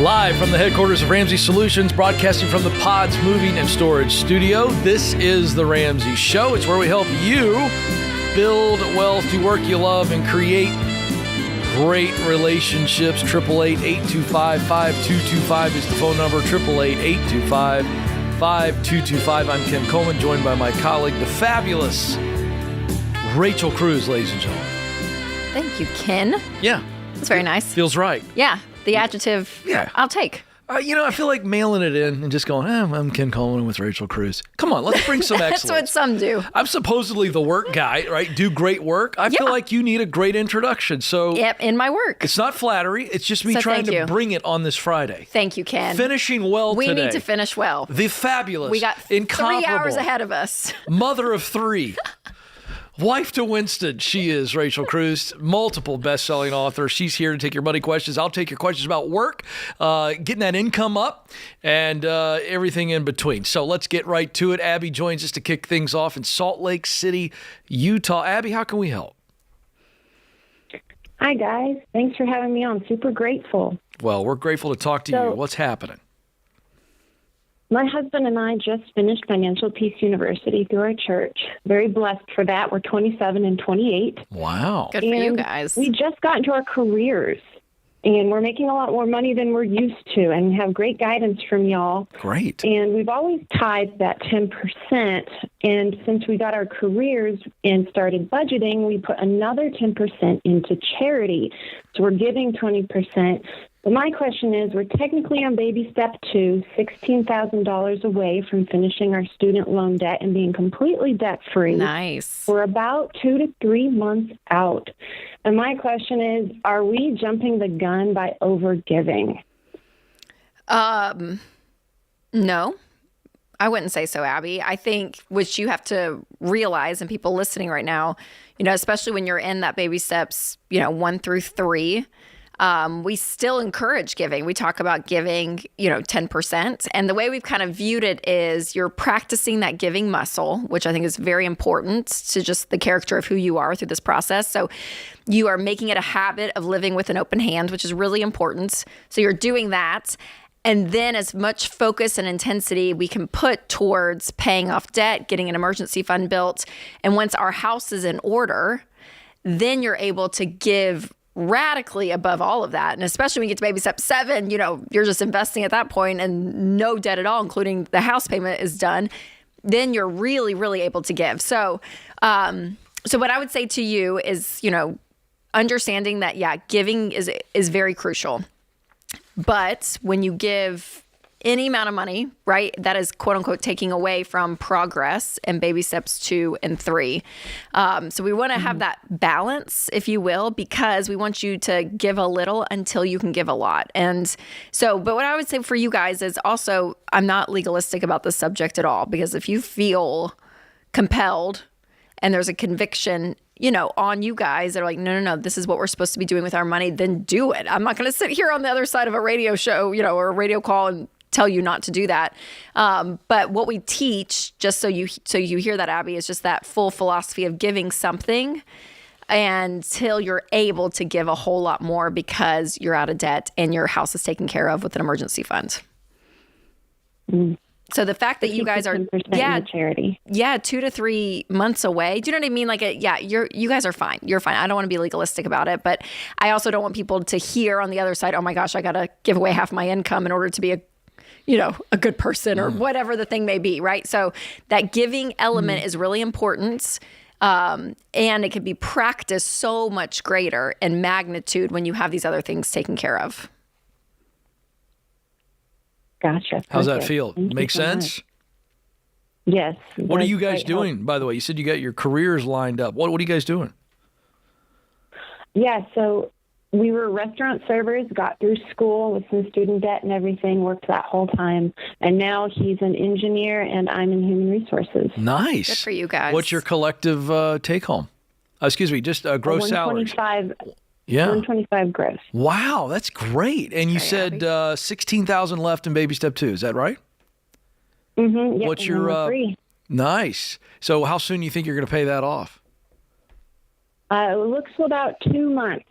Live from the headquarters of Ramsey Solutions, broadcasting from the Pods Moving and Storage Studio. This is the Ramsey Show. It's where we help you build wealth, do work you love, and create great relationships. 888-825-5225 is the phone number. 888-825-5225. I'm Ken Coleman, joined by my colleague, the fabulous Rachel Cruz, ladies and gentlemen. Thank you, Ken. Yeah. That's very nice. Feels right. Yeah. The adjective, Yeah. I'll take. I feel like mailing it in and just going, I'm Ken Coleman with Rachel Cruz. Come on, let's bring some excellence. That's what some do. I'm supposedly the work guy, right? Do great work. I feel like you need a great introduction. So Yep, in my work. it's not flattery. It's just me trying to bring it on this Friday. Thank you, Ken. Finishing well we today. need to finish well. The fabulous, We got 3 hours ahead of us. mother of 3. Wife to Winston, she is Rachel Cruz, multiple best-selling author. She's here to take your money questions. I'll take your questions about work, getting that income up, and everything in between. So let's get right to it. Abby joins us to kick things off in Salt Lake City, Utah. Abby, how can we help? Hi, guys. Thanks for having me on. Super grateful. Well, we're grateful to talk to you. What's happening? My husband and I just finished Financial Peace University through our church. Very blessed for that. We're 27 and 28. Wow. Good for you guys. We just got into our careers, and we're making a lot more money than we're used to and have great guidance from y'all. Great. And we've always tithed that 10%. And since we got our careers and started budgeting, we put another 10% into charity. So we're giving 20%. But my question is, we're technically on baby step 2, $16,000 away from finishing our student loan debt and being completely debt-free. Nice. We're about 2 to 3 months out. And my question is, are we jumping the gun by overgiving? No, I wouldn't say so, Abby. I think what you have to realize, and people listening right now, especially when you're in that baby steps, 1 through 3, we still encourage giving. We talk about giving, 10%. And the way we've kind of viewed it is you're practicing that giving muscle, which I think is very important to just the character of who you are through this process. So you are making it a habit of living with an open hand, which is really important. So you're doing that. And then as much focus and intensity we can put towards paying off debt, getting an emergency fund built. And once our house is in order, then you're able to give radically above all of that. And especially when you get to baby step 7, you're just investing at that point and no debt at all, including the house payment is done. Then you're really, really able to give. So what I would say to you is, understanding that, giving is very crucial. But when you give any amount of money, right, that is quote unquote taking away from progress in baby steps 2 and 3. So we want to have that balance, if you will, because we want you to give a little until you can give a lot. And so, but what I would say for you guys is also, I'm not legalistic about this subject at all, because if you feel compelled and there's a conviction, on you guys that are like, no, this is what we're supposed to be doing with our money, then do it. I'm not going to sit here on the other side of a radio show, or a radio call and tell you not to do that. But what we teach, just so you hear that, Abby, is just that full philosophy of giving something until you're able to give a whole lot more because you're out of debt and your house is taken care of with an emergency fund. Mm. So the fact that you guys are, charity. 2 to 3 months away. Do you know what I mean? Like, you guys are fine. You're fine. I don't want to be legalistic about it, but I also don't want people to hear on the other side, oh my gosh, I got to give away half my income in order to be a good person or whatever the thing may be, right? So that giving element is really important. And it can be practiced so much greater in magnitude when you have these other things taken care of. Gotcha. How's that feel? Make sense? Yes. What are you guys doing, by the way? You said you got your careers lined up. What are you guys doing? Yeah, so we were restaurant servers, got through school with some student debt and everything, worked that whole time. And now he's an engineer and I'm in human resources. Nice. Good for you guys. What's your collective take home? Just gross salary. 125. Yeah. 125 gross. Wow, that's great. And you said 16,000 left in baby step 2. Is that right? Mm-hmm. Yep, What's your nice? So how soon do you think you're going to pay that off? It looks about 2 months.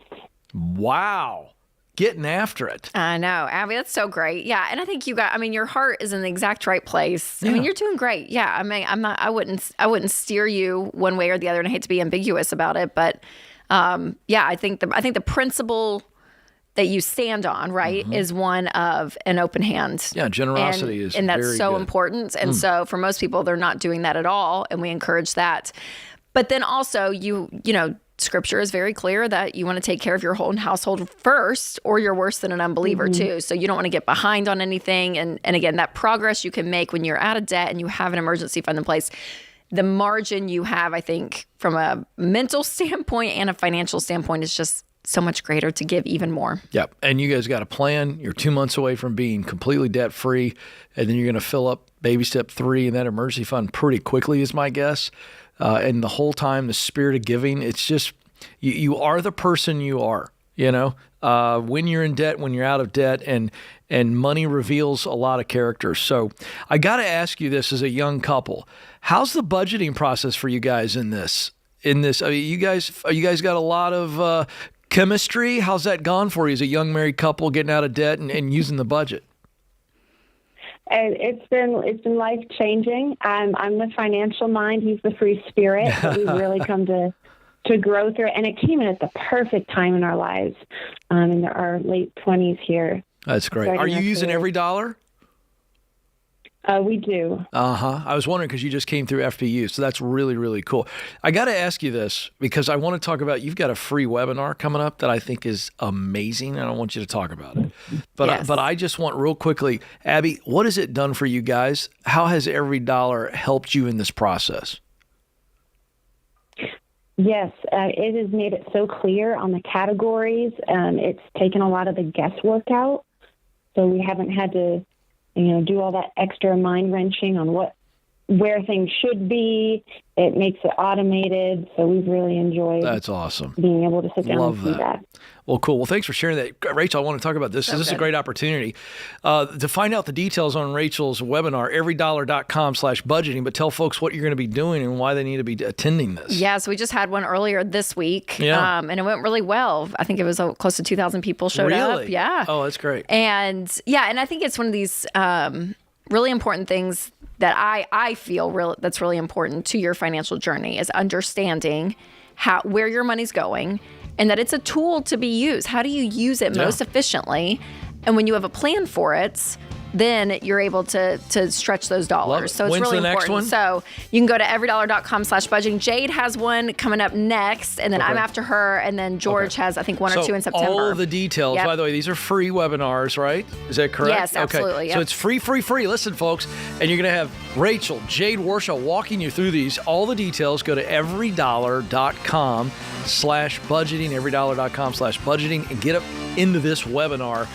Wow. getting after it. I know, Abby, that's so great. Yeah. And I think your heart is in the exact right place. I mean, you're doing great. Yeah. I mean, I wouldn't steer you one way or the other, and I hate to be ambiguous about it, but I think the principle that you stand on, right, is one of an open hand. Yeah, generosity is and that's very so good. important. And so for most people, they're not doing that at all, and we encourage that. But then also, Scripture is very clear that you want to take care of your whole household first, or you're worse than an unbeliever too. So you don't want to get behind on anything. And again, that progress you can make when you're out of debt and you have an emergency fund in place, the margin you have, I think, from a mental standpoint and a financial standpoint is just so much greater to give even more. Yep. And you guys got a plan. You're 2 months away from being completely debt free. And then you're going to fill up baby step 3 in that emergency fund pretty quickly is my guess. And the whole time, the spirit of giving, it's just, you are the person you are, when you're in debt, when you're out of debt, and money reveals a lot of character. So I got to ask you this as a young couple, how's the budgeting process for you guys in this? I mean, you guys got a lot of chemistry. How's that gone for you as a young married couple getting out of debt and using the budget? And it's been life changing. I'm the financial mind. He's the free spirit. But we've really come to grow through it, and it came in at the perfect time in our lives, in our late 20s here. That's great. Are you using every dollar? We do. I was wondering because you just came through FPU, so that's really, really cool. I got to ask you this because I want to talk about, you've got a free webinar coming up that I think is amazing, and I want you to talk about it. But I just want real quickly, Abby, what has it done for you guys? How has every dollar helped you in this process? Yes, it has made it so clear on the categories. It's taken a lot of the guesswork out, so we haven't had to do all that extra mind wrenching on where things should be. It makes it automated. So we've really enjoyed. That's awesome. Being able to sit down and see that. Well, cool. Well, thanks for sharing that. Rachel, I want to talk about this. This is a great opportunity to find out the details on Rachel's webinar, everydollar.com/budgeting, but tell folks what you're going to be doing and why they need to be attending this. Yeah, so we just had one earlier this week, and it went really well. I think it was close to 2,000 people showed up. Yeah. Oh, that's great. And I think it's one of these really important things that I feel that's really important to your financial journey is understanding where your money's going, and that it's a tool to be used. How do you use it most efficiently? And when you have a plan for it, then you're able to stretch those dollars. So it's When's really the next important. one? So you can go to everydollar.com/budgeting. Jade has one coming up next, and then I'm after her, and then George has, I think, one or two in September. All of the details, by the way, these are free webinars, right? Is that correct? Yes, absolutely. Okay. Yep. So it's free. Listen, folks, and you're going to have Rachel, Jade Warshaw walking you through these. All the details, go to everydollar.com/budgeting, everydollar.com/budgeting, and get up into this webinar.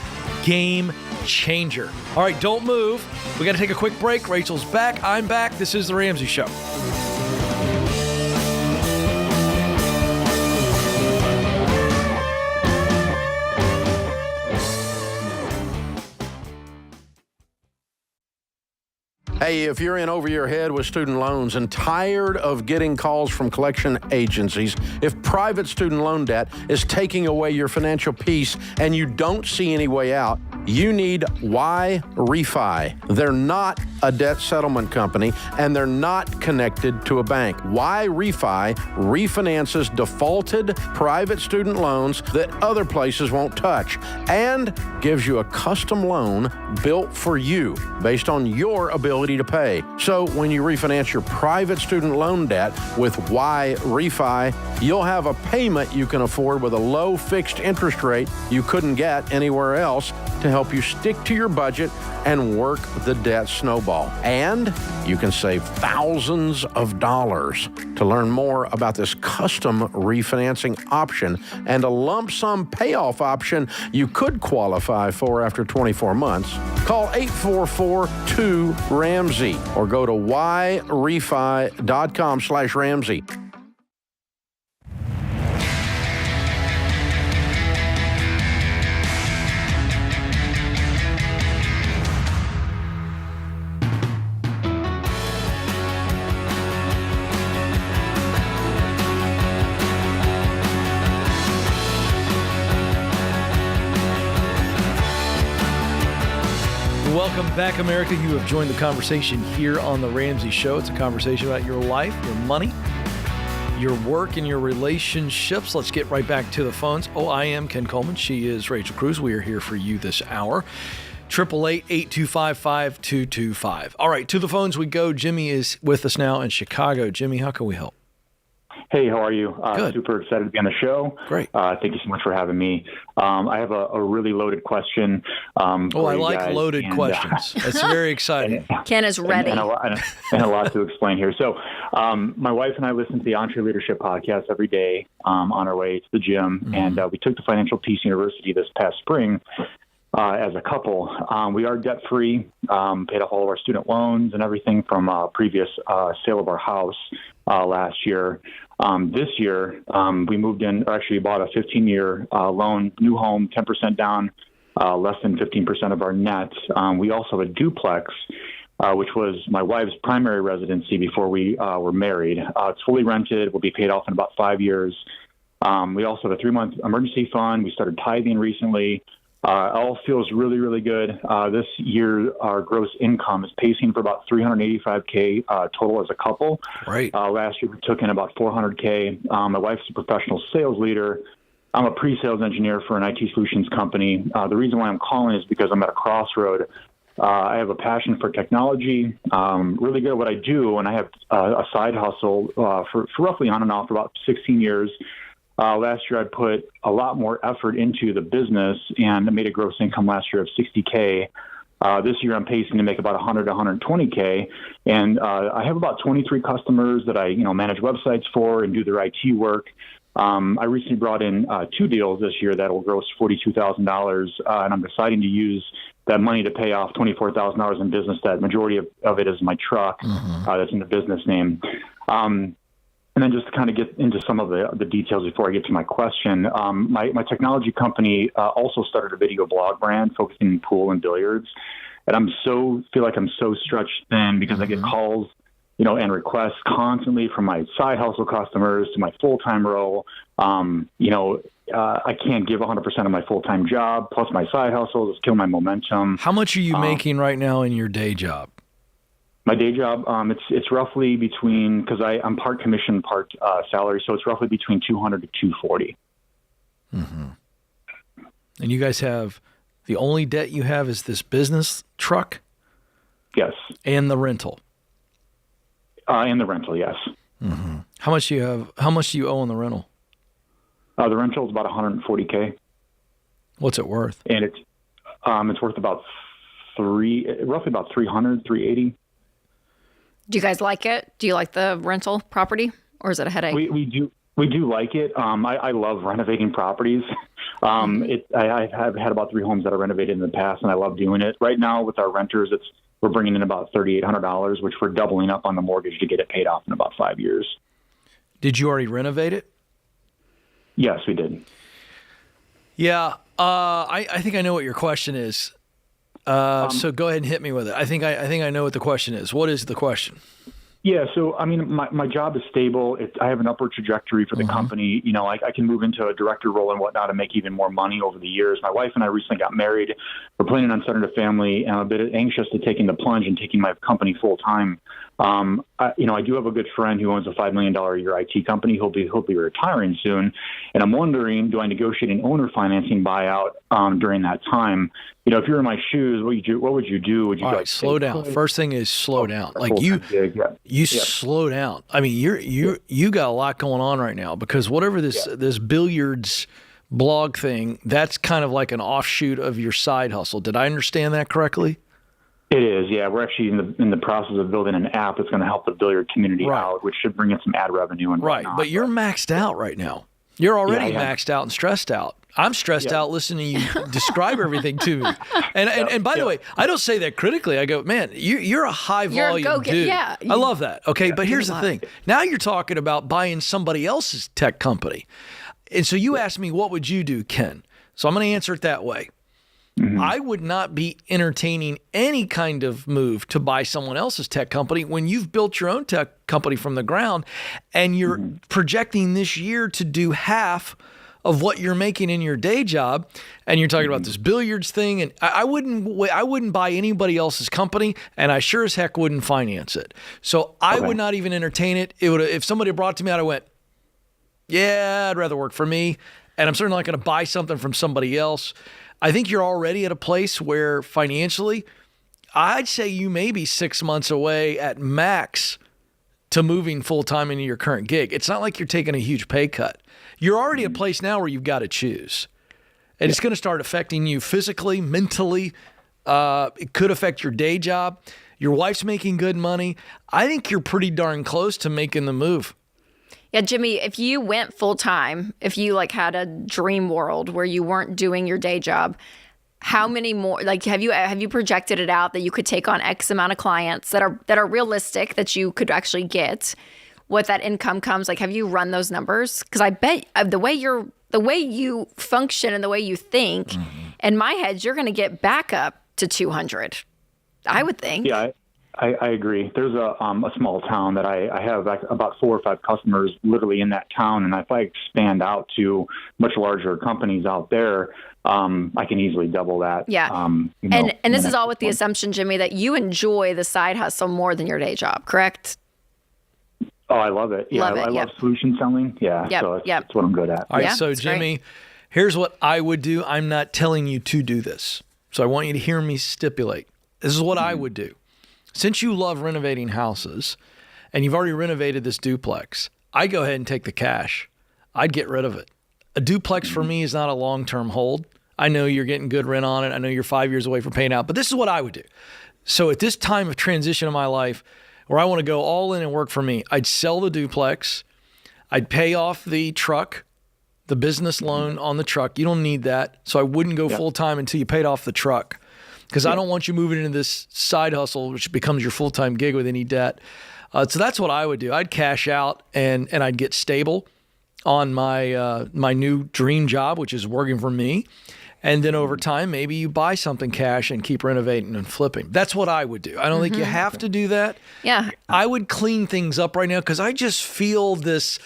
Game changer. All right, don't move. We got to take a quick break. Rachel's back. I'm back. This is The Ramsey Show. Hey, if you're in over your head with student loans and tired of getting calls from collection agencies, if private student loan debt is taking away your financial peace and you don't see any way out, you need Y Refi. They're not a debt settlement company, and they're not connected to a bank. Y Refi refinances defaulted private student loans that other places won't touch and gives you a custom loan built for you based on your ability to pay. So when you refinance your private student loan debt with Y Refi, you'll have a payment you can afford with a low fixed interest rate you couldn't get anywhere else to help you stick to your budget and work the debt snowball. And you can save thousands of dollars. To learn more about this custom refinancing option and a lump sum payoff option you could qualify for after 24 months, call 844-2-RAMSEY or go to yrefi.com/Ramsey. Welcome back, America. You have joined the conversation here on The Ramsey Show. It's a conversation about your life, your money, your work, and your relationships. Let's get right back to the phones. I am Ken Coleman. She is Rachel Cruz. We are here for you this hour. 888-825-5225. All right, to the phones we go. Jimmy is with us now in Chicago. Jimmy, how can we help? Hey, how are you? Good. Super excited to be on the show. Great. Thank you so much for having me. I have a really loaded question. I like loaded questions. That's very exciting. Ken is ready. And a lot to explain here. So my wife and I listen to the Entre Leadership podcast every day on our way to the gym. And we took the Financial Peace University this past spring as a couple. We are debt-free, paid off all of our student loans and everything from previous sale of our house last year. This year, we moved in, or actually bought a 15-year loan, new home, 10% down, less than 15% of our net. We also have a duplex, which was my wife's primary residency before we were married. It's fully rented, will be paid off in about 5 years. We also have a 3-month emergency fund. We started tithing recently. All feels really, really good. This year, our gross income is pacing for about $385K total as a couple. Right. Last year, we took in about $400K. My wife's a professional sales leader. I'm a pre-sales engineer for an IT solutions company. The reason why I'm calling is because I'm at a crossroad. I have a passion for technology, really good at what I do, and I have a side hustle for roughly on and off for about 16 years. Last year, I put a lot more effort into the business and I made a gross income last year of $60K. This year, I'm pacing to make about $100 to $120K. And I have about 23 customers that I manage websites for and do their IT work. I recently brought in 2 deals this year that will gross $42,000, and I'm deciding to use that money to pay off $24,000 in business debt. Majority of it is my truck that's in the business name. And then just to kind of get into some of the details before I get to my question, my technology company also started a video blog brand focusing on pool and billiards. And feel like I'm so stretched thin because I get calls, and requests constantly from my side hustle customers to my full-time role. I can't give 100% of my full-time job, plus my side hustle is killing my momentum. How much are you making right now in your day job? My day job, it's roughly between, because I'm part commission, part salary, so it's roughly between 200 to 240. And you guys have, the only debt you have is this business truck? Yes. And the rental? And the rental, yes. How much do you have? How much do you owe on the rental? The rental is about $140K. What's it worth? And it's worth about roughly about $380. Do you guys like it? Do you like the rental property, or is it a headache? We do like it. I love renovating properties. I have had about 3 homes that I renovated in the past, and I love doing it. Right now with our renters, we're bringing in about $3,800, which we're doubling up on the mortgage to get it paid off in about 5 years. Did you already renovate it? Yes, we did. Yeah, I think I know what your question is. So go ahead and hit me with it. I think I know what the question is. What is the question? Yeah, so I mean, my job is stable. I have an upward trajectory for the company. I can move into a director role and whatnot and make even more money over the years. My wife and I recently got married. We're planning on starting a family, and I'm a bit anxious to taking the plunge and taking my company full time. I do have a good friend who owns a $5 million a year IT company. He'll be retiring soon, and I'm wondering, do I negotiate an owner financing buyout during that time? If you're in my shoes, what would you do? Would you All right, slow down. First thing is slow down. Like you slow down. I mean, you got a lot going on right now because whatever this billiards blog thing, that's kind of like an offshoot of your side hustle. Did I understand that correctly? It is, yeah. We're actually in the process of building an app that's going to help the billiard community out, which should bring in some ad revenue and whatnot. But you're maxed out right now. You're already maxed out and stressed out. I'm stressed out listening to you describe everything to me. And by the way, I don't say that critically. I go, man, you're a high volume dude. Yeah, I love that. Okay, but here's the thing. Now you're talking about buying somebody else's tech company. And so you asked me, what would you do, Ken? So I'm going to answer it that way. I would not be entertaining any kind of move to buy someone else's tech company when you've built your own tech company from the ground and you're projecting this year to do half of what you're making in your day job, and you're talking about this billiards thing, and I wouldn't buy anybody else's company, and I sure as heck wouldn't finance it. So I would not even entertain it. It would, if somebody brought it to me, I went, yeah, I'd rather work for me, and I'm certainly not going to buy something from somebody else. I think you're already at a place where financially, I'd say you may be 6 months away at max to moving full-time into your current gig. It's not like you're taking a huge pay cut. You're already at a place now where you've got to choose. And it's going to start affecting you physically, mentally. It could affect your day job. Your wife's making good money. I think you're pretty darn close to making the move. Yeah, Jimmy, if you went full-time, if you like had a dream world where you weren't doing your day job, how many more, like, have you projected it out that you could take on X amount of clients that are realistic, that you could actually get, what that income comes? Like, have you run those numbers? Because I bet the way you function and the way you think, in my head, you're going to get back up to 200. I would think. Yeah, I agree. There's a small town that I have about 4 or 5 customers literally in that town, and if I expand out to much larger companies out there, I can easily double that. Yeah, and this is all with the assumption, Jimmy, that you enjoy the side hustle more than your day job, correct? Oh, I love it. Yeah, I love solution selling. Yeah, so that's what I'm good at. All right, so Jimmy, here's what I would do. I'm not telling you to do this, so I want you to hear me stipulate. This is what I would do. Since you love renovating houses and you've already renovated this duplex, I'd go ahead and take the cash. I'd get rid of it. A duplex for me is not a long-term hold. I know you're getting good rent on it. I know you're 5 years away from paying out, but this is what I would do. So at this time of transition in my life where I want to go all in and work for me, I'd sell the duplex. I'd pay off the truck, the business loan on the truck. You don't need that. So I wouldn't go full-time until you paid off the truck. Because I don't want you moving into this side hustle, which becomes your full-time gig with any debt. So that's what I would do. I'd cash out and I'd get stable on my my new dream job, which is working for me. And then over time, maybe you buy something cash and keep renovating and flipping. That's what I would do. I don't think you have to do that. Yeah. I would clean things up right now because I just feel this.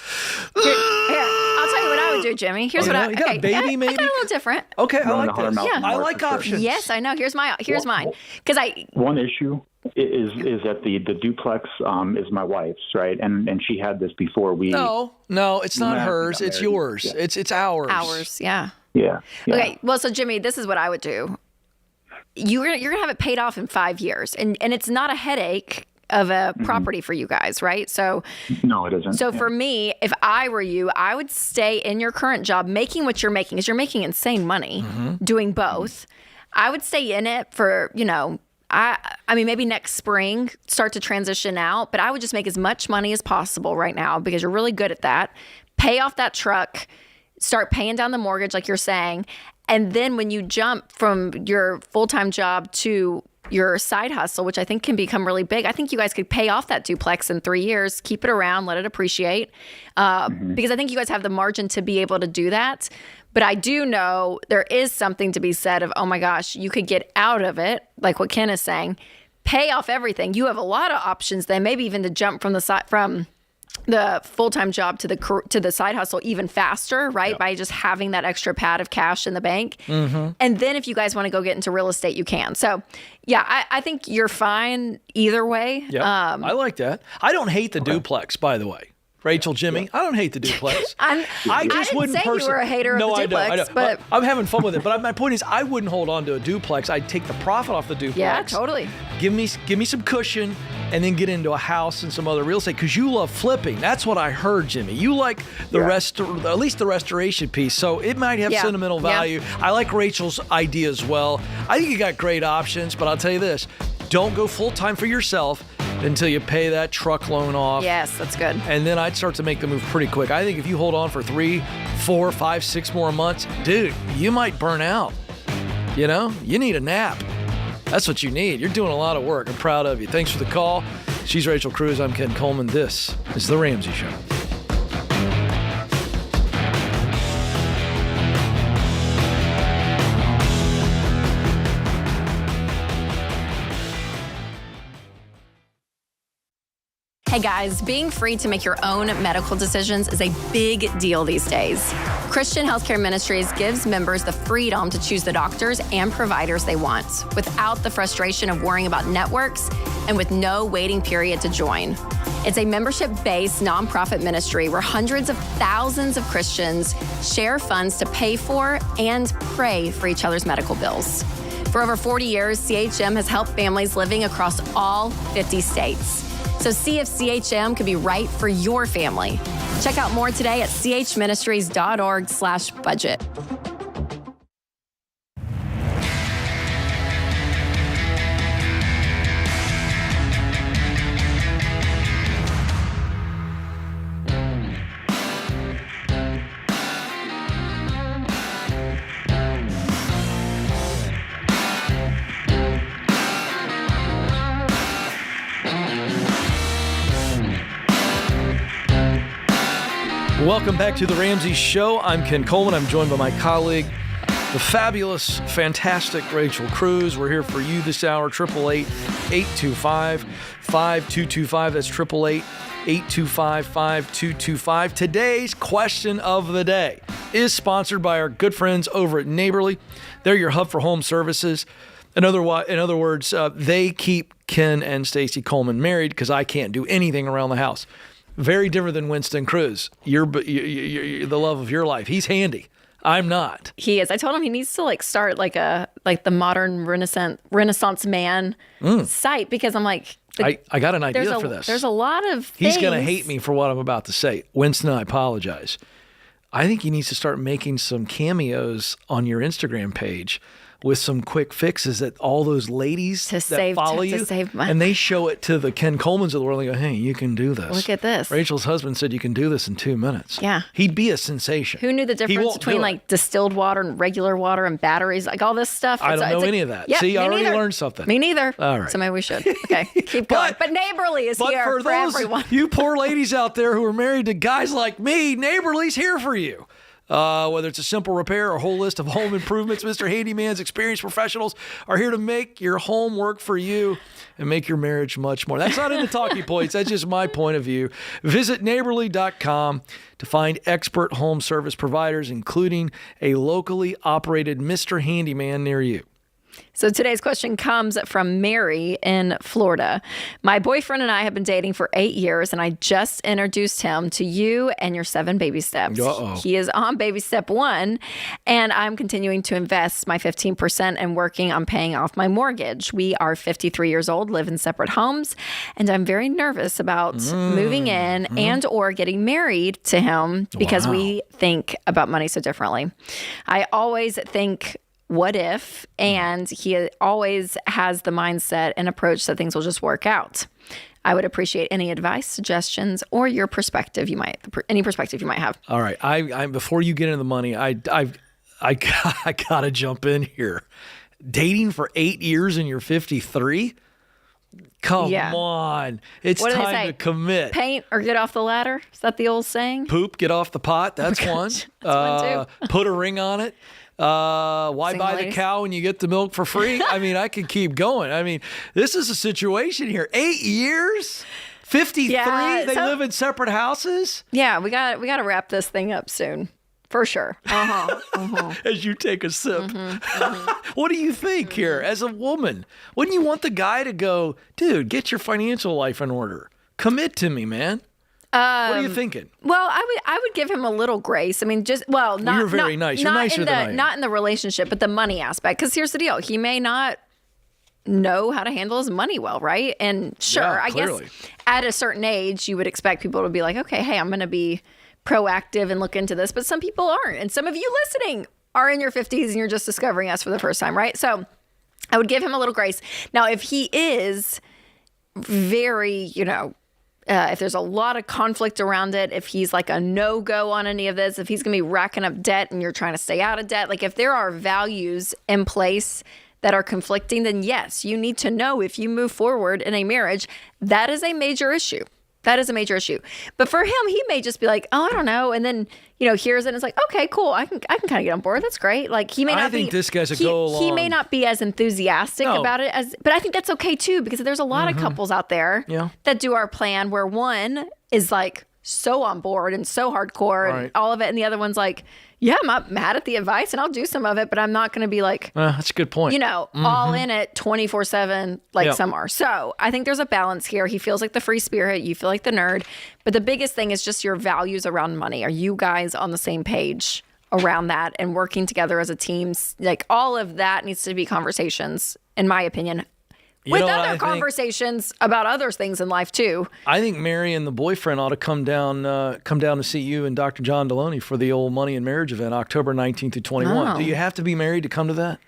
Here, I'll tell you what I would do, Jimmy. Here's what you got a baby, maybe? I got a little different. Okay, I like this. Yeah. I like options. Yes, I know. Here's mine. Because one issue is that the duplex is my wife's, right? And she had this before we. No, it's not hers. It's yours. Yeah. It's ours. Ours, yeah. Yeah. Okay. Well, so Jimmy, this is what I would do. You're gonna have it paid off in 5 years, and it's not a headache of a property for you guys, right? So no, it isn't. So for me, if I were you, I would stay in your current job, making what you're making, because you're making insane money doing both. I would stay in it for, I mean, maybe next spring, start to transition out, but I would just make as much money as possible right now because you're really good at that. Pay off that truck, start paying down the mortgage like you're saying. And then when you jump from your full-time job to your side hustle, which I think can become really big, I think you guys could pay off that duplex in 3 years, keep it around, let it appreciate, because I think you guys have the margin to be able to do that. But I do know there is something to be said of, oh my gosh, you could get out of it, like what Ken is saying, pay off everything. You have a lot of options then, maybe even to jump from the full-time job to the side hustle even faster, right? Yep. By just having that extra pad of cash in the bank. And then if you guys want to go get into real estate, you can. So yeah, I think you're fine either way. Yep. I like that. I don't hate the duplex, by the way. Rachel, Jimmy, I don't hate the duplex. I didn't say you were a hater of the duplex. I don't. But I'm having fun with it. But my point is, I wouldn't hold on to a duplex. I'd take the profit off the duplex. Yeah, totally. Give me some cushion, and then get into a house and some other real estate because you love flipping. That's what I heard, Jimmy. You like the at least the restoration piece. So it might have sentimental value. I like Rachel's idea as well. I think you got great options, but I'll tell you this: don't go full time for yourself until you pay that truck loan off. Yes, that's good. And then I'd start to make the move pretty quick. I think if you hold on for 3, 4, 5, 6 more months, dude, you might burn out. You need a nap. That's what you need. You're doing a lot of work. I'm proud of you. Thanks for the call. She's Rachel Cruz. I'm Ken Coleman. This is The Ramsey Show. Hey guys, being free to make your own medical decisions is a big deal these days. Christian Healthcare Ministries gives members the freedom to choose the doctors and providers they want without the frustration of worrying about networks and with no waiting period to join. It's a membership-based nonprofit ministry where hundreds of thousands of Christians share funds to pay for and pray for each other's medical bills. For over 40 years, CHM has helped families living across all 50 states. So see if CHM could be right for your family. Check out more today at chministries.org/budget. Welcome back to the Ramsey Show. I'm Ken Coleman. I'm joined by my colleague, the fabulous, fantastic Rachel Cruz. We're here for you this hour, 888-825-5225. That's 888-825-5225. Today's question of the day is sponsored by our good friends over at Neighborly. They're your hub for home services. In other words, they keep Ken and Stacy Coleman married because I can't do anything around the house. Very different than Winston Cruz. You're the love of your life. He's handy. I'm not. He is. I told him he needs to start the modern Renaissance man site because I'm like, I got an idea for this. There's a lot of things. He's going to hate me for what I'm about to say. Winston, I apologize. I think he needs to start making some cameos on your Instagram page with some quick fixes that all those ladies follow you, save money. And they show it to the Ken Colemans of the world and go, hey, you can do this. Look at this. Rachel's husband said you can do this in 2 minutes. Yeah. He'd be a sensation. Who knew the difference between distilled water and regular water and batteries, all this stuff? I don't know any of that. Yeah, see, I already neither. learned something. Me neither. All right. So maybe we should. Okay, keep going. But Neighborly is here for everyone. You poor ladies out there who are married to guys like me, Neighborly's here for you. Whether it's a simple repair or a whole list of home improvements, Mr. Handyman's experienced professionals are here to make your home work for you and make your marriage much more. That's not in the talking points. That's just my point of view. Visit neighborly.com to find expert home service providers, including a locally operated Mr. Handyman near you. So today's question comes from Mary in Florida. My boyfriend and I have been dating for 8 years, and I just introduced him to you and your 7 baby steps. Uh-oh. He is on baby step 1, and I'm continuing to invest my 15% and working on paying off my mortgage. We are 53 years old, live in separate homes, and I'm very nervous about moving in and or getting married to him because we think about money so differently. I always think, what if? And he always has the mindset and approach that things will just work out. I would appreciate any advice, suggestions, or your perspective any perspective you might have. All right. I before you get into the money, I gotta jump in here. Dating for 8 years and you're 53? Come on. It's time to commit. Paint or get off the ladder? Is that the old saying? Poop, get off the pot. That's one. That's one too. Put a ring on it. Why Single buy ladies. the cow when you get the milk for free? I mean, I could keep going. I mean, this is a situation here. 8 years? 53? Yeah, They live in separate houses? Yeah, we got to wrap this thing up soon. For sure. As you take a sip. What do you think here as a woman? Wouldn't you want the guy to go, dude, get your financial life in order. Commit to me, man. What are you thinking? Well, I would give him a little grace. I mean, not. You're very nice. You're nicer than I am. Not in the relationship, but the money aspect. Because here's the deal: he may not know how to handle his money well, right? And sure, I guess at a certain age, you would expect people to be like, okay, hey, I'm going to be proactive and look into this. But some people aren't, and some of you listening are in your 50s and you're just discovering us for the first time, right? So I would give him a little grace. Now, if he is very, if there's a lot of conflict around it, if he's like a no-go on any of this, if he's going to be racking up debt and you're trying to stay out of debt, like if there are values in place that are conflicting, then yes, you need to know if you move forward in a marriage, that is a major issue. That is a major issue. But for him, he may just be like, oh, I don't know. And then, hears it and it's like, okay, cool. I can kind of get on board. That's great. Like he may not think this guy's a he, go along. He may not be as enthusiastic about it but I think that's okay too, because there's a lot of couples out there that do our plan where one is like so on board and so hardcore and all of it. And the other one's like, yeah, I'm not mad at the advice and I'll do some of it, but I'm not going to be like, that's a good point. All in it 24/7 like some are. So I think there's a balance here. He feels like the free spirit. You feel like the nerd. But the biggest thing is just your values around money. Are you guys on the same page around that and working together as a team? Like all of that needs to be conversations, in my opinion. With other conversations about other things in life too. I think Mary and the boyfriend ought to come down to see you and Dr. John Deloney for the old Money and Marriage event, October 19th through 21. Oh. Do you have to be married to come to that?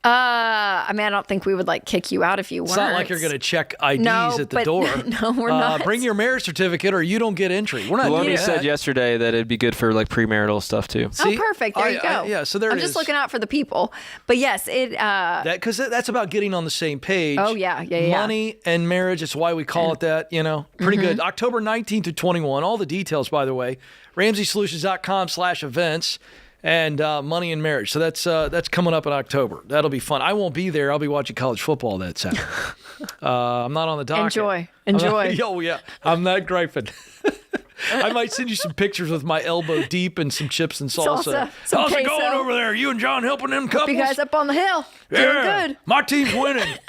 I don't think we would like kick you out if you weren't. It's not like you're going to check IDs at the door. No, we're not. Bring your marriage certificate or you don't get entry. We're not doing Deloney that. said yesterday that it'd be good for like premarital stuff too. See? Oh, perfect. There you go. Yeah, so there it is. I'm just looking out for the people. But yes, because that's about getting on the same page. Oh, yeah. Money and marriage, it's why we call it that, Pretty good. October 19th to 21. All the details, by the way, RamseySolutions.com/events. And Money and Marriage. So that's coming up in October. That'll be fun. I won't be there. I'll be watching college football that Saturday. I'm not on the docket. Enjoy. Oh, yeah. I'm not griping. I might send you some pictures with my elbow deep and some chips and salsa. How's it going over there? You and John helping them couples? You guys up on the hill. Doing good. My team's winning.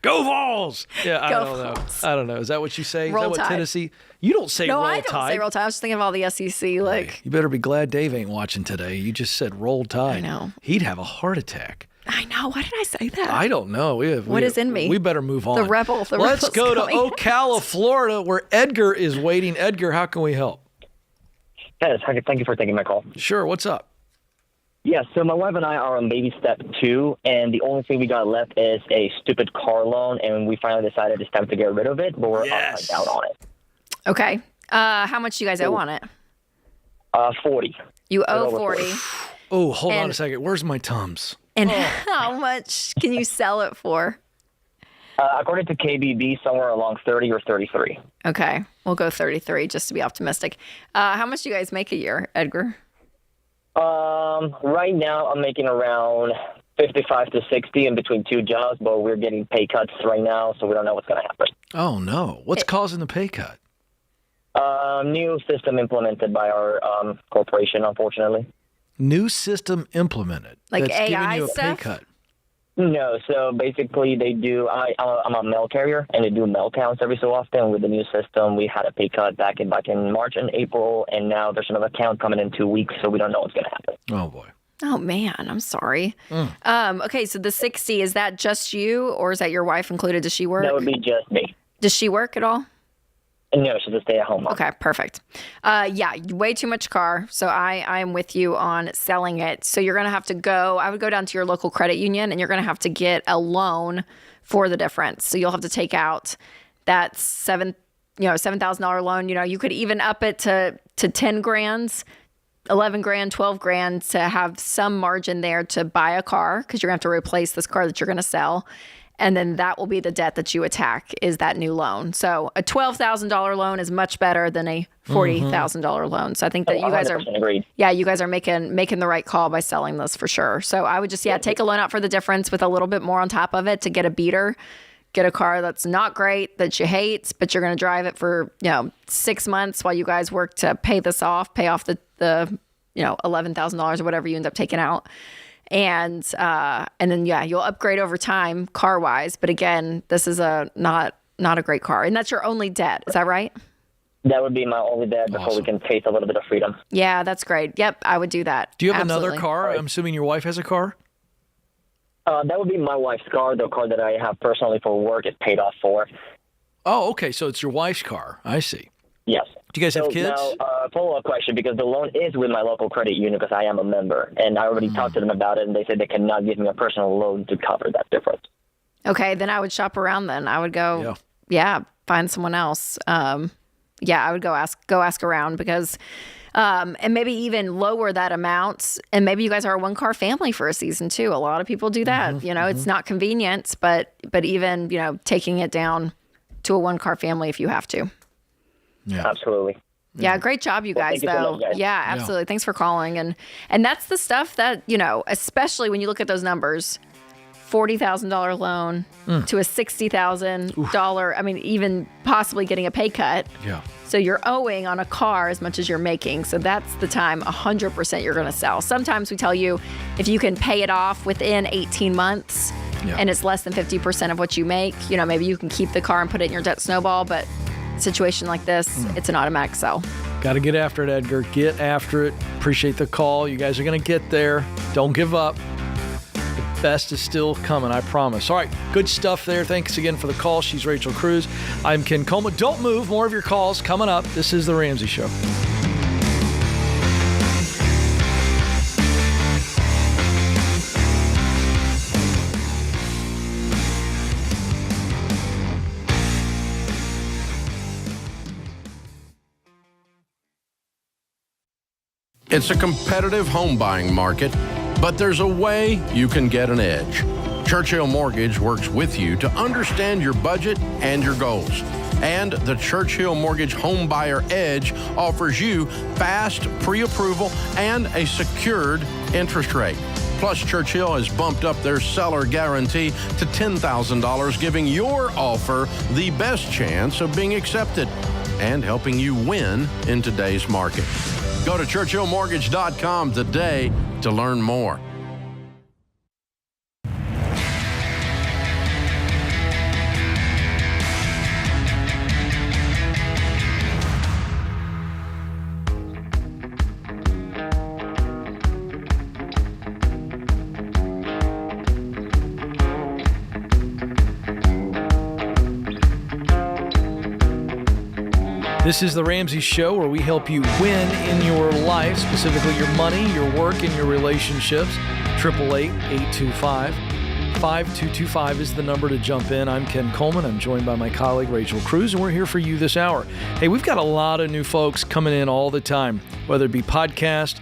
Go Vols! Yeah, I Go don't know. Vols. I don't know. Is that what you say? Roll Is that what Tide. Tennessee? You don't say No, Roll I don't Tide. say Roll Tide. I was just thinking of all the SEC. Like, You better be glad Dave ain't watching today. You just said Roll Tide. I know. He'd have a heart attack. I know. Why did I say that? I don't know. What is in me? We better move on. The rebel. Let's rebel's go to going. Ocala, Florida, where Edgar is waiting. Edgar, how can we help? Yes, thank you for taking my call. Sure. What's up? Yeah, so my wife and I are on baby step 2, and the only thing we got left is a stupid car loan, and we finally decided it's time to get rid of it, but we're upside down on it. Okay. How much do you guys owe on it? 40. You owe over 40. Oh, hold on And- a second. Where's my Tums? And how much can you sell it for? According to KBB, somewhere along 30 or 33. Okay. We'll go 33 just to be optimistic. How much do you guys make a year, Edgar? Right now I'm making around 55 to 60 in between 2 jobs, but we're getting pay cuts right now, so we don't know what's going to happen. Oh, no. What's causing the pay cut? New system implemented by our corporation, unfortunately. New system implemented. Like that's AI giving you a stuff? pay cut. No, so basically they do, I'm a mail carrier, and they do mail counts every so often. With the new system, we had a pay cut back in March and April, and now there's another count coming in 2 weeks, so we don't know what's going to happen. Oh, boy. Oh, man. I'm sorry. Okay. So the 60, is that just you or is that your wife included? Does she work? That would be just me. Does she work at all? No, she's a stay-at-home mom. Okay, perfect. Yeah, way too much car. So I am with you on selling it. So you're going to have to I would go down to your local credit union and you're going to have to get a loan for the difference. So you'll have to take out that $7,000 loan. You could even up it to 10 grand, 11 grand, 12 grand to have some margin there to buy a car because you're going to have to replace this car that you're going to sell. And then that will be the debt that you attack is that new loan. So a $12,000 loan is much better than a $40,000 loan. So I think that you guys are, 100% agreed. yeah, you guys are making the right call by selling this for sure. So I would just, take a loan out for the difference with a little bit more on top of it to get a beater, get a car that's not great, that you hate, but you're going to drive it for, 6 months while you guys work to pay this off, pay off the $11,000 or whatever you end up taking out. And then you'll upgrade over time car wise. But again, this is not a great car. And that's your only debt. Is that right? That would be my only debt before we can taste a little bit of freedom. Yeah, that's great. Yep, I would do that. Do you have Absolutely. another car? I'm assuming your wife has a car? That would be my wife's car. The car that I have personally for work is paid off for. Oh, okay. So it's your wife's car. I see. Yes. Do you guys have kids? Now, follow-up question, because the loan is with my local credit union because I am a member, and I already talked to them about it, and they said they cannot give me a personal loan to cover that difference. Okay, then I would shop around then. I would go, find someone else. I would go ask around because, and maybe even lower that amount. And maybe you guys are a 1-car family for a season too. A lot of people do that. It's not convenient, but even, taking it down to a 1-car family if you have to. Yeah. Absolutely. Yeah, great job, you guys, thank you so though. much, guys. Yeah, absolutely. Thanks for calling. And that's the stuff that, especially when you look at those numbers, $40,000 loan to a $60,000, I mean, even possibly getting a pay cut. Yeah. So you're owing on a car as much as you're making. So that's the time 100% you're going to sell. Sometimes we tell you if you can pay it off within 18 months and it's less than 50% of what you make, maybe you can keep the car and put it in your debt snowball. But situation like this, it's an automatic sell. Got to get after it, Edgar. Get after it. Appreciate the call. You guys are going to get there. Don't give up. The best is still coming, I promise. All right, good stuff there. Thanks again for the call. She's Rachel Cruz. I'm Ken Coleman. Don't move. More of your calls coming up. This is The Ramsey Show. It's a competitive home buying market, but there's a way you can get an edge. Churchill Mortgage works with you to understand your budget and your goals. And the Churchill Mortgage Home Buyer Edge offers you fast pre-approval and a secured interest rate. Plus, Churchill has bumped up their seller guarantee to $10,000, giving your offer the best chance of being accepted and helping you win in today's market. Go to churchillmortgage.com today to learn more. This is The Ramsey Show, where we help you win in your life, specifically your money, your work, and your relationships. 888-825-5225 is the number to jump in. I'm Ken Coleman. I'm joined by my colleague, Rachel Cruz, and we're here for you this hour. Hey, we've got a lot of new folks coming in all the time, whether it be podcast,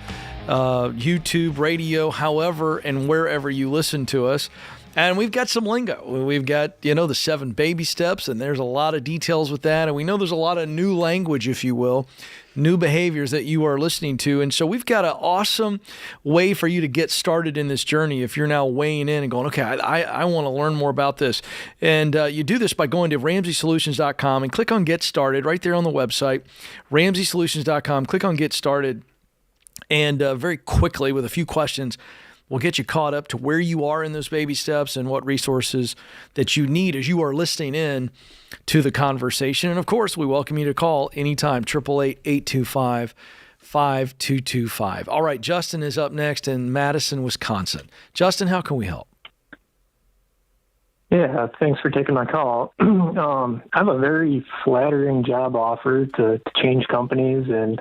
YouTube, radio, however and wherever you listen to us. And we've got some lingo. We've got, the 7 baby steps, and there's a lot of details with that. And we know there's a lot of new language, if you will, new behaviors that you are listening to. And so we've got an awesome way for you to get started in this journey if you're now weighing in and going, okay, I want to learn more about this. And you do this by going to RamseySolutions.com and click on Get Started right there on the website, RamseySolutions.com. Click on Get Started. And very quickly, with a few questions, we'll get you caught up to where you are in those baby steps and what resources that you need as you are listening in to the conversation. And of course, we welcome you to call anytime, 888-825-5225. All right, Justin is up next in Madison, Wisconsin. Justin, how can we help? Yeah, thanks for taking my call. I have a very flattering job offer to change companies, and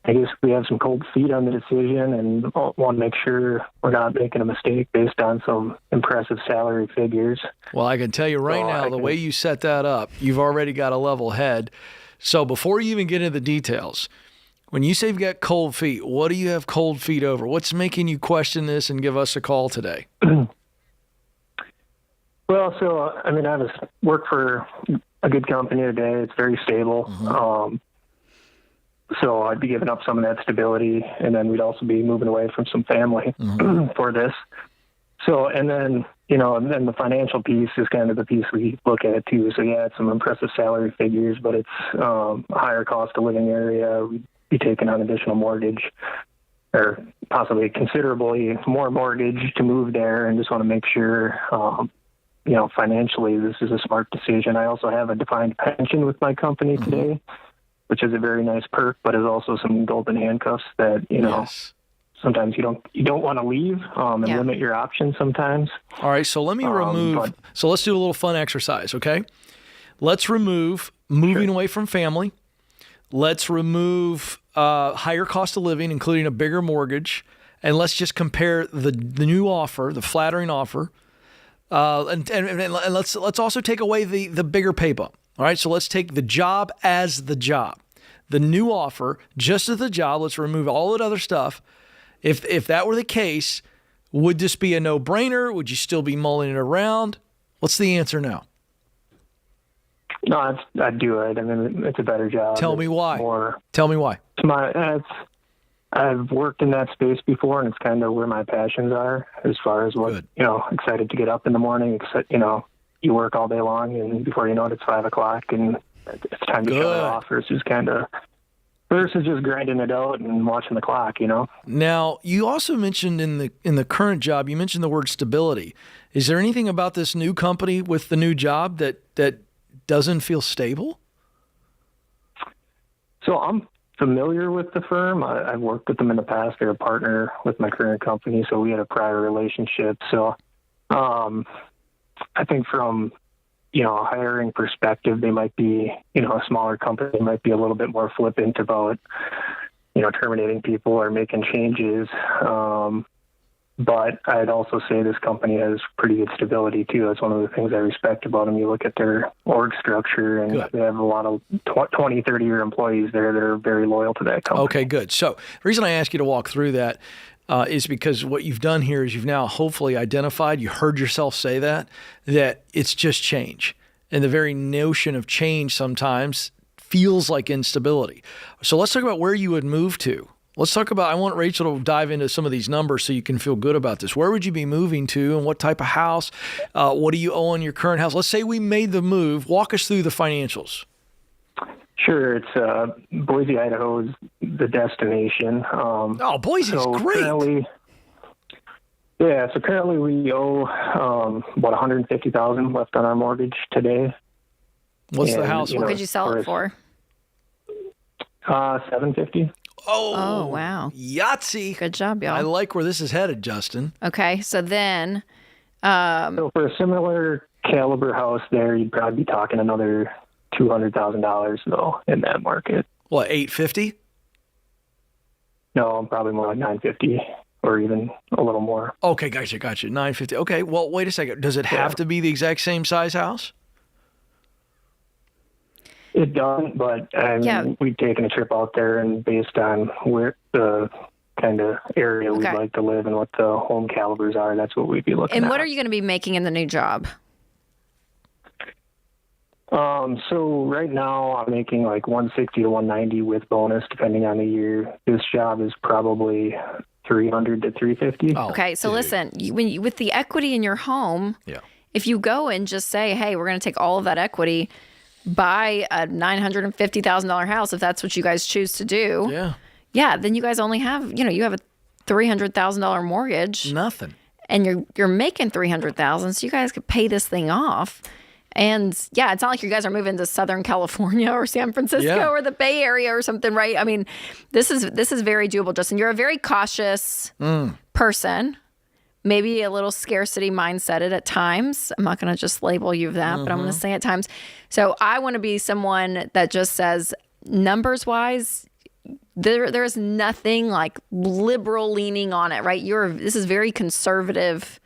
I guess we have some cold feet on the decision and want to make sure we're not making a mistake based on some impressive salary figures. Well, I can tell you right now, the way you set that up, you've already got a level head. So before you even get into the details, when you say you've got cold feet, what do you have cold feet over? What's making you question this and give us a call today? Well, I work for a good company today. It's very stable. Mm-hmm. So I'd be giving up some of that stability, and then we'd also be moving away from some family for this. So, and then the financial piece is kind of the piece we look at too. So yeah, it's some impressive salary figures, but it's a higher cost of living area. We'd be taking on additional mortgage, or possibly considerably more mortgage to move there, and just want to make sure, financially this is a smart decision. I also have a defined pension with my company today, which is a very nice perk, but is also some golden handcuffs that, sometimes you don't want to leave and limit your options sometimes. All right, so let me remove. So let's do a little fun exercise, okay? Let's remove moving away from family. Let's remove higher cost of living, including a bigger mortgage, and let's just compare the new offer, the flattering offer, and let's also take away the bigger pay bump. All right, so let's take the job as the job. The new offer, just as the job, let's remove all that other stuff. If that were the case, would this be a no-brainer? Would you still be mulling it around? What's the answer now? No, I'd do it. I mean, it's a better job. Tell me why. More, Tell me why. I've worked in that space before, and it's kind of where my passions are as far as what, Good. excited to get up in the morning. You work all day long, and before you know it, it's 5 o'clock, and it's time to shut it off versus just grinding it out and watching the clock, Now, you also mentioned in the current job, you mentioned the word stability. Is there anything about this new company with the new job that doesn't feel stable? So I'm familiar with the firm. I've worked with them in the past. They're a partner with my current company, so we had a prior relationship. So I think from a hiring perspective, they might be, a smaller company. They might be a little bit more flippant about, terminating people or making changes. But I'd also say this company has pretty good stability too. That's one of the things I respect about them. You look at their org structure, and they have a lot of 20, 30-year employees there that are very loyal to that company. Okay, good. So the reason I ask you to walk through that is because what you've done here is you've now hopefully identified, you heard yourself say that it's just change. And the very notion of change sometimes feels like instability. So let's talk about where you would move to. Let's talk about, I want Rachel to dive into some of these numbers so you can feel good about this. Where would you be moving to, and what type of house? What do you owe on your current house? Let's say we made the move. Walk us through the financials. Sure. It's Boise, Idaho is the destination. Boise's great. So currently we owe about $150,000 left on our mortgage today. What's the house? What could you sell it for? $750,000. Oh, wow. Yahtzee. Good job, y'all. I like where this is headed, Justin. Okay, so then... so for a similar caliber house there, you'd probably be talking another $200,000, though, in that market. What, $850,000? No, probably more like $950,000 or even a little more. Okay, gotcha. $950,000. Okay, well, wait a second. Does it have to be the exact same size house? It doesn't, but we've taken a trip out there, and based on where the kind of area we'd like to live and what the home calibers are, that's what we'd be looking at. And what are you going to be making in the new job? So right now I'm making like 160 to 190 with bonus, depending on the year. This job is probably 300 to 350. Okay, so listen, with the equity in your home, if you go and just say, hey, we're going to take all of that equity, buy a $950,000 house, if that's what you guys choose to do. Then you guys only have, you have a $300,000 mortgage. Nothing. And you're making $300,000, so you guys could pay this thing off. And it's not like you guys are moving to Southern California or San Francisco or the Bay Area or something, right? I mean, this is very doable, Justin. You're a very cautious person. Maybe a little scarcity mindset at times. I'm not going to just label you that, but I'm going to say at times. So I want to be someone that just says, numbers wise, there's nothing like liberal leaning on it, right? This is very conservative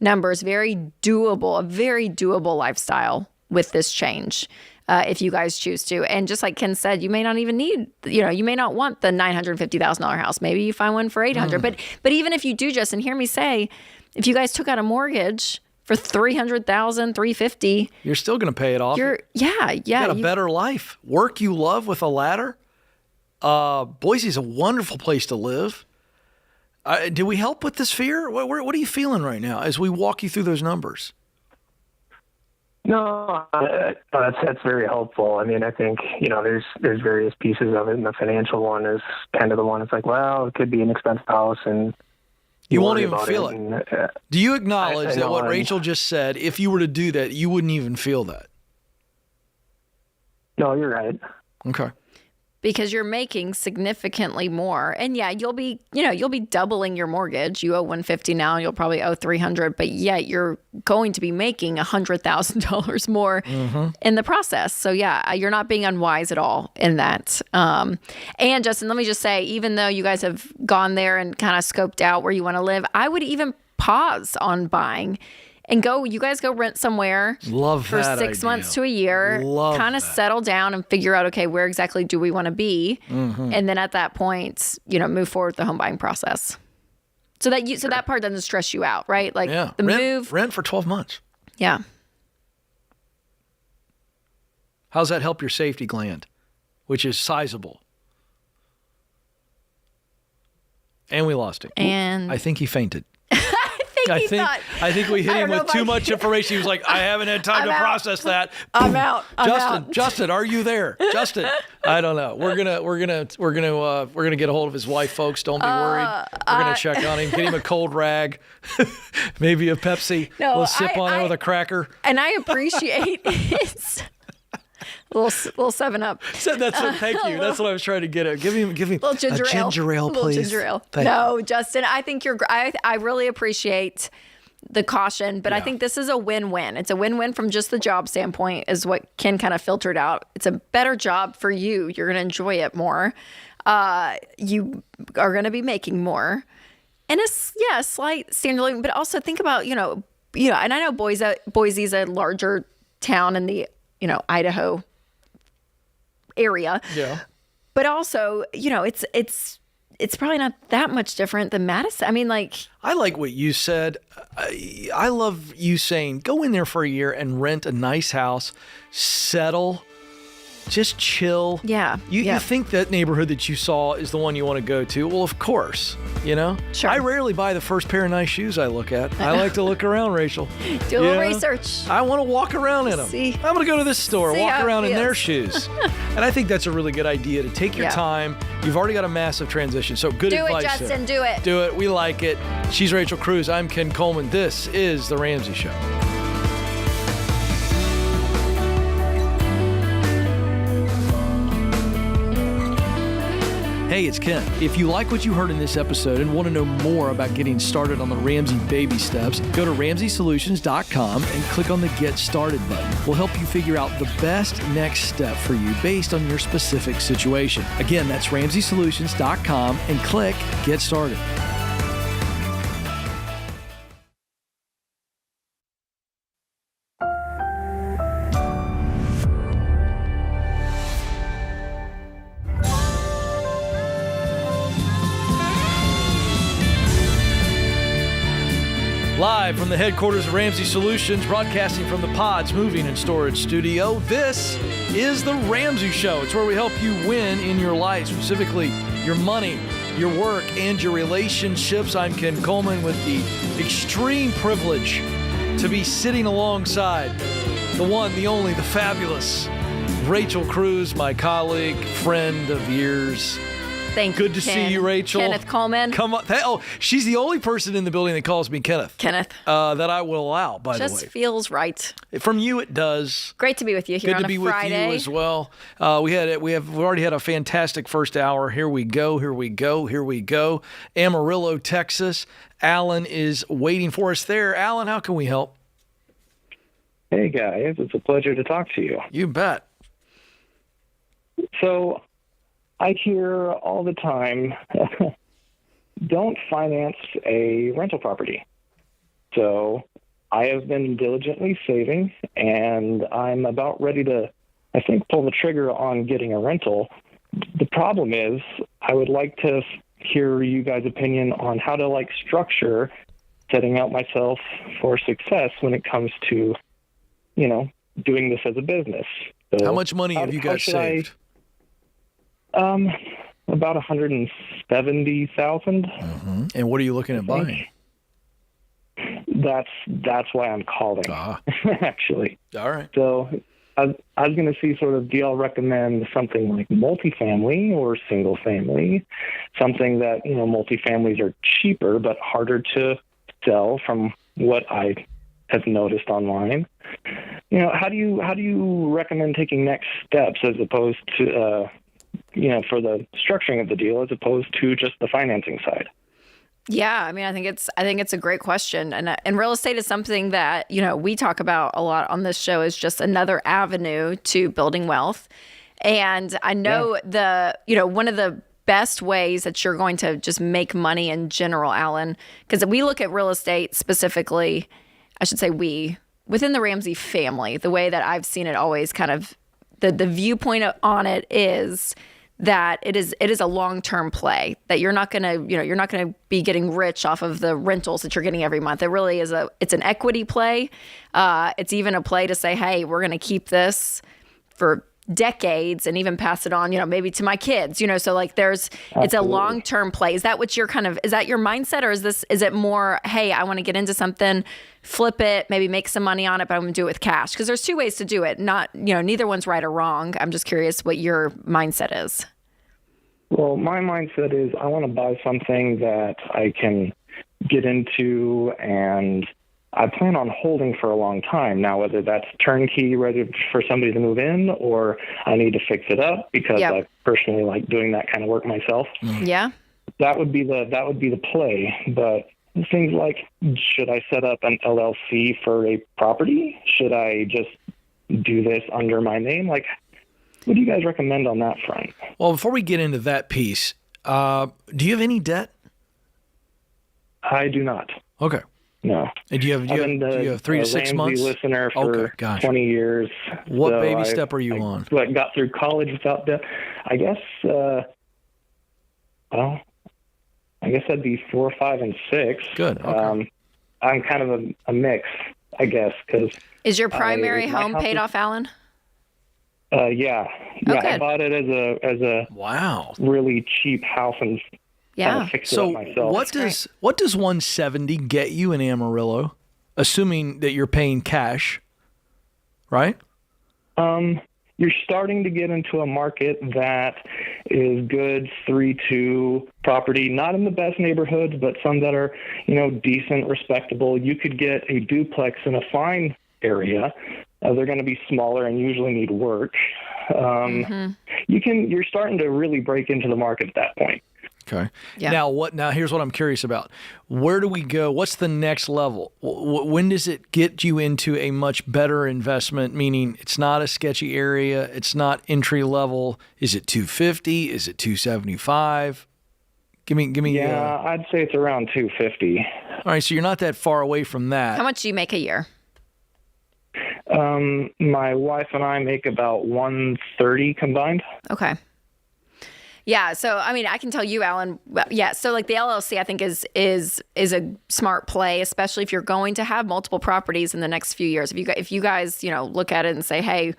numbers, very doable, a very doable lifestyle with this change. If you guys choose to. And just like Ken said, you may not even need, you may not want the $950,000 house. Maybe you find one for $800,000. But even if you do, Justin, hear me say, if you guys took out a mortgage for $300,000, $350,000, you're still going to pay it off. You got a better life. Work you love with a ladder. Boise's a wonderful place to live. Do we help with this fear? What are you feeling right now as we walk you through those numbers? No, that's very helpful. I mean, I think, there's various pieces of it, and the financial one is kind of the one that's like, well, it could be an expensive house, and you won't even feel it. Do you acknowledge that what Rachel just said, if you were to do that, you wouldn't even feel that? No, you're right. Okay. Because you're making significantly more. And you'll be doubling your mortgage. You owe $150,000 now, you'll probably owe $300,000, but you're going to be making $100,000 more in the process. So you're not being unwise at all in that. And Justin, let me just say, even though you guys have gone there and kind of scoped out where you want to live, I would even pause on buying and you guys go rent somewhere for 6 months to a year, kind of settle down and figure out, okay, where exactly do we want to be? And then at that point, move forward with the home buying process. So that part doesn't stress you out, right? Like the move. Rent for 12 months. Yeah. How's that help your safety gland, which is sizable? And we lost him. And I think he fainted. I think we hit him with too much information. He was like, I haven't had time to process that. I'm out. Justin, are you there? Justin, I don't know. We're gonna get a hold of his wife, folks. Don't be worried. We're gonna check on him, get him a cold rag, maybe a Pepsi. We'll sip on it with a cracker. And I appreciate his little 7-Up. So thank you. That's what I was trying to get at. Give him little ginger a ginger ale, please. Little ginger ale. No, Justin, I think I really appreciate the caution, but I think this is a win-win. It's a win-win from just the job standpoint, is what Ken kind of filtered out. It's a better job for you. You're going to enjoy it more. You are going to be making more. And it's, a slight standard living, but also think about, and I know Boise's a larger town in the, Idaho area. Yeah. But also, it's probably not that much different than Madison. I mean, I like what you said. I love you saying, go in there for a year and rent a nice house, settle, just chill. Yeah. You think that neighborhood that you saw is the one you want to go to? Well, of course, Sure. I rarely buy the first pair of nice shoes I look at. I like to look around, Rachel. Do a little research. I want to walk around in them. See. I'm going to go to this store, walk around in their feels. shoes. And I think that's a really good idea to take your time. You've already got a massive transition. So good advice. Do it, Justin. there. Do it. Do it. We like it. She's Rachel Cruz. I'm Ken Coleman. This is The Ramsey Show. Hey, it's Ken. If you like what you heard in this episode and want to know more about getting started on the Ramsey baby steps, go to RamseySolutions.com and click on the Get Started button. We'll help you figure out the best next step for you based on your specific situation. Again, that's RamseySolutions.com and click Get Started. Live from the headquarters of Ramsey Solutions, broadcasting from the Pods Moving and Storage Studio, this is The Ramsey Show. It's where we help you win in your life, specifically your money, your work, and your relationships. I'm Ken Coleman with the extreme privilege to be sitting alongside the one, the only, the fabulous Rachel Cruz, my colleague, friend of years. Thank you, Good to see you, Rachel. Kenneth Coleman. Come on. Oh, she's the only person in the building that calls me Kenneth. That I will allow, by the way. Just feels right. From you, it does. Great to be with you here on a Friday. Good to be with you as well. We've already had a fantastic first hour. Here we go. Amarillo, Texas. Alan is waiting for us there. Alan, how can we help? Hey, guys. It's a pleasure to talk to you. You bet. So I hear all the time, don't finance a rental property. So I have been diligently saving, and I'm about ready to, I think, pull the trigger on getting a rental. The problem is I would like to hear you guys' opinion on how to, structure setting out myself for success when it comes to, doing this as a business. So how much money have you guys saved? About $170,000. Mm-hmm. And what are you looking at buying? That's why I'm calling, actually. All right. So I was going to see do y'all recommend something like multifamily or single family, something that, multifamilies are cheaper but harder to sell from what I have noticed online. How do you recommend taking next steps as opposed to, for the structuring of the deal as opposed to just the financing side? Yeah, I mean, I think it's a great question, and real estate is something that we talk about a lot on this show. Is just another avenue to building wealth, and I know one of the best ways that you're going to just make money in general, Alan, because we look at real estate specifically. I should say within the Ramsey family, the way that I've seen it always kind of the viewpoint on it is that it is a long-term play, that you're not going to be getting rich off of the rentals that you're getting every month. It really is it's an equity play. It's even a play to say, hey, we're going to keep this for decades and even pass it on, maybe to my kids, so like it's a long-term play. Is that what you're is that your mindset, or is it more, hey, I want to get into something, flip it, maybe make some money on it, but I'm going to do it with cash? Because there's two ways to do it. Not, neither one's right or wrong. I'm just curious what your mindset is. Well, my mindset is I want to buy something that I can get into, and I plan on holding for a long time. Now, whether that's turnkey, ready for somebody to move in, or I need to fix it up because I personally like doing that kind of work myself. Yeah, that would be the play. But things like, should I set up an LLC for a property? Should I just do this under my name? Like, what do you guys recommend on that front? Well, before we get into that piece, do you have any debt? I do not. Okay. No. And do you have 3 to 6 months? Ramsey listener for 20 years. What baby step are you on? I got through college without debt. I guess, I guess that'd be 4, 5, and 6. Good. Okay. I'm kind of a mix, I guess. Is your primary home paid off, Alan? Yeah. I bought it as a wow, really cheap house and fixed it up myself. What does 170 get you in Amarillo, assuming that you're paying cash, right? You're starting to get into a market that is good 3-2 property, not in the best neighborhoods, but some that are, decent, respectable. You could get a duplex in a fine area. They're going to be smaller and usually need work. You're starting to really break into the market at that point. Okay. Yeah. Now here's what I'm curious about. Where do we go? What's the next level? When does it get you into a much better investment? Meaning it's not a sketchy area. It's not entry level. Is it 250? Is it 275? Give me. Yeah, I'd say it's around 250. All right. So you're not that far away from that. How much do you make a year? My wife and I make about 130 combined. Okay. Yeah, so I mean, I can tell you, Alan. Yeah, so like the LLC, I think is a smart play, especially if you're going to have multiple properties in the next few years. If you guys look at it and say, hey,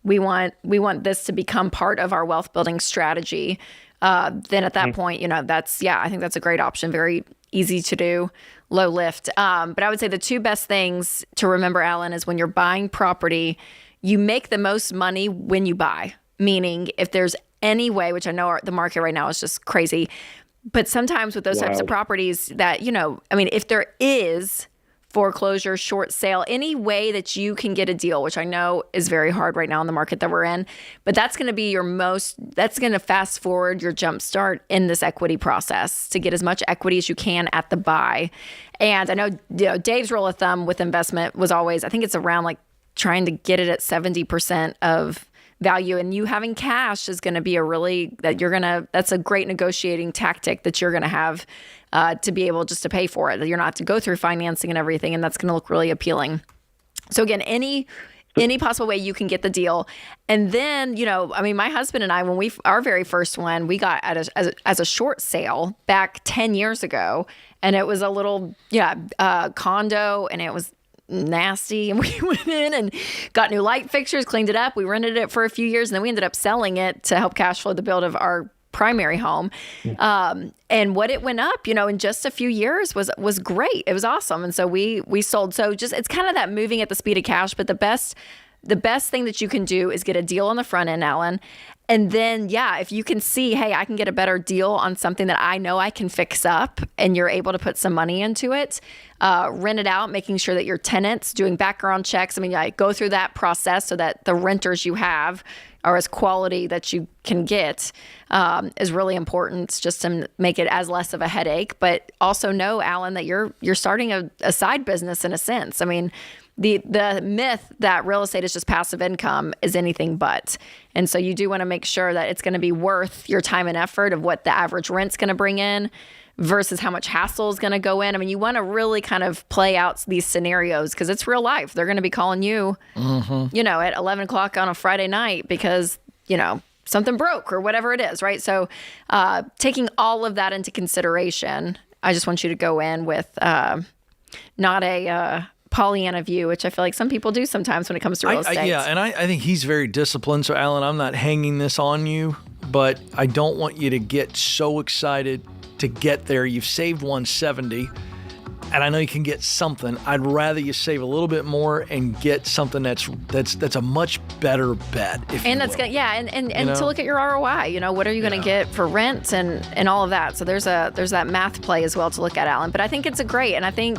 we want this to become part of our wealth building strategy, then at that point, I think that's a great option. Very easy to do, low lift. But I would say the two best things to remember, Alan, is when you're buying property, you make the most money when you buy. Meaning, if there's any way, which I know the market right now is just crazy, but sometimes with those types of properties that, if there is foreclosure, short sale, any way that you can get a deal, which I know is very hard right now in the market that we're in, but that's going to be that's going to fast forward your jump start in this equity process to get as much equity as you can at the buy. And I know, Dave's rule of thumb with investment was always, I think it's around like trying to get it at 70% of value, and you having cash is going to be that's a great negotiating tactic that you're going to have to be able just to pay for it. That you're not to go through financing and everything, and that's going to look really appealing. So again, any possible way you can get the deal. And then, my husband and I, when our very first one, we got as a short sale back 10 years ago, and it was a little, condo, and it was nasty, and we went in and got new light fixtures, cleaned it up. We rented it for a few years, and then we ended up selling it to help cash flow the build of our primary home. And what it went up, in just a few years was great. It was awesome. And so we sold. So just, it's kind of that moving at the speed of cash, but the best thing that you can do is get a deal on the front end, Alan. And then, if you can see, hey, I can get a better deal on something that I know I can fix up, and you're able to put some money into it, rent it out, making sure that your tenants, doing background checks. Go through that process so that the renters you have are as quality that you can get, is really important, just to make it as less of a headache. But also know, Alan, that you're starting a side business in a sense. The myth that real estate is just passive income is anything but. And so you do want to make sure that it's going to be worth your time and effort of what the average rent's going to bring in versus how much hassle is going to go in. You want to really kind of play out these scenarios because it's real life. They're going to be calling you, at 11 o'clock on a Friday night because, something broke or whatever it is, right? So taking all of that into consideration, I just want you to go in with not a Pollyanna view, which I feel like some people do sometimes when it comes to real estate. And I think he's very disciplined. So, Alan, I'm not hanging this on you, but I don't want you to get so excited to get there. You've saved 170, and I know you can get something. I'd rather you save a little bit more and get something that's a much better bet. And that's good, and to look at your ROI. What are you going to get for rent and all of that. So there's that math play as well to look at, Alan. But I think it's and I think,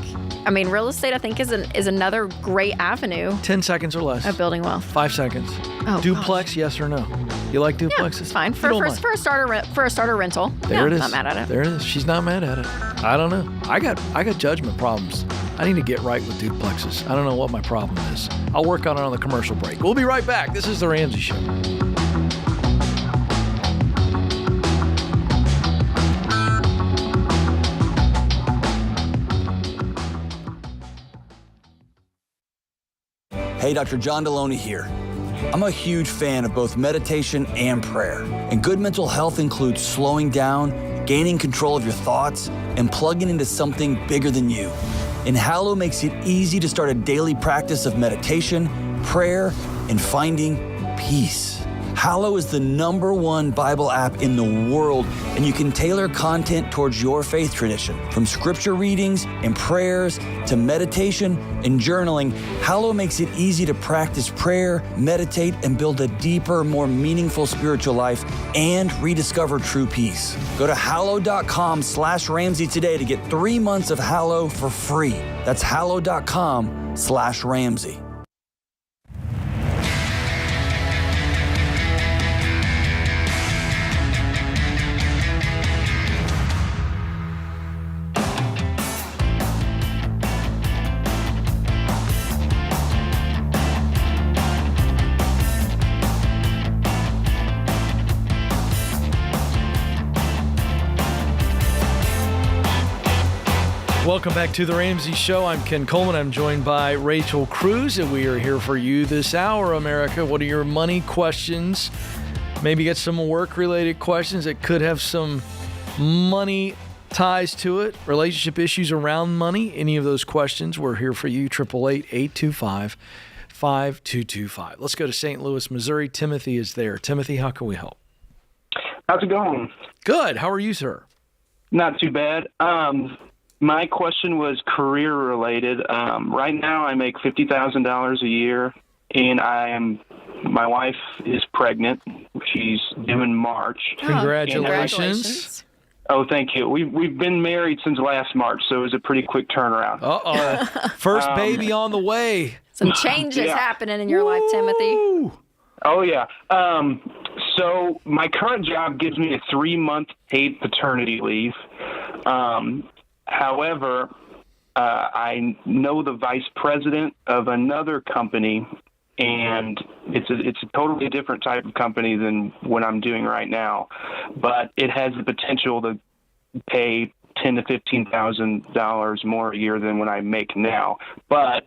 real estate I think is another great avenue. 10 seconds or less of building wealth. 5 seconds. Oh, duplex, gosh. Yes or no? You like duplexes? Yeah, it's fine for a starter rental. There it is. Not mad at it. There it is. She's not mad at it. I don't know. I got judgment problems. I need to get right with duplexes. I don't know what my problem is. I'll work on it on the commercial break. We'll be right back. This is The Ramsey Show. Hey, Dr. John Deloney here. I'm a huge fan of both meditation and prayer. And good mental health includes slowing down, gaining control of your thoughts, and plugging into something bigger than you. And Hallow makes it easy to start a daily practice of meditation, prayer, and finding peace. Hallow is the #1 Bible app in the world, and you can tailor content towards your faith tradition. From scripture readings and prayers to meditation and journaling, Hallow makes it easy to practice prayer, meditate, and build a deeper, more meaningful spiritual life and rediscover true peace. Go to hallow.com/Ramsey today to get 3 months of Hallow for free. That's hallow.com/Ramsey. Welcome back to The Ramsey Show. I'm Ken Coleman. I'm joined by Rachel Cruz, and we are here for you this hour, America. What are your money questions? Maybe get some work-related questions that could have some money ties to it, relationship issues around money. Any of those questions, we're here for you, 888-825-5225. Let's go to St. Louis, Missouri. Timothy is there. Timothy, how can we help? How's it going? Good. How are you, sir? Not too bad. My question was career related. Right now I make $50,000 a year, and my wife is pregnant. She's due in March. Congratulations. Oh, thank you. We've been married since last March, so it was a pretty quick turnaround. First baby on the way. Some changes happening in your life, Timothy. Oh, yeah. So my current job gives me a 3-month paid paternity leave. However, I know the vice president of another company, and it's a totally different type of company than what I'm doing right now, but it has the potential to pay $10,000 to $15,000 more a year than what I make now. But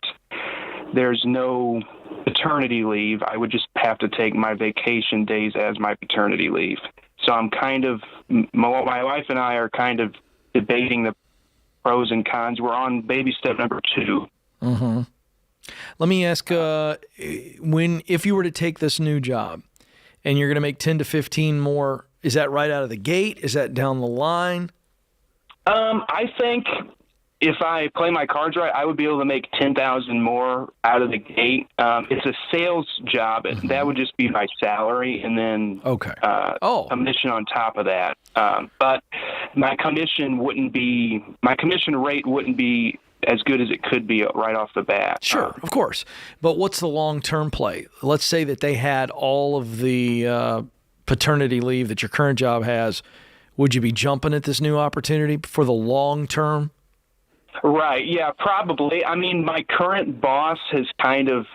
there's no paternity leave. I would just have to take my vacation days as my paternity leave. So I'm my wife and I are kind of debating the pros and cons. We're on baby step number 2. Mm-hmm. Let me ask, if you were to take this new job and you're going to make 10 to 15 more, is that right out of the gate? Is that down the line? I think if I play my cards right, I would be able to make $10,000 more out of the gate. It's a sales job. Mm-hmm. That would just be my salary, and then commission on top of that. But my commission rate wouldn't be as good as it could be right off the bat. Sure, of course. But what's the long-term play? Let's say that they had all of the paternity leave that your current job has. Would you be jumping at this new opportunity for the long term? Right. Yeah, probably. I mean, my current boss has kind of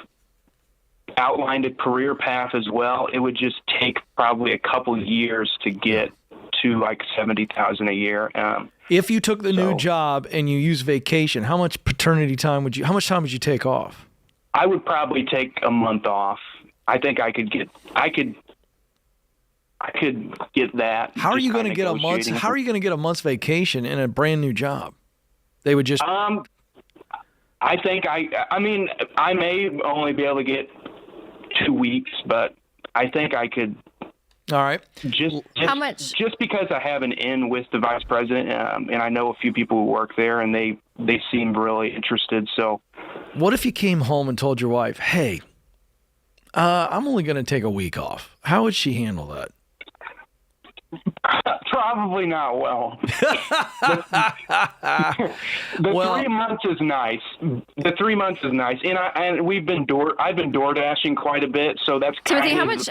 outlined a career path as well. It would just take probably a couple of years to get to like $70,000 a year. If you took the new job and you use vacation, how much time would you take off? I would probably take a month off. I think I could get that. How are you going to get a month's vacation in a brand new job? They would just I think I mean, I may only be able to get 2 weeks, but I think I could. All right. How much? Just because I have an in with the vice president, and I know a few people who work there, and they seem really interested. So, what if you came home and told your wife, "Hey, I'm only going to take a week off"? How would she handle that? Probably not well. The 3 months is nice. The 3 months is nice, and I've been door dashing quite a bit, so that's Timothy. kind of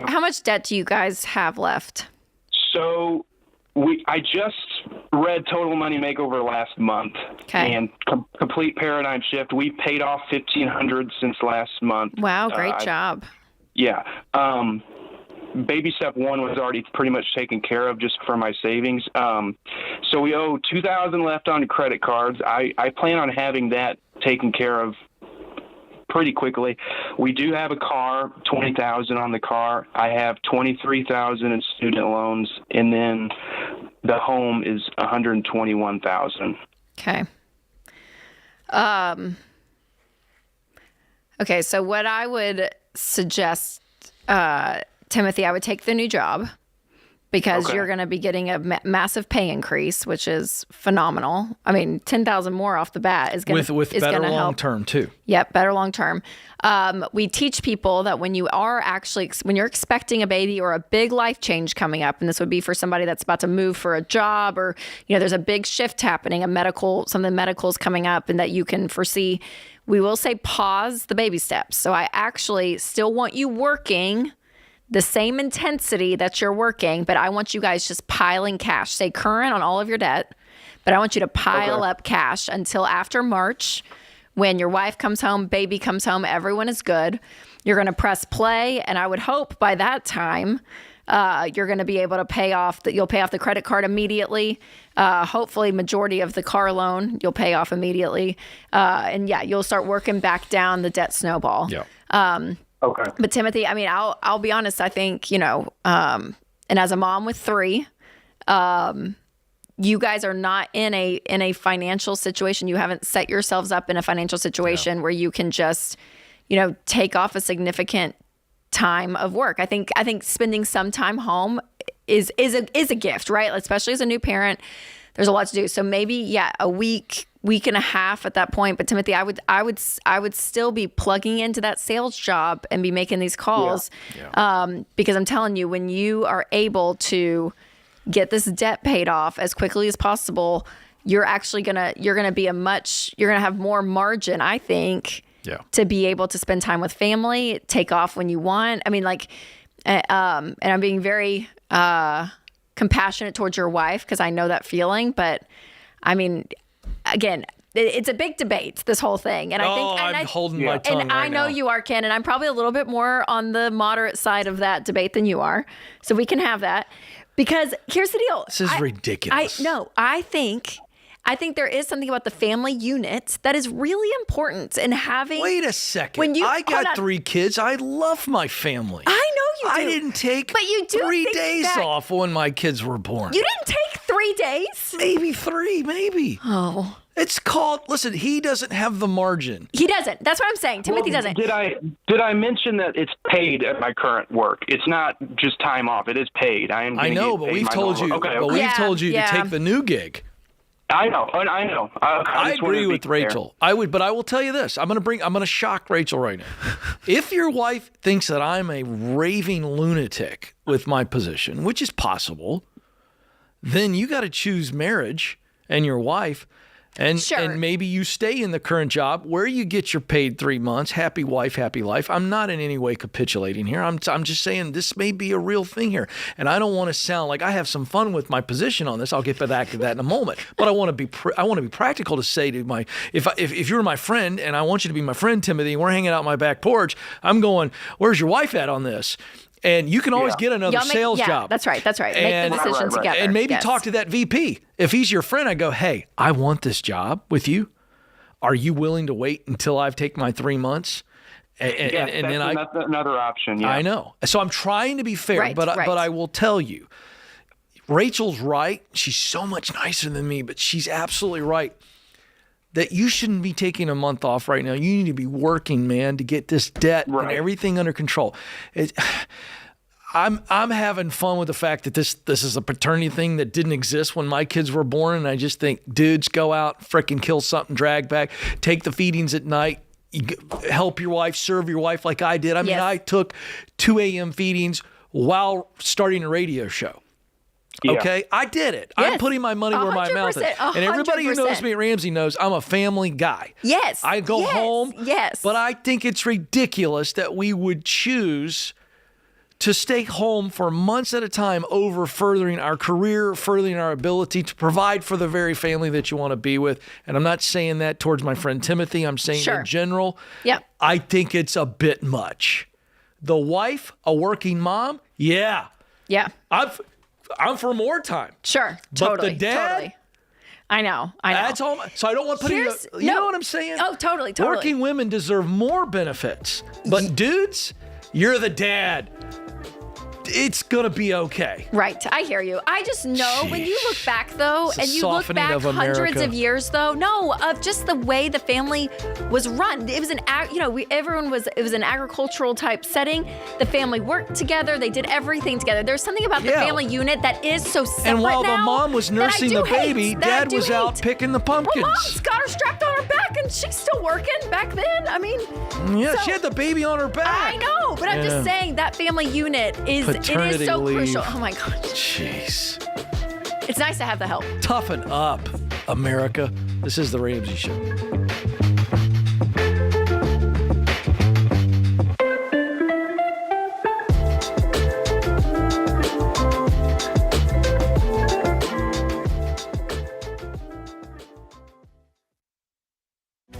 How much debt do you guys have left? So I just read Total Money Makeover last month, and complete paradigm shift. We paid off $1,500 since last month. Wow, great job. Yeah. Baby step 1 was already pretty much taken care of just for my savings. So we owe $2,000 left on credit cards. I plan on having that taken care of pretty quickly. We do have a car, $20,000 on the car. I have $23,000 in student loans, and then the home is $121,000. Okay. Okay, so what I would suggest, Timothy, I would take the new job because you're going to be getting a massive pay increase, which is phenomenal. I mean, $10,000 more off the bat is going to with better long term too. Yep, better long term. We teach people that when you're expecting a baby or a big life change coming up, and this would be for somebody that's about to move for a job, or there's a big shift happening, something medical is coming up, and that you can foresee. We will say pause the baby steps. So I actually still want you working the same intensity that you're working, but I want you guys just piling cash. Stay current on all of your debt, but I want you to pile up cash until after March, when your wife comes home, baby comes home, everyone is good. You're going to press play, and I would hope by that time you're going to be able to you'll pay off the credit card immediately. Hopefully majority of the car loan you'll pay off immediately. And you'll start working back down the debt snowball. Yeah. Okay. But Timothy, I mean, I'll be honest. I think, and as a mom with 3, you guys are not in a financial situation. You haven't set yourselves up in a financial situation where you can just, take off a significant time of work. I think spending some time home is a gift, right? Especially as a new parent, there's a lot to do. So maybe, a week and a half at that point. But Timothy, I would still be plugging into that sales job and be making these calls, because I'm telling you, when you are able to get this debt paid off as quickly as possible, you're gonna have more margin, I think, to be able to spend time with family, take off when you want. I mean, and I'm being very compassionate towards your wife because I know that feeling, but I mean, again, it's a big debate, this whole thing. And I think I'm holding my tongue and right I know now. you are, Ken, and I'm probably a little bit more on the moderate side of that debate than you are. So we can have that. Because here's the deal. This is ridiculous. I think there is something about the family unit that is really important in having. Wait a second. I got 3 kids. I love my family. I know you do. I didn't take but you do 3 days off when my kids were born. You didn't take 3 days? Maybe 3, maybe. Oh. It's called, listen, he doesn't have the margin. He doesn't. That's what I'm saying. Timothy doesn't. Did I mention that it's paid at my current work? It's not just time off. It is paid. I know, but we've told you. We've told you to take the new gig. I know. I agree with Rachel. But I will tell you this. I'm going to shock Rachel right now. If your wife thinks that I'm a raving lunatic with my position, which is possible, then you got to choose marriage and your wife. And maybe you stay in the current job where you get your paid 3 months. Happy wife, happy life. I'm not in any way capitulating here. I'm just saying this may be a real thing here. And I don't want to sound like I have some fun with my position on this. I'll get back to that in a moment. But I want to be practical to say to if you're my friend and I want you to be my friend, Timothy, and we're hanging out on my back porch, I'm going, where's your wife at on this? And you can always get another sales job. That's right. And, make the decision together. And maybe talk to that VP. If he's your friend, I go, hey, I want this job with you. Are you willing to wait until I've taken my 3 months? And then another option. Yeah. I know. So I'm trying to be fair, but I will tell you, Rachel's right. She's so much nicer than me, but she's absolutely right. that you shouldn't be taking a month off right now. You need to be working, man, to get this debt and everything under control. I'm having fun with the fact that this is a paternity thing that didn't exist when my kids were born, and I just think, dudes, go out, frickin' kill something, drag back, take the feedings at night, help your wife, serve your wife like I did. I mean, I took 2 a.m. feedings while starting a radio show. Yeah. Okay, I did it. Yes. I'm putting my money where my mouth is. 100%. And everybody who knows me at Ramsey knows I'm a family guy. Yes. I go home. Yes. But I think it's ridiculous that we would choose to stay home for months at a time over furthering our career, furthering our ability to provide for the very family that you want to be with. And I'm not saying that towards my friend Timothy. I'm saying in general. Yeah. I think it's a bit much. The wife, a working mom, yeah. Yeah. I'm for more time. Sure. But Totally. the dad, totally. I know. That's all. So I don't want putting. You know what I'm saying? Oh, totally. Working women deserve more benefits, but dudes, you're the dad. It's gonna be okay. Right. I hear you. I just know when you look back though, and you look back hundreds of years though, of just the way the family was run. It was it was an agricultural type setting. The family worked together. They did everything together. There's something about the family unit that is so separate And while now the mom was nursing the baby, Dad was out picking the pumpkins. Well, Mom's got her strapped on her back, and she's still working back then. I mean, she had the baby on her back. I know, but I'm just saying that family unit is. Paternity it is so leave. crucial. Oh my God. Jeez. It's nice to have the help. Toughen up, America. This is The Ramsey Show.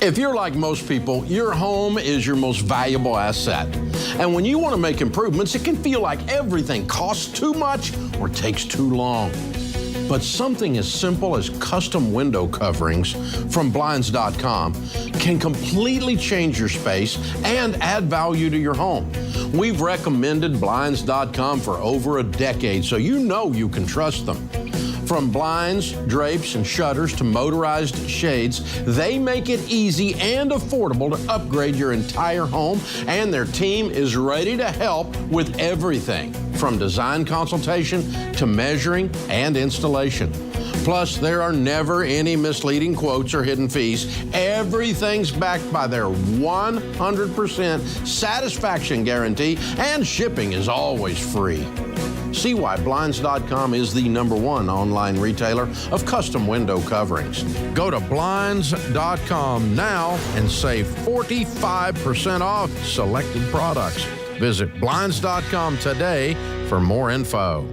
If you're like most people, your home is your most valuable asset. And when you want to make improvements, it can feel like everything costs too much or takes too long. But something as simple as custom window coverings from Blinds.com can completely change your space and add value to your home. We've recommended Blinds.com for over a decade, so you know you can trust them. From blinds, drapes, and shutters to motorized shades, they make it easy and affordable to upgrade your entire home, and their team is ready to help with everything from design consultation to measuring and installation. Plus, there are never any misleading quotes or hidden fees. Everything's backed by their 100% satisfaction guarantee, and shipping is always free. See why Blinds.com is the #1 online retailer of custom window coverings. Go to Blinds.com now and save 45% off selected products. Visit Blinds.com today for more info.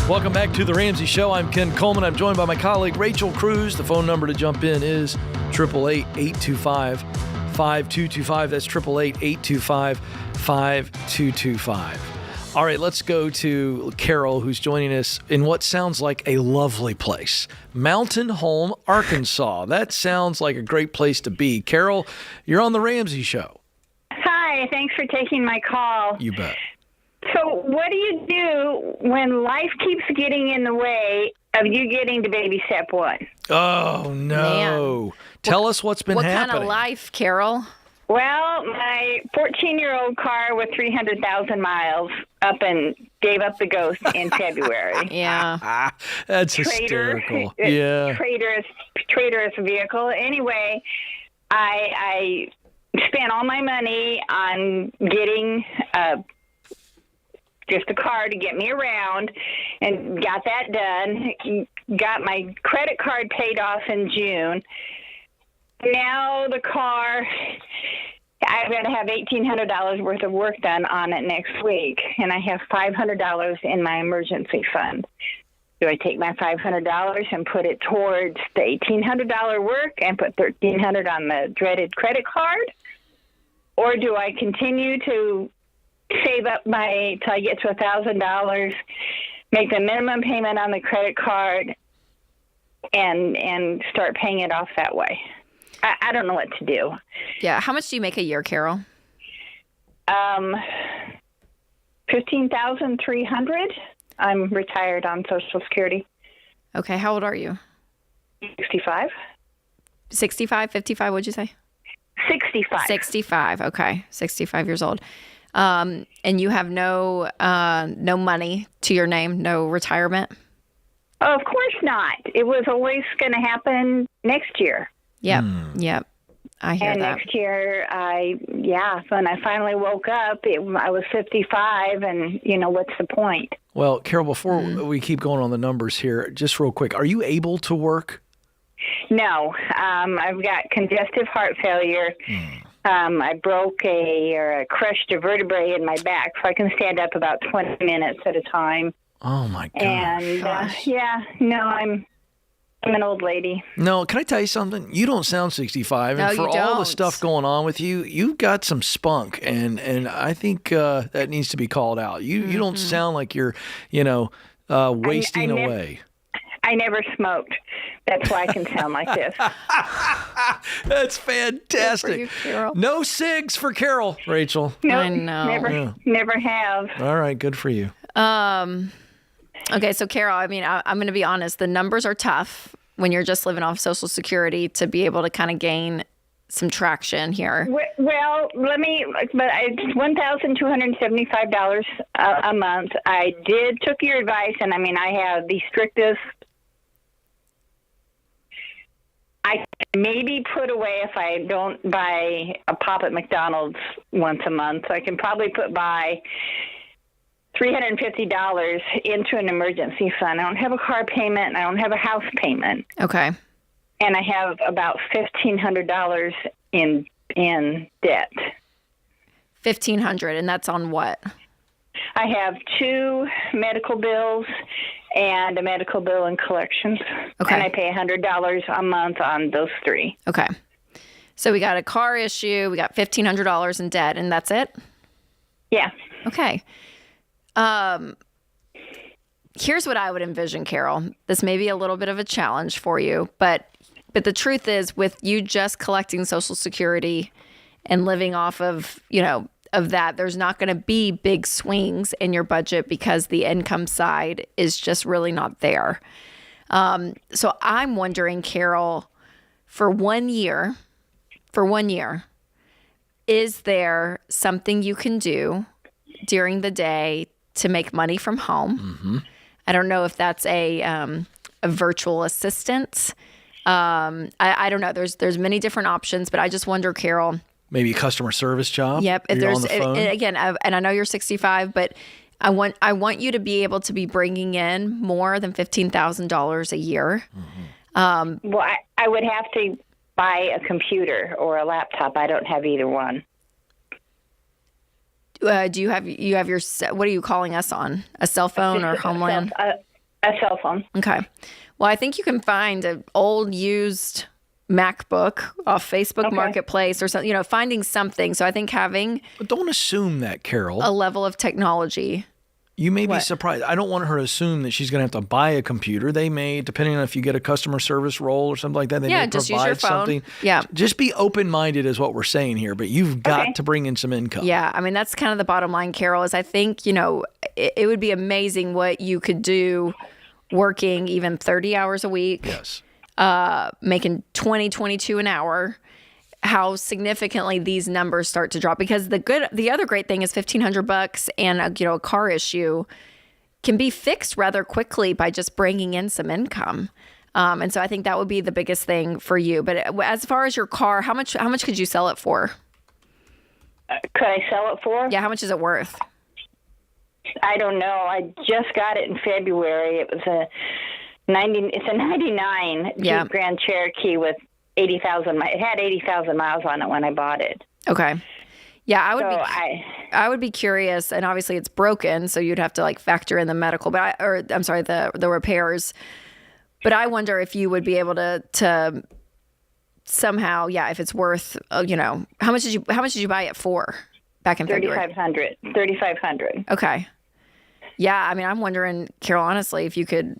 Welcome back to The Ramsey Show. I'm Ken Coleman. I'm joined by my colleague, Rachel Cruz. The phone number to jump in is 888-825-5225. That's 888-825-5225. All right, let's go to Carol, who's joining us in what sounds like a lovely place. Mountain Home, Arkansas. That sounds like a great place to be. Carol, you're on The Ramsey Show. Hi, thanks for taking my call. You bet. So what do you do when life keeps getting in the way of you getting to baby step 1? Oh, no. Man. Tell us what's been happening. What kind of life, Carol? Well, my 14-year-old car with 300,000 miles gave up the ghost in February. Yeah. That's hysterical. Yeah. Traitorous vehicle. Anyway, I spent all my money on getting just a car to get me around, and got that done. Got my credit card paid off in June. Now the car, I've got to have $1,800 worth of work done on it next week, and I have $500 in my emergency fund. Do I take my $500 and put it towards the $1,800 work and put $1,300 on the dreaded credit card? or do I continue to save up till I get to $1,000, make the minimum payment on the credit card, and start paying it off that way? I don't know what to do. Yeah. How much do you make a year, Carol? $15,300. I'm retired on Social Security. Okay. How old are you? 65. 65, 55, what'd you say? 65. 65. Okay. 65 years old. And you have no money to your name, no retirement? Of course not. It was always going to happen next year. Yep. Yep. I hear and that. Next year, when I finally woke up, I was 55, and, what's the point? Well, Carol, before we keep going on the numbers here, just real quick, are you able to work? No. I've got congestive heart failure. I broke or crushed a vertebrae in my back, so I can stand up about 20 minutes at a time. Oh, my gosh. And, I'm an old lady. No, can I tell you something? You don't sound 65. No, and for you all the don't. stuff going on with you, you've got some spunk. And I think that needs to be called out. You don't sound like you're, wasting away. I never smoked. That's why I can sound like this. That's fantastic. Good for you, Carol. No cigs for Carol, Rachel. No, I know. Never have. All right, good for you. Okay, so Carol, I'm going to be honest. The numbers are tough when you're just living off Social Security to be able to kind of gain some traction here. Well, it's $1,275 a month. I took your advice, and I have the strictest. I can maybe put away, if I don't buy a pop at McDonald's once a month, I can probably put by $350 into an emergency fund. I don't have a car payment, and I don't have a house payment. Okay. And I have about $1,500 in debt. $1,500, and that's on what? I have 2 medical bills and a medical bill in collections. Okay. And I pay $100 a month on those 3. Okay. So we got a car issue, we got $1,500 in debt, and that's it? Yeah. Okay. Here's what I would envision, Carol. This may be a little bit of a challenge for you, but the truth is, with you just collecting Social Security and living off of, of that, there's not going to be big swings in your budget because the income side is just really not there. So I'm wondering, Carol, for 1 year, is there something you can do during the day to make money from home? Mm-hmm. I don't know if that's a virtual assistant. I don't know. There's many different options, but I just wonder, Carol. Maybe a customer service job. Yep. If you're on the phone. Again, and I know you're 65, but I want you to be able to be bringing in more than $15,000 a year. Mm-hmm. Well, I would have to buy a computer or a laptop. I don't have either one. Do you have your, what are you calling us on? A cell phone or Homeland? A cell phone. Okay. Well, I think you can find an old used MacBook off Facebook Marketplace or something, finding something. So I think having But don't assume that, Carol. a level of technology. You may be surprised. I don't want her to assume that she's going to have to buy a computer. They may, depending on if you get a customer service role or something like that, they may just provide use your phone. something. Yeah. Just be open-minded is what we're saying here, but you've got to bring in some income. Yeah. That's kind of the bottom line, Carol, is I think, it would be amazing what you could do working even 30 hours a week. Yes. Making 22 an hour, how significantly these numbers start to drop. Because the other great thing is $1,500 and a car issue can be fixed rather quickly by just bringing in some income. And so I think that would be the biggest thing for you. But as far as your car, how much could you sell it for? Could I sell it for? Yeah, how much is it worth? I don't know. I just got it in February. It was a 99 Jeep Grand Cherokee with 80,000. It had 80,000 miles on it when I bought it. Okay. Yeah, I would be curious, and obviously it's broken, so you'd have to factor in the medical, the repairs. But I wonder if you would be able to somehow, if it's worth, how much did you buy it for back in February? $3,500. Okay. Yeah. I mean, I'm wondering, Carol, honestly, if you could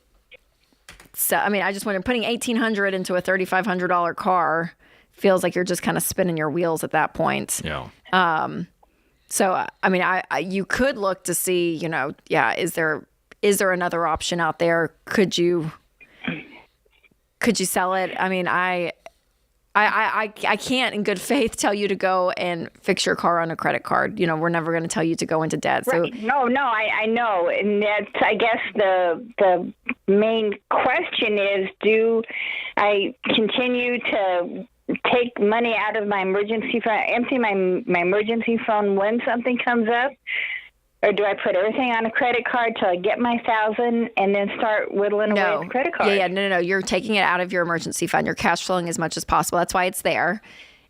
I just wonder, putting $1,800 into a $3,500 car feels like you're just kind of spinning your wheels at that point. Yeah. So, I mean, you could look to see, is there another option out there? Could you sell it? I mean, I can't in good faith tell you to go and fix your car on a credit card. We're never going to tell you to go into debt. So right. No, I know. And that's, I guess, the main question is, do I continue to take money out of my emergency fund, empty my emergency fund when something comes up? Or do I put everything on a credit card till I get my $1,000 and then start whittling away the credit card? No. You're taking it out of your emergency fund. You're cash flowing as much as possible. That's why it's there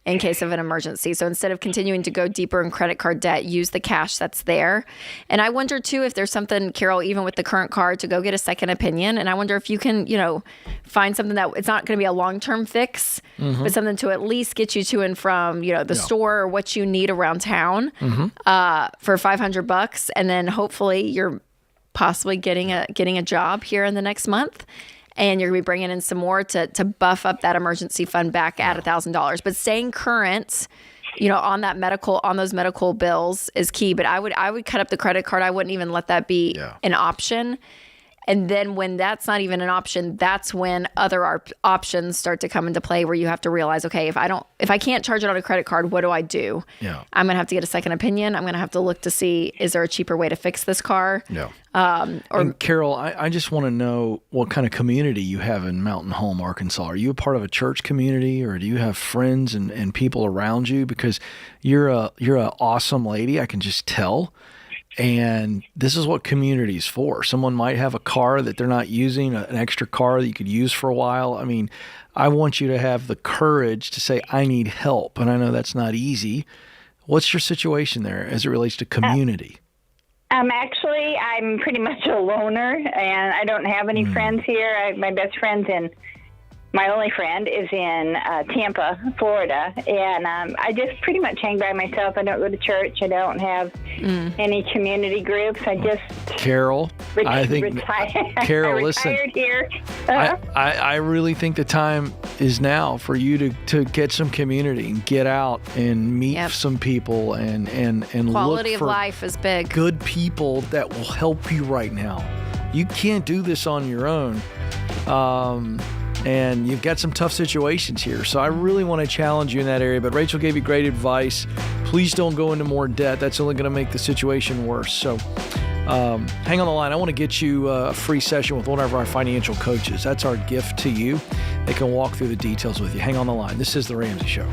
in case of an emergency. So instead of continuing to go deeper in credit card debt, use the cash that's there. And I wonder too if there's something, Carol, even with the current card, to go get a second opinion. And I wonder if you can, find something that it's not going to be a long-term fix, but something to at least get you to and from, the store or what you need around town for $500. And then hopefully you're possibly getting a job here in the next month. And you're going to be bringing in some more to buff up that emergency fund back at $1,000. But staying current, on those medical bills is key. But I would cut up the credit card. I wouldn't even let that be an option. And then when that's not even an option, that's when other options start to come into play, where you have to realize, okay, if I can't charge it on a credit card, what do I do? Yeah. I'm going to have to get a second opinion. I'm going to have to look to see, is there a cheaper way to fix this car? Yeah. And Carol, I just want to know what kind of community you have in Mountain Home, Arkansas. Are you a part of a church community, or do you have friends and people around you? Because you're a awesome lady, I can just tell. And this is what community is for. Someone might have a car that they're not using, an extra car that you could use for a while. I mean, I want you to have the courage to say, I need help. And I know that's not easy. What's your situation there as it relates to community? Actually, I'm pretty much a loner, and I don't have any friends here. My best friend's my only friend is in Tampa, Florida, and I just pretty much hang by myself. I don't go to church. I don't have any community groups. I just Carol, I think Carol, I listen. retired here. I really think the time is now for you to get some community and get out and meet some people and quality look of for life is big. Good people that will help you right now. You can't do this on your own. And you've got some tough situations here. So I really want to challenge you in that area. But Rachel gave you great advice. Please don't go into more debt. That's only going to make the situation worse. So hang on the line. I want to get you a free session with one of our financial coaches. That's our gift to you. They can walk through the details with you. Hang on the line. This is The Ramsey Show.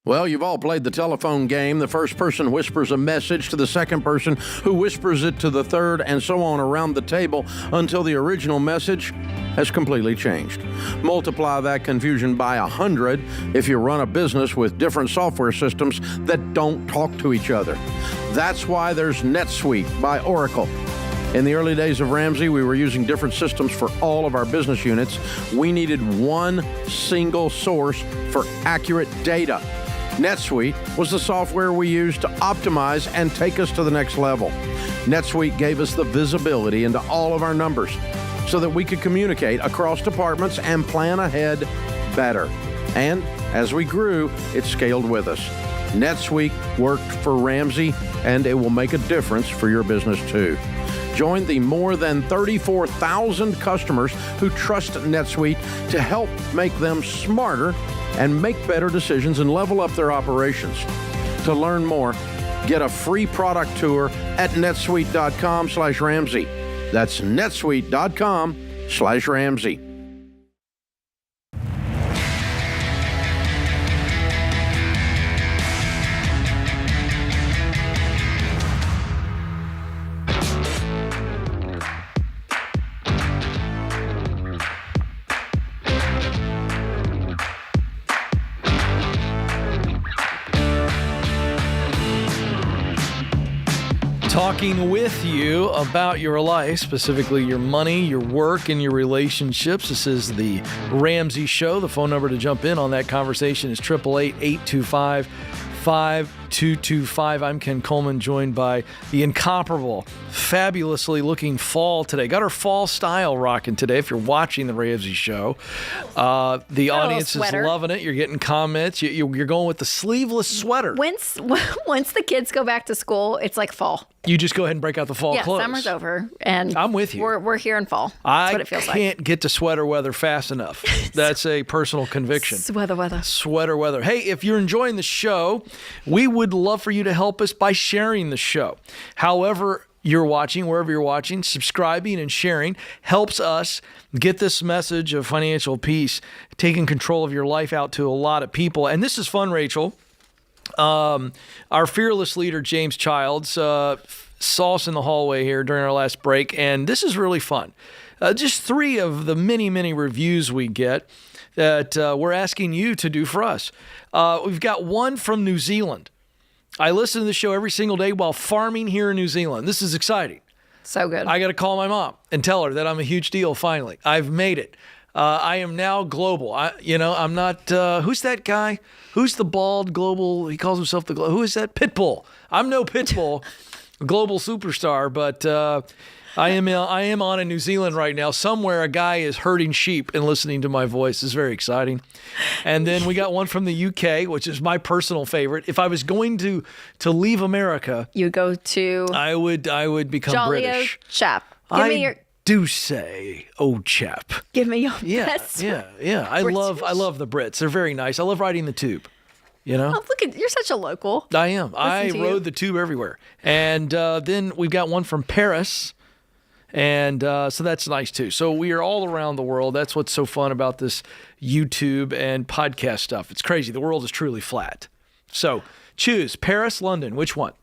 Well, you've all played the telephone game. The first person whispers a message to the second person, who whispers it to the third, and so on around the table until the original message has completely changed. Multiply that confusion by 100 if you run a business with different software systems that don't talk to each other. That's why there's NetSuite by Oracle. In the early days of Ramsey, we were using different systems for all of our business units. We needed one single source for accurate data. NetSuite was the software we used to optimize and take us to the next level. NetSuite gave us the visibility into all of our numbers so that we could communicate across departments and plan ahead better. And as we grew, it scaled with us. NetSuite worked for Ramsey, and it will make a difference for your business too. Join the more than 34,000 customers who trust NetSuite to help make them smarter and make better decisions and level up their operations. To learn more, get a free product tour at netsuite.com/Ramsey. That's netsuite.com/Ramsey. talking with you about your life, specifically your money, your work, and your relationships. This is the Ramsey Show. The phone number to jump in on that conversation is 888-825-5225. I'm Ken Coleman, joined by the incomparable, fabulously looking Fall today. Got our fall style rocking today if you're watching the Ramsey Show. The audience is loving it. You're getting comments. You're going with the sleeveless sweater. Once the kids go back to school, it's like fall. You just go ahead and break out the fall clothes. Yeah, summer's over, and I'm with you. We're here in fall. That's what it feels like. I can't get to sweater weather fast enough. That's a personal conviction. Sweater weather. Sweater weather. Hey, if you're enjoying the show, we would love for you to help us by sharing the show. However you're watching, wherever you're watching, subscribing and sharing helps us get this message of financial peace, taking control of your life out to a lot of people. And this is fun, Rachel. Our fearless leader, James Childs, saw us in the hallway here during our last break, and this is really fun. Just 3 of the many, many reviews we get that we're asking you to do for us. We've got one from New Zealand. I listen to the show every single day while farming here in New Zealand. This is exciting. So good. I got to call my mom and tell her that I'm a huge deal finally. I've made it. I am now global. I'm not, who's that guy? Who's the bald global? He calls himself who is that? Pitbull. I'm no Pitbull, global superstar, but I am on in New Zealand right now. Somewhere a guy is herding sheep and listening to my voice. It's very exciting. And then we got one from the UK, which is my personal favorite. If I was going to leave America, you go to I would become Jolly British. Old Chap. Give me your do say, oh chap. Give me your best. Yeah. I love the Brits. They're very nice. I love riding the tube. You know? Oh, look at you're such a local. I am. I rode the tube everywhere. And then we've got one from Paris. And so that's nice too. So we are all around the world. That's what's so fun about this YouTube and podcast stuff. It's crazy. The world is truly flat. So choose Paris, London. Which one?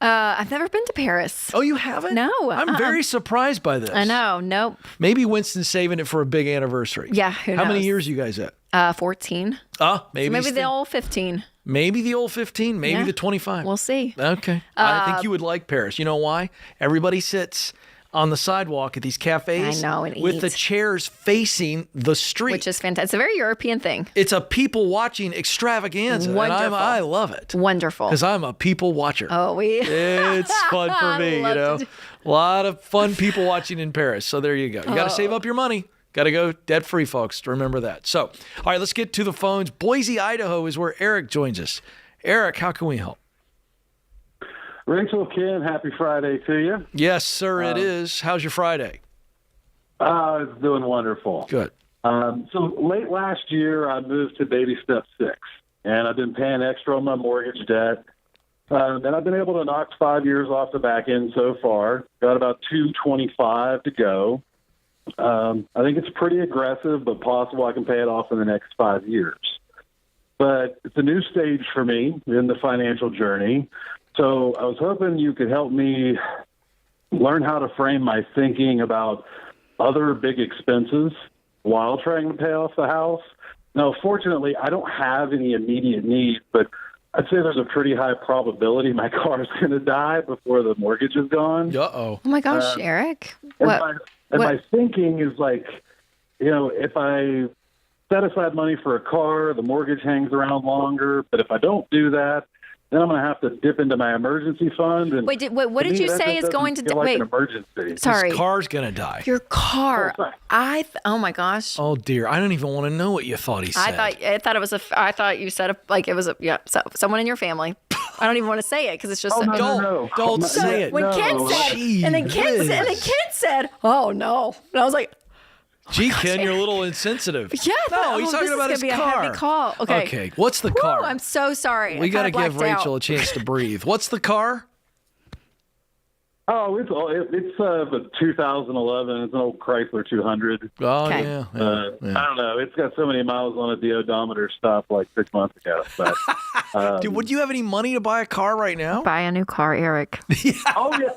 I've never been to Paris. Oh, you haven't? No. I'm very surprised by this. I know. Nope. Maybe Winston's saving it for a big anniversary. Yeah. Who knows? How many years are you guys at? 14. Maybe. So maybe the old 15. Maybe the old 15. Maybe the 25. We'll see. Okay. I think you would like Paris. You know why? Everybody sits on the sidewalk at these cafes and with the chairs facing the street. Which is fantastic. It's a very European thing. It's a people watching extravaganza. Wonderful. And I love it. Wonderful. Because I'm a people watcher. Oh, it's fun for me, A lot of fun people watching in Paris. So there you go. You got to save up your money. Got to go debt-free, folks. Remember that. So, all right, let's get to the phones. Boise, Idaho is where Eric joins us. Eric, how can we help? Rachel, Ken, happy Friday to you. Yes, sir, it is. How's your Friday? It's doing wonderful. Good. So late last year, I moved to baby step 6, and I've been paying extra on my mortgage debt. And I've been able to knock 5 years off the back end so far. Got about 225 to go. I think it's pretty aggressive, but possible I can pay it off in the next 5 years. But it's a new stage for me in the financial journey. So I was hoping you could help me learn how to frame my thinking about other big expenses while trying to pay off the house. Now, fortunately, I don't have any immediate needs, but I'd say there's a pretty high probability my car is going to die before the mortgage is gone. Uh-oh. Oh, my gosh, Eric. My thinking is like, if I set aside money for a car, the mortgage hangs around longer. But if I don't do that, then I'm going to have to dip into my emergency fund. And what did you say is going to die? Like an emergency. Sorry. His car's going to die. Your car. Oh my gosh. Oh dear. I don't even want to know what you thought he said. I thought you said it was someone in your family. I don't even want to say it because it's just don't say it. When Ken said, and then Ken said, "Oh no," and I was like, "Gee, Ken, you're a little insensitive." Yeah. No, he's talking about his car. This is gonna be a heavy call. Okay. What's the car? I'm so sorry. We got to give Rachel a chance to breathe. What's the car? Oh, it's a 2011. It's an old Chrysler 200. Oh, yeah. I don't know. It's got so many miles on it, the odometer stopped like 6 months ago. But, dude, would you have any money to buy a car right now? Buy a new car, Eric. Oh, yeah.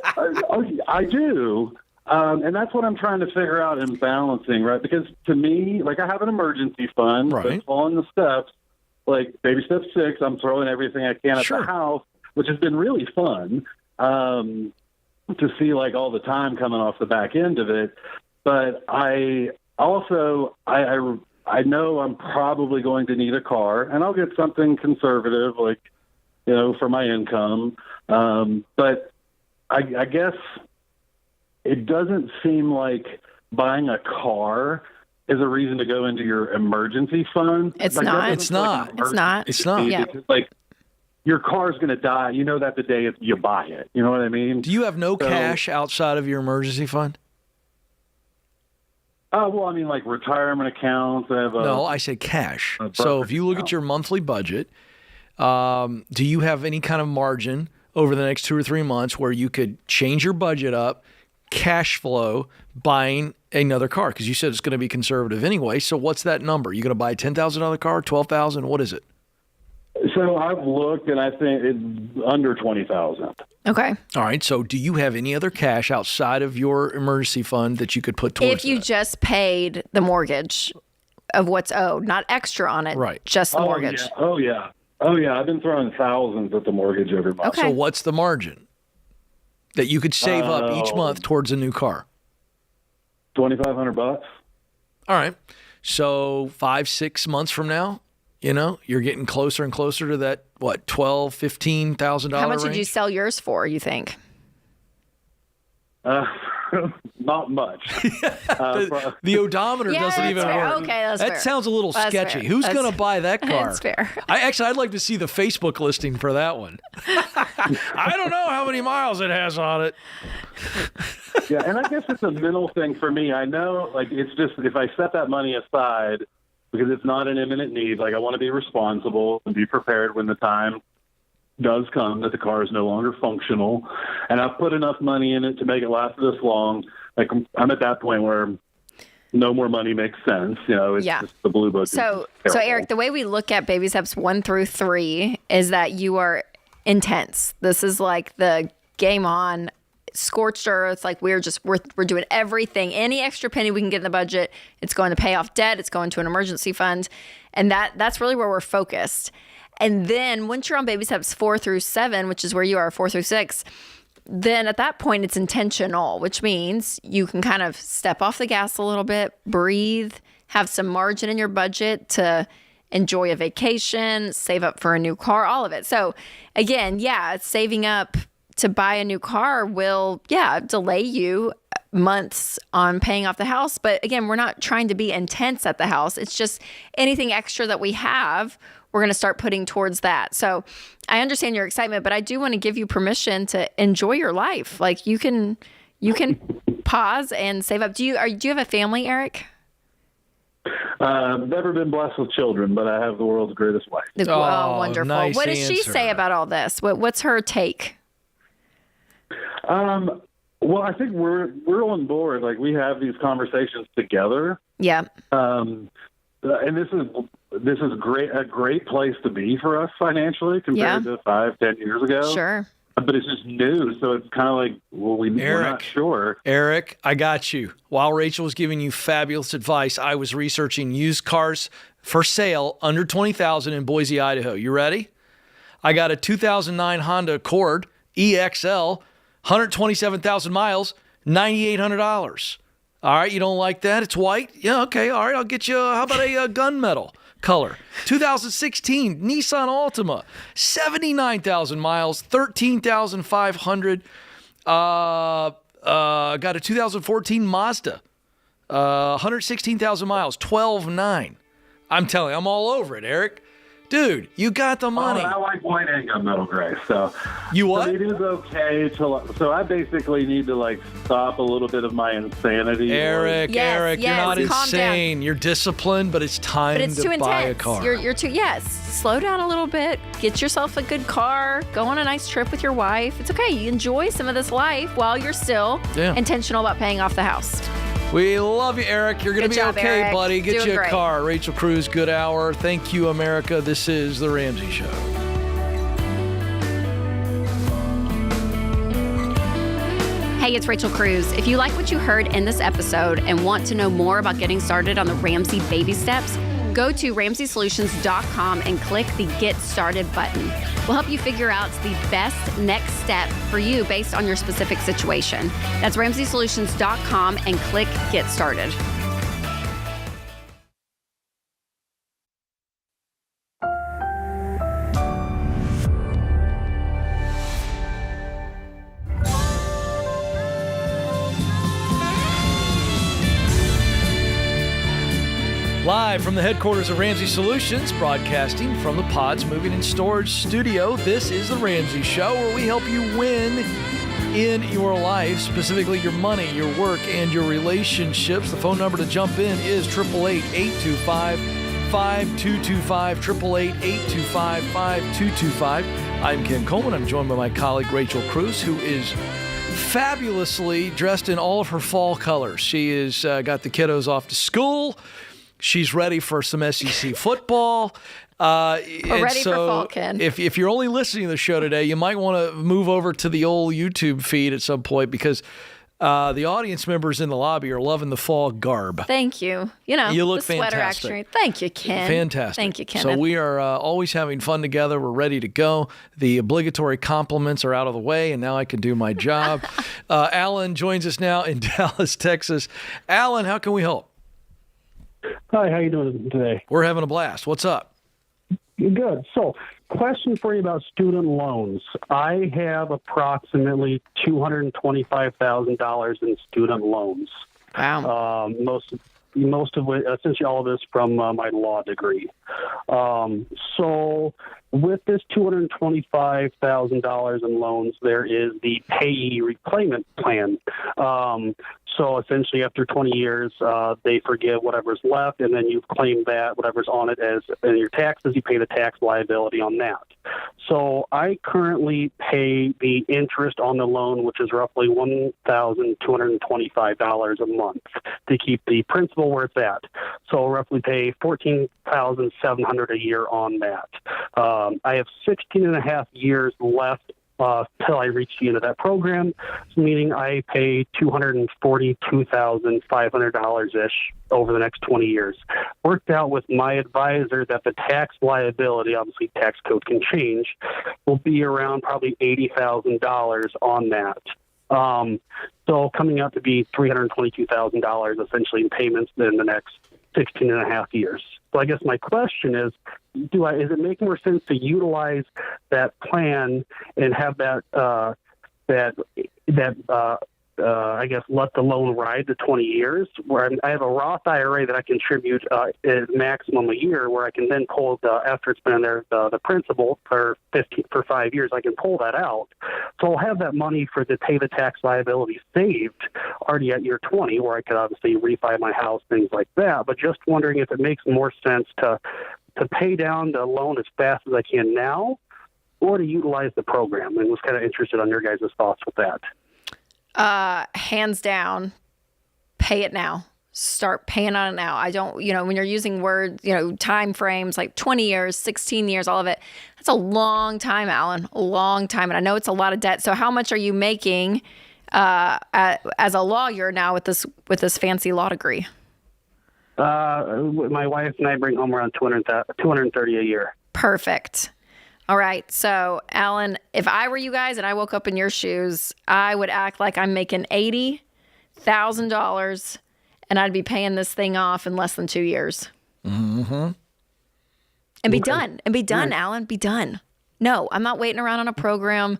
I do. And that's what I'm trying to figure out in balancing, right? Because to me, like I have an emergency fund, but following the steps, like baby step 6, I'm throwing everything I can at the house, which has been really fun. to see like all the time coming off the back end of it. But I also, I know I'm probably going to need a car, and I'll get something conservative, like, you know, for my income. But I guess it doesn't seem like buying a car is a reason to go into your emergency fund. It's like, not. It's not. It's not. It's not. Yeah. Because, like, your car's going to die. You know that the day you buy it. You know what I mean? Do you have no cash outside of your emergency fund? Well, I mean, like retirement accounts. No, I say cash. So if you look at your monthly budget, do you have any kind of margin over the next 2 or 3 months where you could change your budget up, cash flow, buying another car? Because you said it's going to be conservative anyway. So what's that number? You going to buy a $10,000 car, $12,000? What is it? So I've looked, and I think it's under $20,000. Okay. All right. So do you have any other cash outside of your emergency fund that you could put towards If you just paid the mortgage of what's owed, not extra on it, right? Just the mortgage. Yeah. Oh, yeah. I've been throwing thousands at the mortgage every month. Okay. So what's the margin that you could save up each month towards a new car? $2,500. All right. So 5-6 months from now, you know, you're getting closer and closer to that, what, $12,000, $15,000 How much range? did you sell yours for, you think? Not much. The odometer Yeah, doesn't that's even fair. work. Okay, that's that fair. sounds a little That's sketchy. fair. Who's That's- going to buy that car? That's fair. I'd like to see the Facebook listing for that one. I don't know how many miles it has on it. Yeah, and I guess it's a mental thing for me. I know, like, it's just if I set that money aside because it's not an imminent need, like, I want to be responsible and be prepared when the time does come that the car is no longer functional, and I've put enough money in it to make it last this long. Like, I'm at that point where no more money makes sense. You know, it's just the blue book. So terrible. Eric, the way we look at baby steps 1 through 3 is that you are intense. This is like the game on, scorched earth. Like we're doing everything. Any extra penny we can get in the budget, it's going to pay off debt. It's going to an emergency fund, and that's really where we're focused. And then once you're on baby steps 4 through 7, which is where you are, 4 through 6, then at that point it's intentional, which means you can kind of step off the gas a little bit, breathe, have some margin in your budget to enjoy a vacation, save up for a new car, all of it. So again, saving up to buy a new car will, delay you months on paying off the house. But again, we're not trying to be intense at the house. It's just anything extra that we have, we're going to start putting towards that. So I understand your excitement, but I do want to give you permission to enjoy your life. Like you can pause and save up. Do you have a family, Eric? I've never been blessed with children, but I have the world's greatest wife. Oh, wonderful. nice What does she answer. say about all this? What's her take? Well, I think we're on board. Like, we have these conversations together. Yeah. And this is a great place to be for us financially compared to 5-10 years ago. Sure. But it's just new, so it's kind of like, well, we're not sure. Eric, I got you. While Rachel was giving you fabulous advice, I was researching used cars for sale under $20,000 in Boise, Idaho. You ready? I got a 2009 Honda Accord EXL, 127,000 miles, $9,800. All right, you don't like that? It's white? Yeah, okay. All right, I'll get you, how about a gunmetal color? 2016 Nissan Altima, 79,000 miles, 13,500. Got a 2014 Mazda, 116,000 miles, 12,900. I'm telling you, I'm all over it, Eric. Dude, you got the money. I like white and gunmetal gray. So you what? So it is okay to. So I basically need to like stop a little bit of my insanity. Eric, Yes, you're not calm insane. down. You're disciplined, but it's time But it's to too buy intense. a car. You're too, slow down a little bit. Get yourself a good car. Go on a nice trip with your wife. It's okay. You enjoy some of this life while you're still intentional about paying off the house. We love you, Eric. You're going to Good be job, okay, Eric. buddy. Get Doing you a great. car. Rachel Cruz, good hour. Thank you, America. This is The Ramsey Show. Hey, it's Rachel Cruz. If you like what you heard in this episode and want to know more about getting started on the Ramsey baby steps, Go to RamseySolutions.com and click the Get Started button. We'll help you figure out the best next step for you based on your specific situation. That's RamseySolutions.com and click Get Started. Live from the headquarters of Ramsey Solutions, broadcasting from the Pods Moving and Storage Studio, this is the Ramsey Show, where we help you win in your life, specifically your money, your work, and your relationships. The phone number to jump in is 888-825-5225, 888-825-5225. I'm Ken Coleman. I'm joined by my colleague, Rachel Cruz, who is fabulously dressed in all of her fall colors. She has got the kiddos off to school. She's ready for some SEC football. We're ready for fall, Ken. If you're only listening to the show today, you might want to move over to the old YouTube feed at some point, because the audience members in the lobby are loving the fall garb. Thank you. You know, you look the sweater fantastic. extra. Thank you, Ken. Fantastic. Thank you, Ken. So we are always having fun together. We're ready to go. The obligatory compliments are out of the way, and now I can do my job. Alan joins us now in Dallas, Texas. Alan, how can we help? Hi, how you doing today? We're having a blast. What's up? Good. So, question for you about student loans. I have approximately $225,000 in student loans. Wow. Most of it, essentially all of this from my law degree. So, with this $225,000 in loans, there is the payee repayment plan. So essentially, after 20 years, they forgive whatever's left, and then you've claimed that whatever's on it as in your taxes, you pay the tax liability on that. So I currently pay the interest on the loan, which is roughly $1,225 a month to keep the principal where it's at. So I'll roughly pay $14,700 a year on that. I have 16 and a half years left till I reach the end of that program, meaning I pay $242,500-ish over the next 20 years. Worked out with my advisor that the tax liability, obviously tax code can change, will be around probably $80,000 on that. So coming out to be $322,000 essentially in payments in the next 16 and a half years. So I guess my question is, is it make more sense to utilize that plan and have that I guess let the loan ride to 20 years, where I have a Roth IRA that I contribute at maximum a year, where I can then pull after it's been in there the principal for 5 years, I can pull that out. So I'll have that money to pay the tax liability saved already at year 20, where I could obviously refi my house, things like that. But just wondering if it makes more sense to pay down the loan as fast as I can now, or to utilize the program, and was kind of interested on your guys' thoughts with that. Hands down, pay it now. Start paying on it now. I don't, when you're using words, time frames like 20 years, 16 years, all of it, that's a long time, Alan, a long time. And I know it's a lot of debt. So how much are you making as a lawyer now with this fancy law degree? My wife and I bring home around $230 a year. Perfect. All right. So, Alan, if I were you guys and I woke up in your shoes, I would act like I'm making $80,000 and I'd be paying this thing off in less than 2 years. Mm-hmm. And be done. And be done, Alan. Be done. No, I'm not waiting around on a program.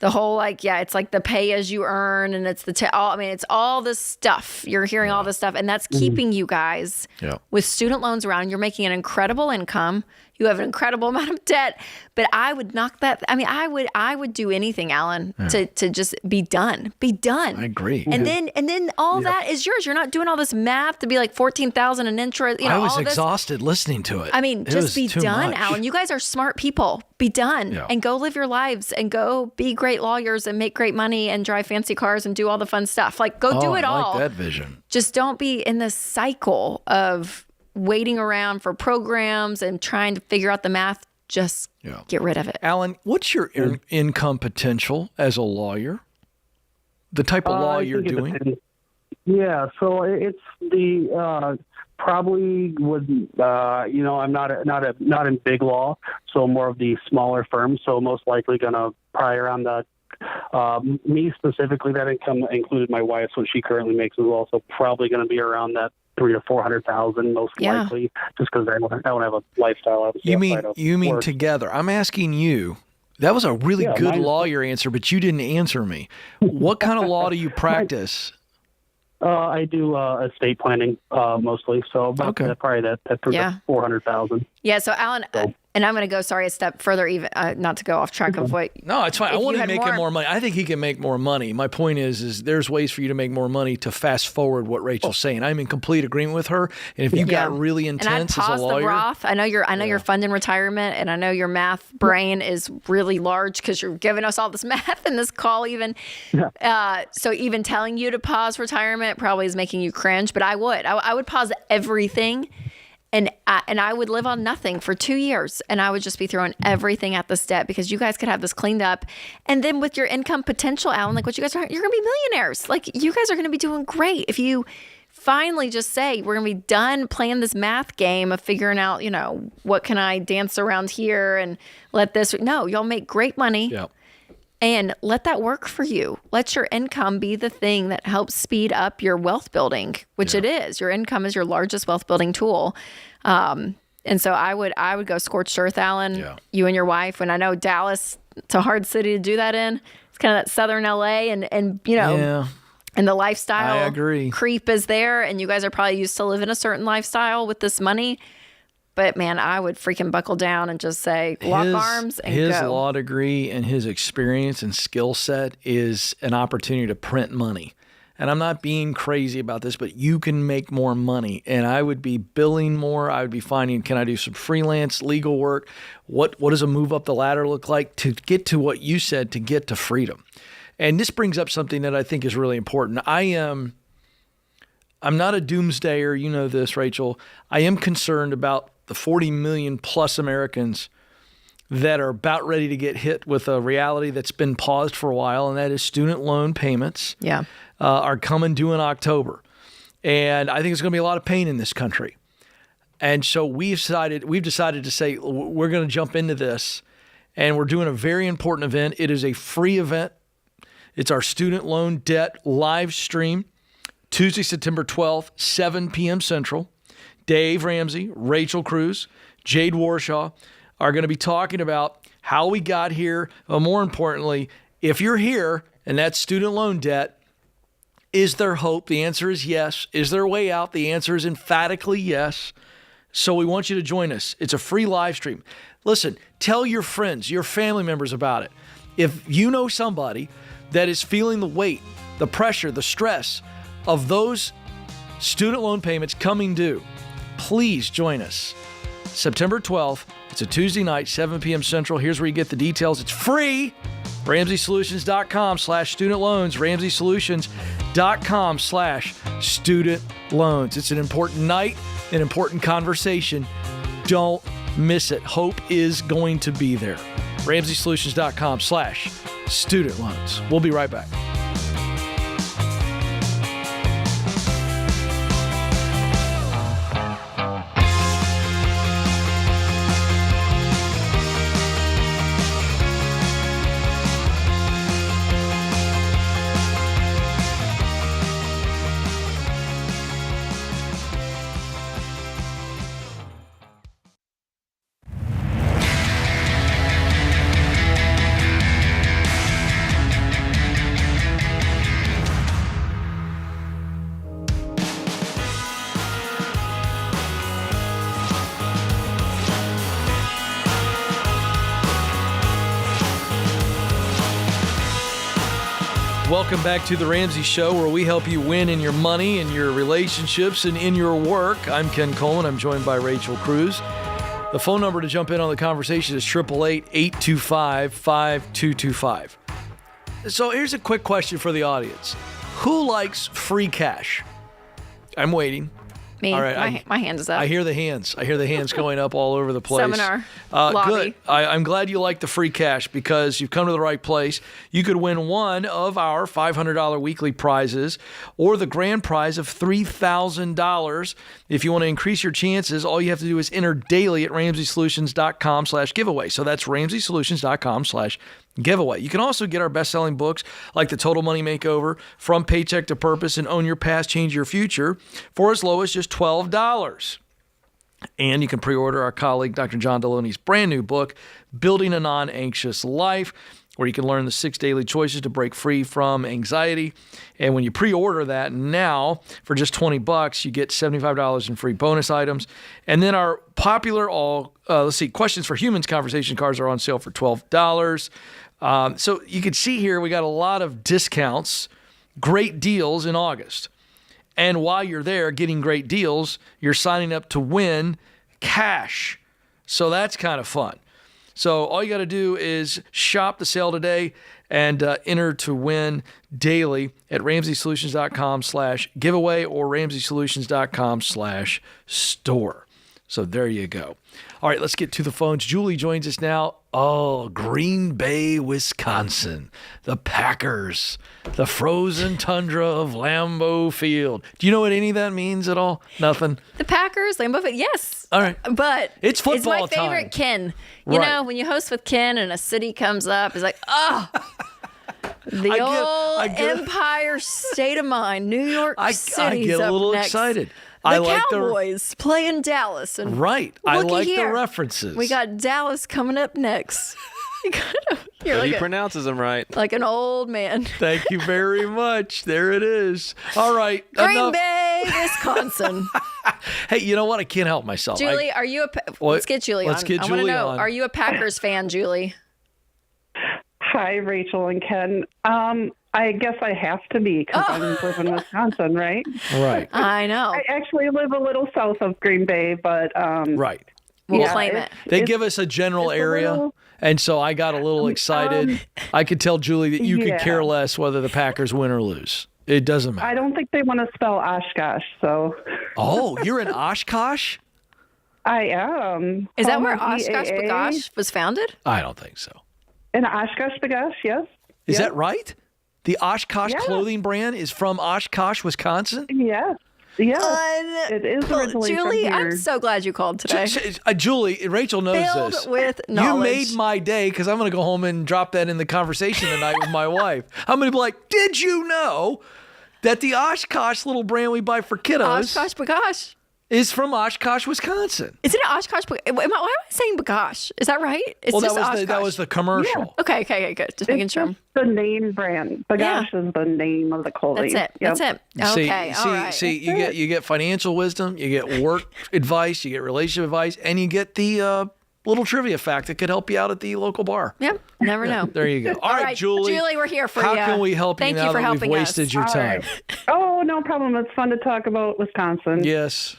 The whole it's like the pay as you earn, and it's it's all this stuff. You're hearing all this stuff, and that's keeping you guys with student loans around. You're making an incredible income. You have an incredible amount of debt, but I would knock that. I would do anything, Alan, to just be done. Be done. I agree. And then all that is yours. You're not doing all this math to be like $14,000 in interest. I was exhausted listening to it. Just be done, Alan. You guys are smart people. Be done and go live your lives and go be great lawyers and make great money and drive fancy cars and do all the fun stuff. Like go do it all. I like that vision. Just don't be in this cycle of waiting around for programs and trying to figure out the math. Just get rid of it. Alan, what's your income potential as a lawyer? The type of law you're doing? So it's the probably would, I'm not in big law, so more of the smaller firms. So most likely going to probably around the, me specifically, that income included my wife's, what she currently makes as well. So probably going to be around that $300,000 to $400,000 most likely, just because I don't have a lifestyle. Obviously, you mean work. Together? I'm asking you. That was a really good lawyer answer, but you didn't answer me. What kind of law do you practice? I do estate planning mostly, so about probably that $400,000. Yeah. So Alan, and I'm going to go a step further, even not to go off track of what. No, it's fine. I want to make him more money. I think he can make more money. My point is there's ways for you to make more money to fast forward what Rachel's saying. I'm in complete agreement with her. And if you got really intense and as a lawyer, the Roth. I know you're funding retirement, and I know your math brain is really large because you're giving us all this math in this call. Even so, even telling you to pause retirement probably is making you cringe. But I would pause everything. And I would live on nothing for 2 years, and I would just be throwing everything at this debt because you guys could have this cleaned up. And then with your income potential, Alan, like what you guys are, you're going to be millionaires. Like you guys are going to be doing great if you finally just say, we're going to be done playing this math game of figuring out, what can I dance around here and let this. No, y'all make great money. Yeah. And let that work for you. Let your income be the thing that helps speed up your wealth building, which it is. Your income is your largest wealth building tool. And so I would go scorched earth, Alan, you and your wife. And I know Dallas, it's a hard city to do that in. It's kind of that southern LA and and the lifestyle I agree. Creep is there. And you guys are probably used to living a certain lifestyle with this money. But, man, I would freaking buckle down and just say, lock arms and his go. His law degree and his experience and skill set is an opportunity to print money. And I'm not being crazy about this, but you can make more money. And I would be billing more. I would be finding, can I do some freelance legal work? What does a move up the ladder look like to get to what you said, to get to freedom? And this brings up something that I think is really important. I'm not a doomsdayer. You know this, Rachel. I am concerned about the 40 million plus Americans that are about ready to get hit with a reality that's been paused for a while, and that is student loan payments are coming due in October. And I think it's going to be a lot of pain in this country. And so we've decided to say we're going to jump into this, and we're doing a very important event. It is a free event. It's our student loan debt live stream, Tuesday, September 12th, 7 p.m. Central. Dave Ramsey, Rachel Cruz, Jade Warshaw are going to be talking about how we got here. But more importantly, if you're here and that's student loan debt, is there hope? The answer is yes. Is there a way out? The answer is emphatically yes. So we want you to join us. It's a free live stream. Listen, tell your friends, your family members about it. If you know somebody that is feeling the weight, the pressure, the stress of those student loan payments coming due, please join us. September 12th, it's a Tuesday night, 7 p.m. Central. Here's where you get the details. It's free. RamseySolutions.com/student loans. RamseySolutions.com/student loans. It's an important night, an important conversation. Don't miss it. Hope is going to be there. RamseySolutions.com/student loans. We'll be right back. Welcome back to the Ramsey Show, where we help you win in your money, in your relationships, and in your work. I'm Ken Coleman. I'm joined by Rachel Cruz. The phone number to jump in on the conversation is 888-825-5225. So here's a quick question for the audience. Who likes free cash? I'm waiting. Me. All right, My hand is up. I hear the hands. I hear the hands going up all over the place. Seminar lobby. Good. I'm glad you like the free cash because you've come to the right place. You could win one of our $500 weekly prizes or the grand prize of $3,000. If you want to increase your chances, all you have to do is enter daily at RamseySolutions.com/giveaway. So that's RamseySolutions.com/giveaway. You can also get our best-selling books like The Total Money Makeover, From Paycheck to Purpose, and Own Your Past, Change Your Future for as low as just $12. And you can pre-order our colleague Dr. John Deloney's brand new book, Building a Non-Anxious Life, where you can learn the 6 daily choices to break free from anxiety. And when you pre-order that now for just $20, you get $75 in free bonus items. And then our popular Questions for Humans conversation cards are on sale for $12. So you can see here we got a lot of discounts, great deals in August. And while you're there getting great deals, you're signing up to win cash. So that's kind of fun. So all you got to do is shop the sale today and enter to win daily at RamseySolutions.com/giveaway or RamseySolutions.com/store. So there you go. All right, let's get to the phones. Julie joins us now. Oh, Green Bay, Wisconsin. The Packers. The frozen tundra of Lambeau Field. Do you know what any of that means at all? Nothing? The Packers, Lambeau Field, yes. All right. But it's football it's my favorite time. Ken. You Right. know, when you host with Ken and a city comes up, it's like, oh, the Empire State of Mind, New York City's I get a little up next. excited. The I like Cowboys playing Dallas. And Right. I looky like here. the references. We got Dallas coming up next. You're But like he a- pronounces them right. like an old man. Thank you very much. There it is. All right. Green Bay, Wisconsin. Hey, you know what? I can't help myself. Julie, are you a? What? Let's get Julie Let's on. get I want to Julie know. on. Are you a Packers fan, Julie? Hi, Rachel and Ken. I guess I have to be because I live in Wisconsin, right? Right. I know. I actually live a little south of Green Bay, but right. We'll claim it. They give us a general area, little- and so I got a little excited. I could tell Julie that you could yeah. care less whether the Packers win or lose. It doesn't matter. I don't think they want to spell Oshkosh, so. Oh, you're in Oshkosh? I am. Is that where Home Oshkosh EAA. Bagosh was founded? I don't think so. In Oshkosh Bagosh, yes. Is Yes. that right? The Oshkosh Yeah. clothing brand is from Oshkosh, Wisconsin? Yes. Yes. It is originally Julie, from here. I'm so glad you called today. Julie, Rachel knows Filled this. with You knowledge. made my day because I'm going to go home and drop that in the conversation tonight with my wife. I'm going to be like, did you know that the Oshkosh little brand we buy for kiddos Oshkosh Bagosh. is from Oshkosh, Wisconsin? Is it Oshkosh? Why am I saying Bagosh? Is that right? It's Well, just that was the commercial. Okay, good. Just making sure. The name brand. Bagosh is the name of the clothing. That's it. That's it. Okay, See, all right. see, you get financial wisdom, you get work advice, you get relationship advice, and you get the little trivia fact that could help you out at the local bar. Yep. Never know. There you go. All right, Julie. Julie, we're here for How you. can we help Thank you now for that we've helping wasted us. your All time? right. Oh, no problem. It's fun to talk about Wisconsin. Yes.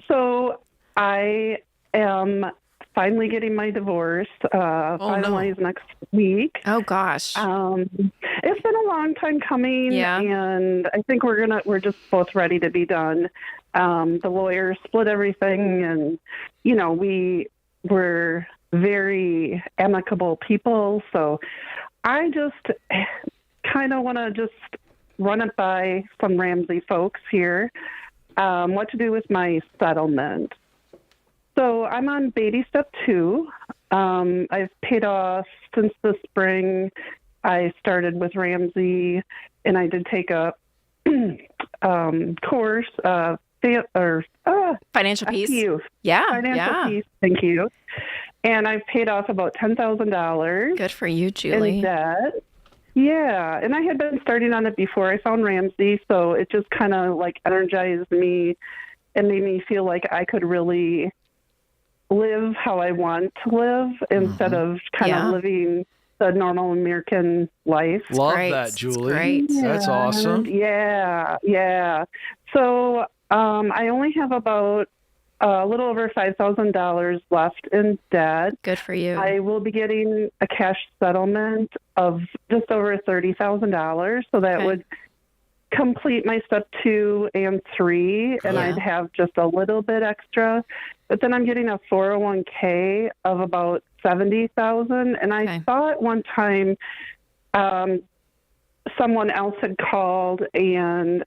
So I am finally getting my divorce finalized next week. Oh gosh. It's been a long time coming. Yeah. And I think we're just both ready to be done. The lawyers split everything, and we're very amicable people. So I just kind of want to just run it by some Ramsey folks here. What to do with my settlement. So I'm on baby step 2. I've paid off since the spring. I started with Ramsey, and I did take a course, Financial Peace. FPU. Yeah, Financial Peace. Thank you. And I've paid off about $10,000. Good for you, Julie. In debt. Yeah, and I had been starting on it before I found Ramsey, so it just kind of like energized me and made me feel like I could really live how I want to live instead of kind of living the normal American life. Love that, Julie. That's awesome. Yeah. So I only have about a little over $5,000 left in debt. Good for you. I will be getting a cash settlement of just over $30,000. So that would complete my step 2 and 3, and I'd have just a little bit extra. But then I'm getting a 401k of about $70,000, and I thought one time someone else had called and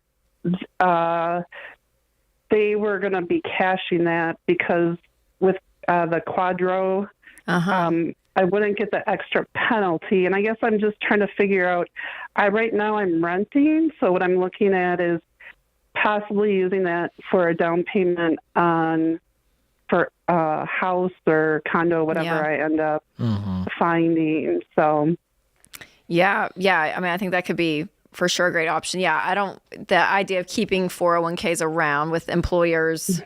they were going to be cashing that because with the Quadro, I wouldn't get the extra penalty. And I guess I'm just trying to figure out, right now I'm renting. So what I'm looking at is possibly using that for a down payment for a house or condo, whatever I end up finding. So. Yeah. I mean, I think that could be for sure a great option. Yeah. The idea of keeping 401ks around with employers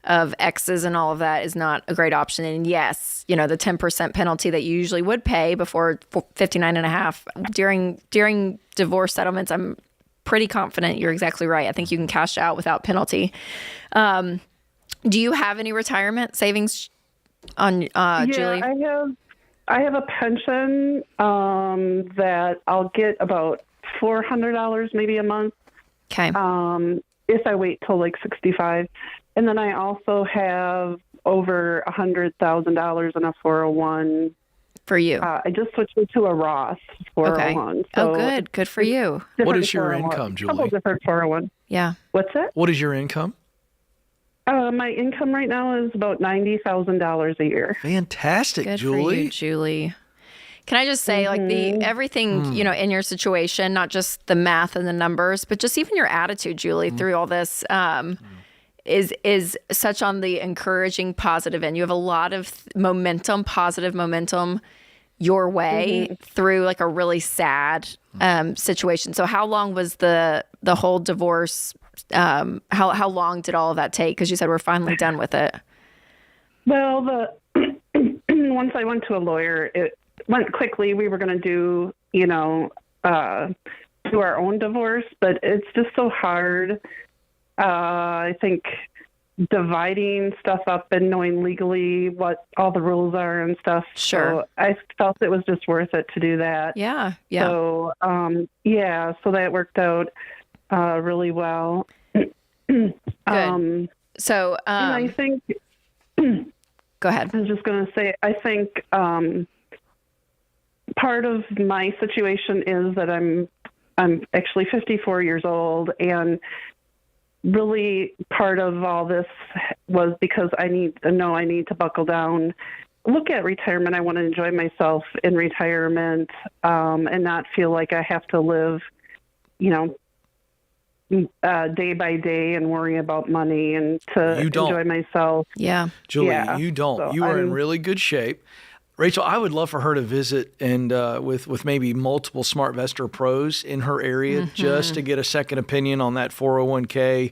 of exes and all of that is not a great option. And yes, the 10% penalty that you usually would pay before 59.5 during divorce settlements, I'm pretty confident you're exactly right. I think you can cash out without penalty. Do you have any retirement savings on Julie? I have a pension that I'll get about $400 maybe a month. Okay. If I wait till like 65. And then I also have over $100,000 in a 401. For you? I just switched it to a Roth 401. Okay. So good. Good for you. What is your income, Julie? A couple different 401. Yeah. What's that? What is your income? My income right now is about $90,000 a year. Fantastic, Good Julie. for you, Julie. Can I just say, like everything, in your situation, not just the math and the numbers, but just even your attitude, Julie, through all this, is such on the encouraging, positive end. You have a lot of momentum, positive momentum your way through like a really sad situation. So how long was the whole divorce? How long did all of that take? Because you said we're finally done with it. Well, once I went to a lawyer, it went quickly. We were going to do our own divorce, but it's just so hard. I think dividing stuff up and knowing legally what all the rules are and stuff. Sure. So I felt it was just worth it to do that. Yeah. So, so that worked out really well. Good. So, and I think, go ahead. I was just going to say, I think part of my situation is that I'm actually 54 years old, and really part of all this was because I need to buckle down, look at retirement. I want to enjoy myself in retirement, and not feel like I have to live, day by day and worry about money and to enjoy myself. Yeah. Julie, you don't. So you are in really good shape. Rachel, I would love for her to visit and with maybe multiple SmartVestor pros in her area just to get a second opinion on that 401k.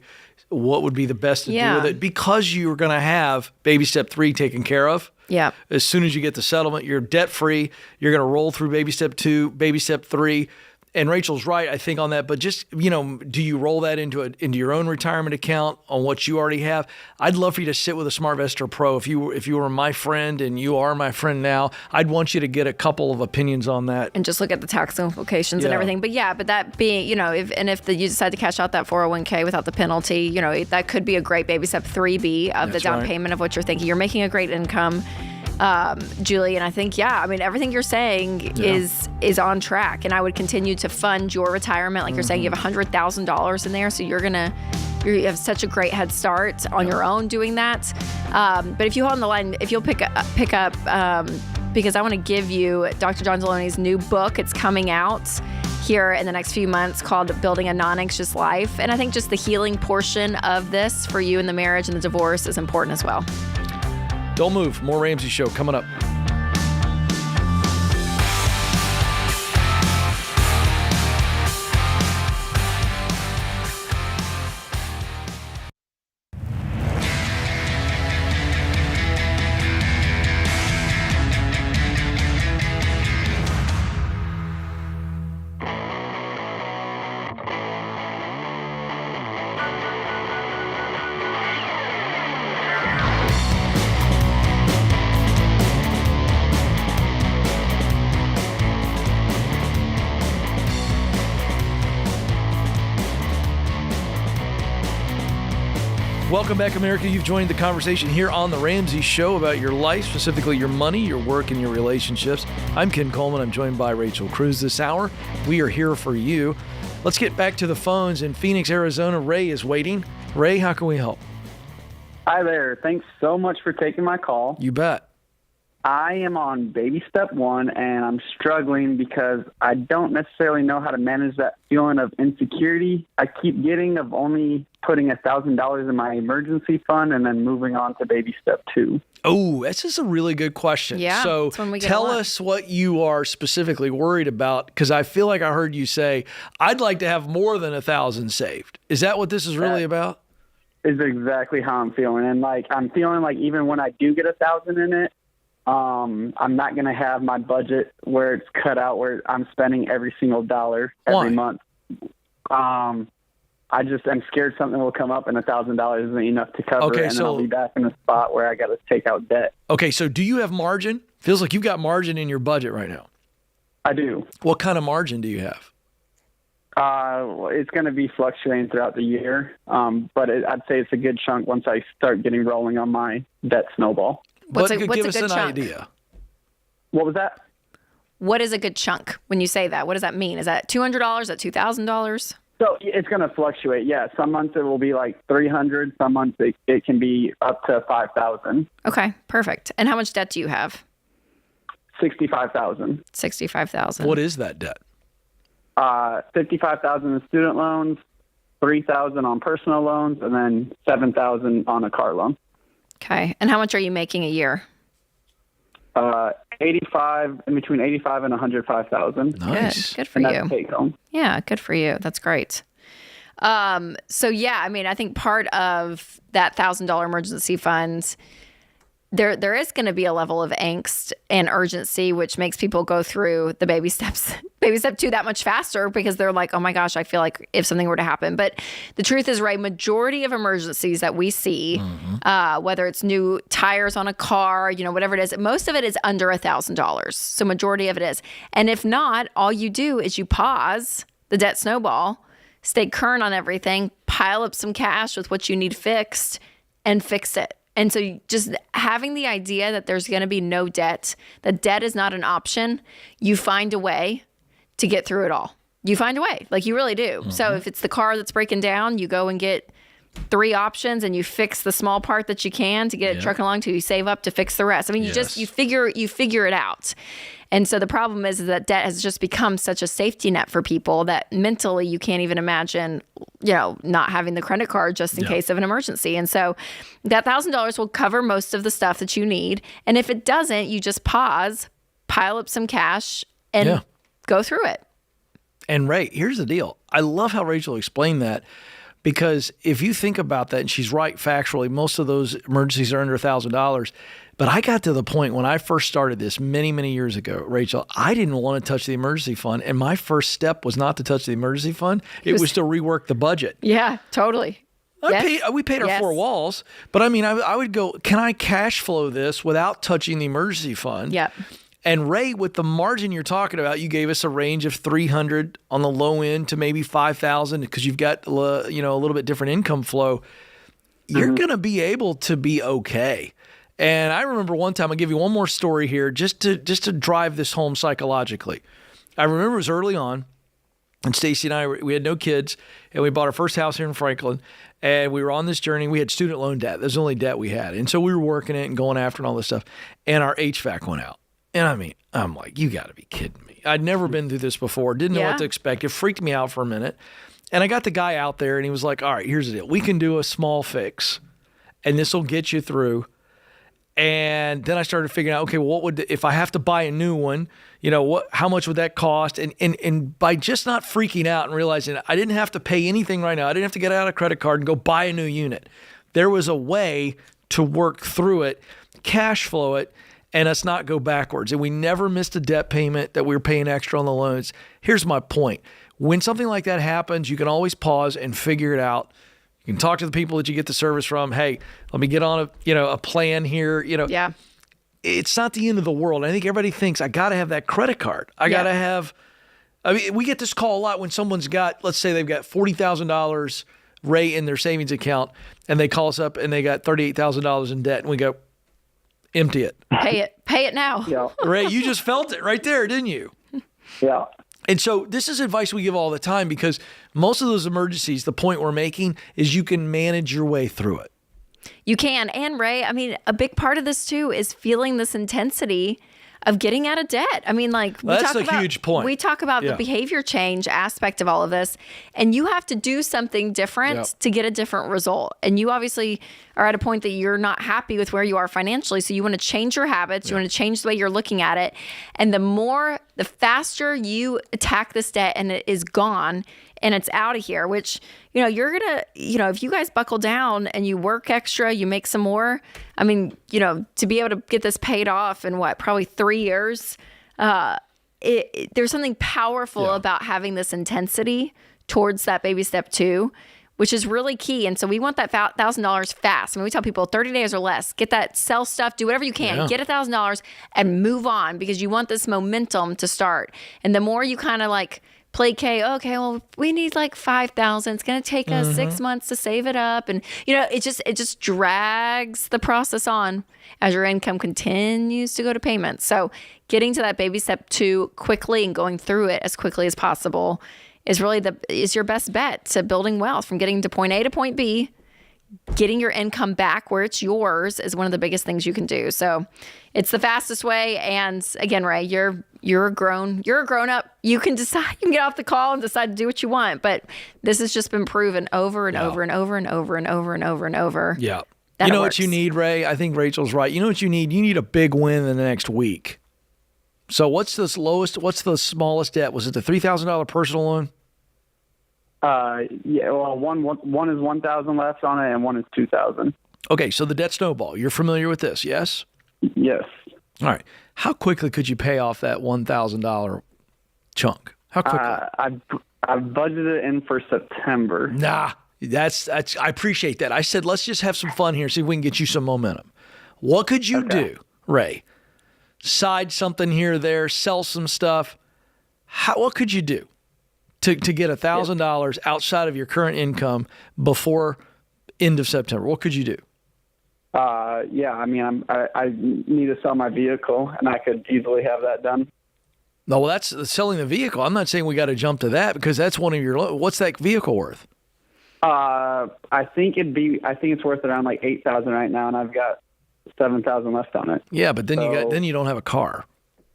What would be the best to do with it? Because you're going to have baby step 3 taken care of. Yeah. As soon as you get the settlement, you're debt free. You're going to roll through baby step 2, baby step 3. And Rachel's right, I think, on that. But just, do you roll that into your own retirement account on what you already have? I'd love for you to sit with a SmartVestor Pro. If you were my friend and you are my friend now, I'd want you to get a couple of opinions on that. And just look at the tax implications and everything. But that being, if you decide to cash out that 401k without the penalty, that could be a great baby step 3B of the down payment of what you're thinking. You're making a great income. Julie, and I think, everything you're saying is on track, and I would continue to fund your retirement. Like you're saying, you have $100,000 in there, so you have such a great head start on your own doing that. But if you hold on the line, if you'll pick up, because I want to give you Dr. John Deloney's new book. It's coming out here in the next few months called Building a Non-Anxious Life. And I think just the healing portion of this for you in the marriage and the divorce is important as well. Don't move. More Ramsey Show coming up. Welcome back, America. You've joined the conversation here on The Ramsey Show about your life, specifically your money, your work, and your relationships. I'm Ken Coleman. I'm joined by Rachel Cruz this hour. We are here for you. Let's get back to the phones. In Phoenix, Arizona, Ray is waiting. Ray, how can we help? Hi there. Thanks so much for taking my call. You bet. I am on baby step 1, and I'm struggling because I don't necessarily know how to manage that feeling of insecurity I keep getting of only putting $1,000 in my emergency fund and then moving on to baby step 2. Oh, that's just a really good question. Yeah, So that's when we get tell a lot. us what you are specifically worried about, because I feel like I heard you say, I'd like to have more than 1,000 saved. Is that what this is really about? Is exactly how I'm feeling. And I'm feeling like even when I do get 1,000 in it, I'm not going to have my budget where it's cut out, where I'm spending every single dollar every month. I'm scared something will come up and $1,000 isn't enough to cover it, and then I'll be back in a spot where I got to take out debt. Okay, so do you have margin? Feels like you've got margin in your budget right now. I do. What kind of margin do you have? It's going to be fluctuating throughout the year, but I'd say it's a good chunk once I start getting rolling on my debt snowball. What's But a give us good an chunk? idea. What was that? What is a good chunk when you say that? What does that mean? Is that $200? Is that $2,000? So it's going to fluctuate. Yeah, some months it will be like $300. Some months it can be up to $5,000. Okay, perfect. And how much debt do you have? $65,000. $65,000. What is that debt? $55,000 in student loans, $3,000 on personal loans, and then $7,000 on a car loan. Okay. And how much are you making a year? In between 85 and 105,000. Nice. Good for and you. That's take home. Yeah, good for you. That's great. So yeah, I mean, I think part of that $1,000 emergency fund, there is going to be a level of angst and urgency, which makes people go through the baby step 2 that much faster because they're like, oh my gosh, I feel like if something were to happen. But the truth is, right, majority of emergencies that we see, whether it's new tires on a car, whatever it is, most of it is under $1,000. So majority of it is. And if not, all you do is you pause the debt snowball, stay current on everything, pile up some cash with what you need fixed, and fix it. And so just having the idea that there's going to be no debt, that debt is not an option, you find a way to get through it all. You find a way, like you really do. So if it's the car that's breaking down, you go and get 3 options and you fix the small part that you can to get it trucking along till you save up to fix the rest. I mean, you figure it out. And so the problem is that debt has just become such a safety net for people that mentally you can't even imagine, not having the credit card just in case of an emergency. And so that $1,000 will cover most of the stuff that you need. And if it doesn't, you just pause, pile up some cash, and go through it. And Ray, here's the deal. I love how Rachel explained that, because if you think about that, and she's right factually, most of those emergencies are under $1,000. But I got to the point when I first started this many, many years ago, Rachel, I didn't want to touch the emergency fund. And my first step was not to touch the emergency fund. It was to rework the budget. Yeah, totally. We paid our 4 walls. But I mean, I would go, can I cash flow this without touching the emergency fund? Yep. And Ray, with the margin you're talking about, you gave us a range of 300 on the low end to maybe 5,000 because you've got a little bit different income flow. You're going to be able to be okay. And I remember one time, I'll give you one more story here just to drive this home psychologically. I remember it was early on, and Stacy and I, we had no kids, and we bought our first house here in Franklin, and we were on this journey. We had student loan debt. That was the only debt we had. And so we were working it and going after and all this stuff, and our HVAC went out. And I mean, I'm like, you got to be kidding me. I'd never been through this before. Didn't know what to expect. It freaked me out for a minute. And I got the guy out there, and he was like, all right, here's the deal. We can do a small fix, and this will get you through. And then I started figuring out, okay, well, if I have to buy a new one, how much would that cost? And by just not freaking out and realizing I didn't have to pay anything right now, I didn't have to get out a credit card and go buy a new unit. There was a way to work through it, cash flow it, and us not go backwards. And we never missed a debt payment that we were paying extra on the loans. Here's my point. When something like that happens, you can always pause and figure it out. You can talk to the people that you get the service from. Hey, let me get on a plan here. It's not the end of the world. I think everybody thinks I got to have that credit card. I got to have. I mean, we get this call a lot when someone's got, let's say they've got $40,000 Ray in their savings account, and they call us up and they got $38,000 in debt, and we go, empty it. Pay it now. Yeah. Ray, you just felt it right there, didn't you? Yeah. And so this is advice we give all the time, because most of those emergencies, the point we're making is you can manage your way through it. You can. And Ray, I mean, a big part of this too is feeling this intensity of getting out of debt. I mean, like, That's a huge point. We talk about the behavior change aspect of all of this, and you have to do something different to get a different result. And you obviously are at a point that you're not happy with where you are financially, so you want to change your habits, you want to change the way you're looking at it. And the faster you attack this debt and it is gone and it's out of here, which, you know, you're going to, you know, if you guys buckle down and you work extra, you make some more, I mean, you know, to be able to get this paid off in probably 3 years, there's something powerful about having this intensity towards that baby step 2, which is really key. And so we want that $1,000 fast. I mean, we tell people 30 days or less, get that, sell stuff, do whatever you can, get $1,000 and move on, because you want this momentum to start. And the more you kind of like placate, okay, well, we need like 5,000. It's going to take us 6 months to save it up. And, you know, it just drags the process on as your income continues to go to payments. So getting to that baby step 2 quickly and going through it as quickly as possible is really is your best bet to building wealth. From getting to point A to point B, getting your income back where it's yours is one of the biggest things you can do. So it's the fastest way. And again, Ray, you're a grown up. You can decide, you can get off the call and decide to do what you want. But this has just been proven over and over and over and over and over and over and over. Yeah. You know what you need, Ray? I think Rachel's right. You know what you need? You need a big win in the next week. So what's the smallest debt? Was it the $3,000 personal loan? Yeah, well, one is 1,000 left on it, and one is 2,000. Okay, so the debt snowball. You're familiar with this, yes? Yes. All right. How quickly could you pay off that $1,000 chunk? How quickly? I've budgeted in for September. Nah, that's. I appreciate that. I said let's just have some fun here, see if we can get you some momentum. What could you do, Ray? Side something here or there, sell some stuff. What could you do to get $1,000 outside of your current income before end of September? What could you do? Yeah, I mean, I need to sell my vehicle, and I could easily have that done. No, well, that's selling the vehicle. I'm not saying we got to jump to that, because that's one of your. What's that vehicle worth? I think it's worth around like $8,000 right now, and I've got $7,000 left on it. Yeah, but then you don't have a car.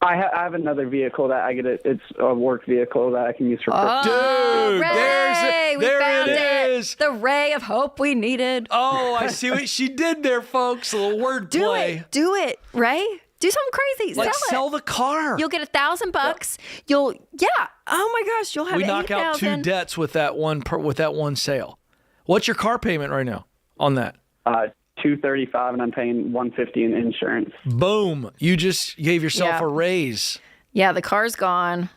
I have another vehicle that I get. It's a work vehicle that I can use for. Dude, Ray, there found it is. The ray of hope we needed. Oh, I see what she did there, folks. A little word play. Do it, Ray. Do something crazy. Sell the car. You'll get $1,000. You'll Oh my gosh, you'll have. We knock out 2 debts with that one sale. What's your car payment right now on that? $235, and I'm paying $150 in insurance. Boom! You just gave yourself a raise. Yeah, the car's gone.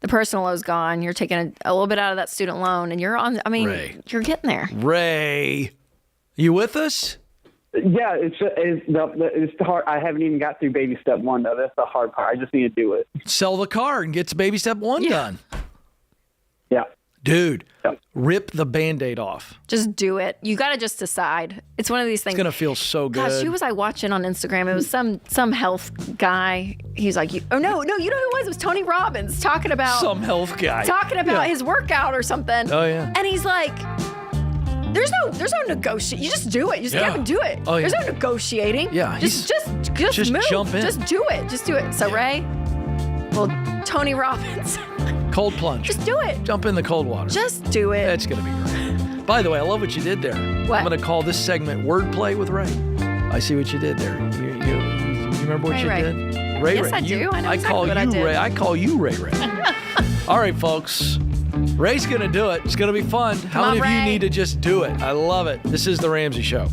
The personal loan's gone. You're taking a little bit out of that student loan, and you're on. I mean, you're getting there. Ray, you with us? Yeah, it's hard. I haven't even got through baby step 1 though. That's the hard part. I just need to do it. Sell the car and get to baby step 1 done. Yeah. Dude, rip the Band-Aid off. Just do it. You got to just decide. It's one of these things. It's going to feel so good. Gosh, who was I watching on Instagram? It was some health guy. He's like, no, you know who it was? It was Tony Robbins talking about. Some health guy. Talking about his workout or something. Oh, yeah. And he's like, there's no negotiating. You just do it. You just gotta do it. Oh, yeah. There's no negotiating. Yeah. Just move. Jump in. Just do it. Just do it. So, Ray, well, Tony Robbins. Cold plunge. Just do it. Jump in the cold water. Just do it. That's going to be great. By the way, I love what you did there. What? I'm going to call this segment Wordplay with Ray. I see what you did there. You remember what you did? Ray. Yes, I do. I know exactly what I did. Ray. I call you Ray. All right, folks. Ray's going to do it. It's going to be fun. How many of you need to just do it? I love it. This is The Ramsey Show.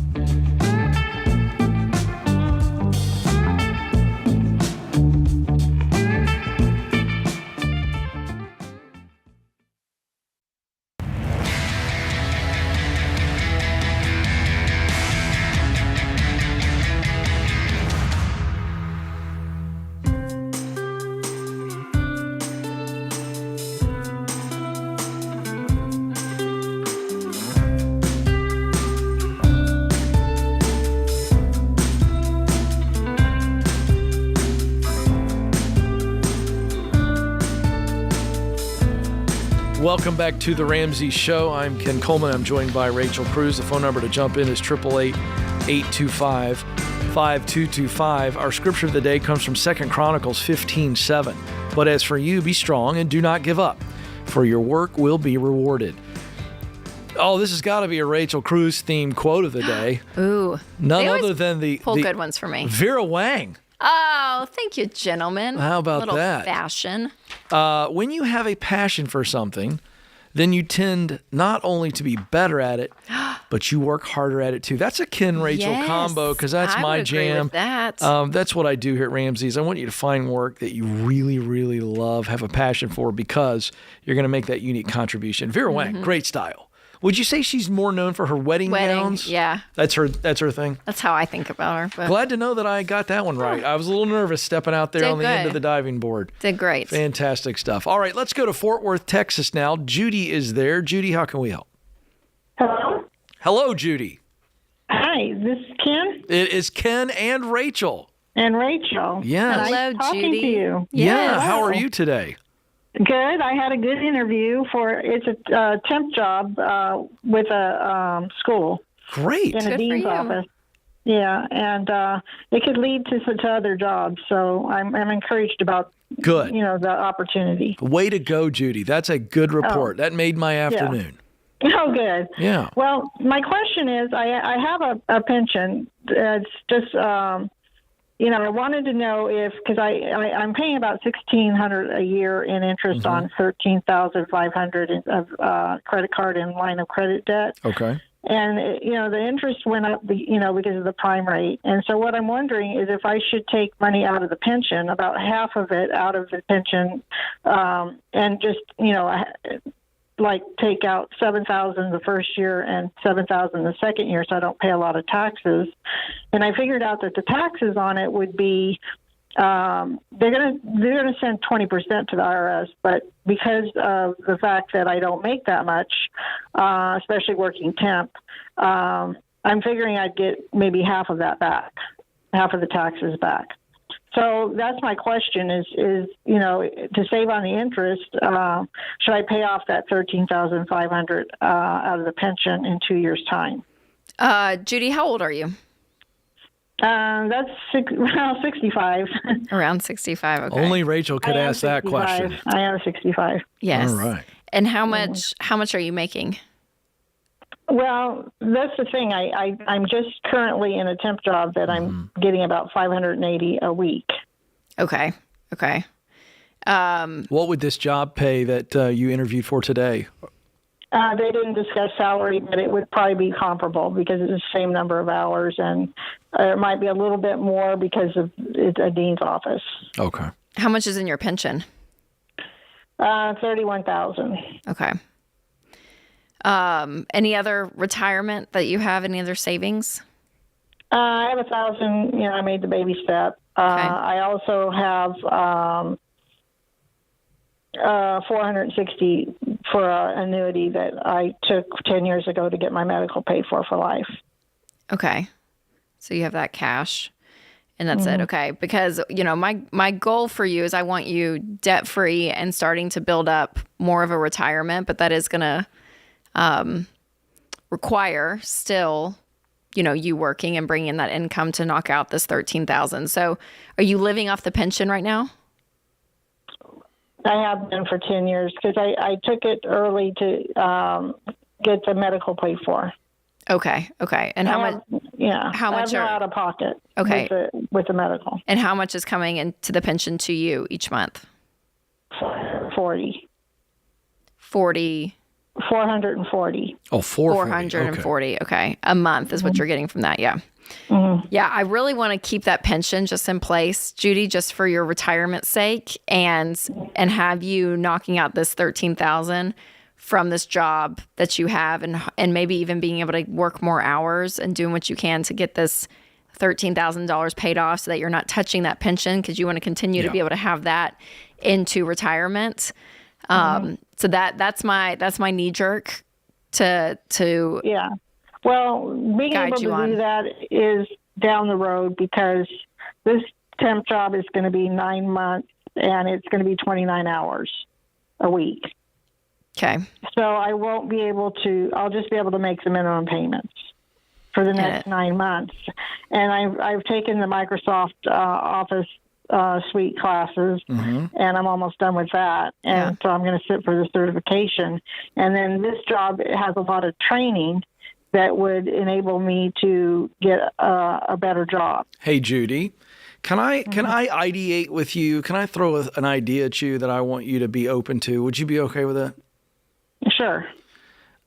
Welcome back to the Ramsey Show. I'm Ken Coleman. I'm joined by Rachel Cruz. The phone number to jump in is 888-825-5225. Our scripture of the day comes from 2 Chronicles 15:7. But as for you, be strong and do not give up, for your work will be rewarded. Oh, this has got to be a Rachel Cruz themed quote of the day. Ooh. None other than the good ones for me. Vera Wang. Oh, thank you, gentlemen. How about Little that? Fashion. When you have a passion for something, then you tend not only to be better at it, but you work harder at it too. That's a Ken Rachel combo, because that's I my would agree jam. with that. That's what I do here at Ramsey's. I want you to find work that you really, really love, have a passion for, because you're going to make that unique contribution. Vera Wang, great style. Would you say she's more known for her wedding gowns? Yeah. That's her thing? That's how I think about her. But Glad to know that I got that one right. I was a little nervous stepping out there Did on the end good. of the diving board. Did great. Fantastic stuff. All right, let's go to Fort Worth, Texas now. Judy is there. Judy, how can we help? Hello? Hello, Judy. Hi, is this Ken? It is Ken and Rachel. And Rachel. Yes. Nice talking to you. Yeah, how are you today? Good. I had a good interview it's a temp job with a school. Great. In a dean's office. Yeah, and it could lead to other jobs. So I'm encouraged about Good. the opportunity. Way to go, Judy. That's a good report. That made my afternoon. Oh, good. Yeah. Well, my question is, I have a pension. It's just I wanted to know because I'm paying about $1,600 a year in interest on $13,500 of credit card and line of credit debt. Okay. And the interest went up, because of the prime rate. And so what I'm wondering is if I should take money out of the pension, about half of it out of the pension, and just like take out $7,000 the first year and $7,000 the second year, so I don't pay a lot of taxes. And I figured out that the taxes on it would be they're gonna send 20% to the IRS, but because of the fact that I don't make that much, especially working temp, I'm figuring I'd get maybe half of that back, half of the taxes back. So that's my question is to save on the interest, should I pay off that $13,500 out of the pension in 2 years' time? Judy, how old are you? That's around 65. Around 65, okay. Only Rachel could ask that 65. question. I am 65. Yes. All right. And how much are you making? Well, that's the thing. I'm just currently in a temp job that I'm getting about $580 a week. Okay. What would this job pay that you interviewed for today? They didn't discuss salary, but it would probably be comparable because it's the same number of hours, and it might be a little bit more because it's a dean's office. Okay. How much is in your pension? $31,000. Okay. Any other retirement that you have? Any other savings? I have $1,000. I made the baby step. I also have $460 for an annuity that I took 10 years ago to get my medical paid for life. Okay. So you have that cash, and that's it. Okay. Because, my goal for you is I want you debt free and starting to build up more of a retirement, but that is going to require still, you working and bringing in that income to knock out this $13,000. So are you living off the pension right now? I have been for 10 years because I took it early to get the medical paid for. Okay. And how much? Yeah. How much I have no out of pocket? Okay. With the medical. And how much is coming into the pension to you each month? 40. 40. 440. Oh, 440. Okay. A month is what you're getting from that. Yeah. Yeah. I really want to keep that pension just in place, Judy, just for your retirement's sake, and have you knocking out this $13,000 from this job that you have, and maybe even being able to work more hours and doing what you can to get this $13,000 paid off so that you're not touching that pension, because you want to continue to be able to have that into retirement. So that's my knee jerk to yeah. Well, being able to do that is down the road because this temp job is going to be 9 months and it's going to be 29 hours a week. Okay. So I won't be able to, I'll just be able to make the minimum payments for the next 9 months. And I've taken the Microsoft Office suite classes, and I'm almost done with that. And so I'm going to sit for the certification. And then this job has a lot of training that would enable me to get a better job. Hey, Judy, can I ideate with you? Can I throw an idea at you that I want you to be open to? Would you be okay with that? Sure.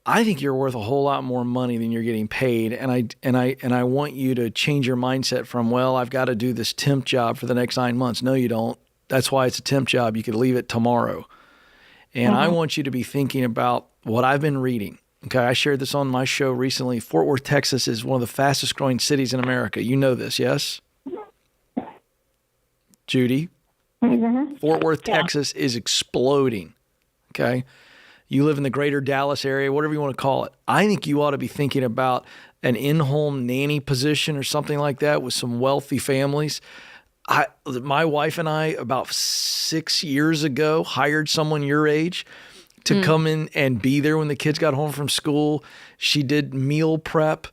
I think you're worth a whole lot more money than you're getting paid, and I want you to change your mindset from, well, I've got to do this temp job for the next 9 months. No, you don't. That's why it's a temp job. You could leave it tomorrow. And I want you to be thinking about what I've been reading. Okay, I shared this on my show recently. Fort Worth, Texas is one of the fastest growing cities in America. You know this, yes? Judy? Fort Worth, Texas is exploding. Okay? You live in the greater Dallas area, whatever you want to call it. I think you ought to be thinking about an in-home nanny position or something like that with some wealthy families. My wife and I, about 6 years ago, hired someone your age to come in and be there when the kids got home from school. She did meal prep,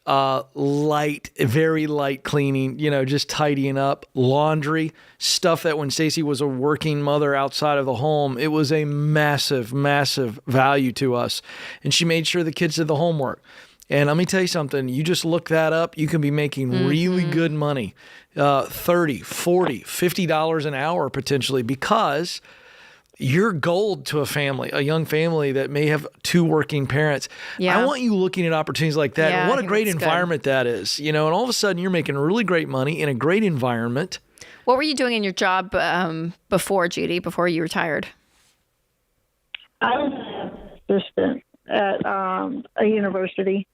very light cleaning, just tidying up, laundry, stuff that when Stacy was a working mother outside of the home, it was a massive, massive value to us. And she made sure the kids did the homework. And let me tell you something, you just look that up, you can be making really good money, $30, $40, $50 an hour potentially, because you're gold to a young family that may have 2 working parents. Yeah. I want you looking at opportunities like that. Yeah, And what a great that's environment that is. And all of a sudden you're making really great money in a great environment. What were you doing in your job before, Judy, before you retired? I was an assistant at a university,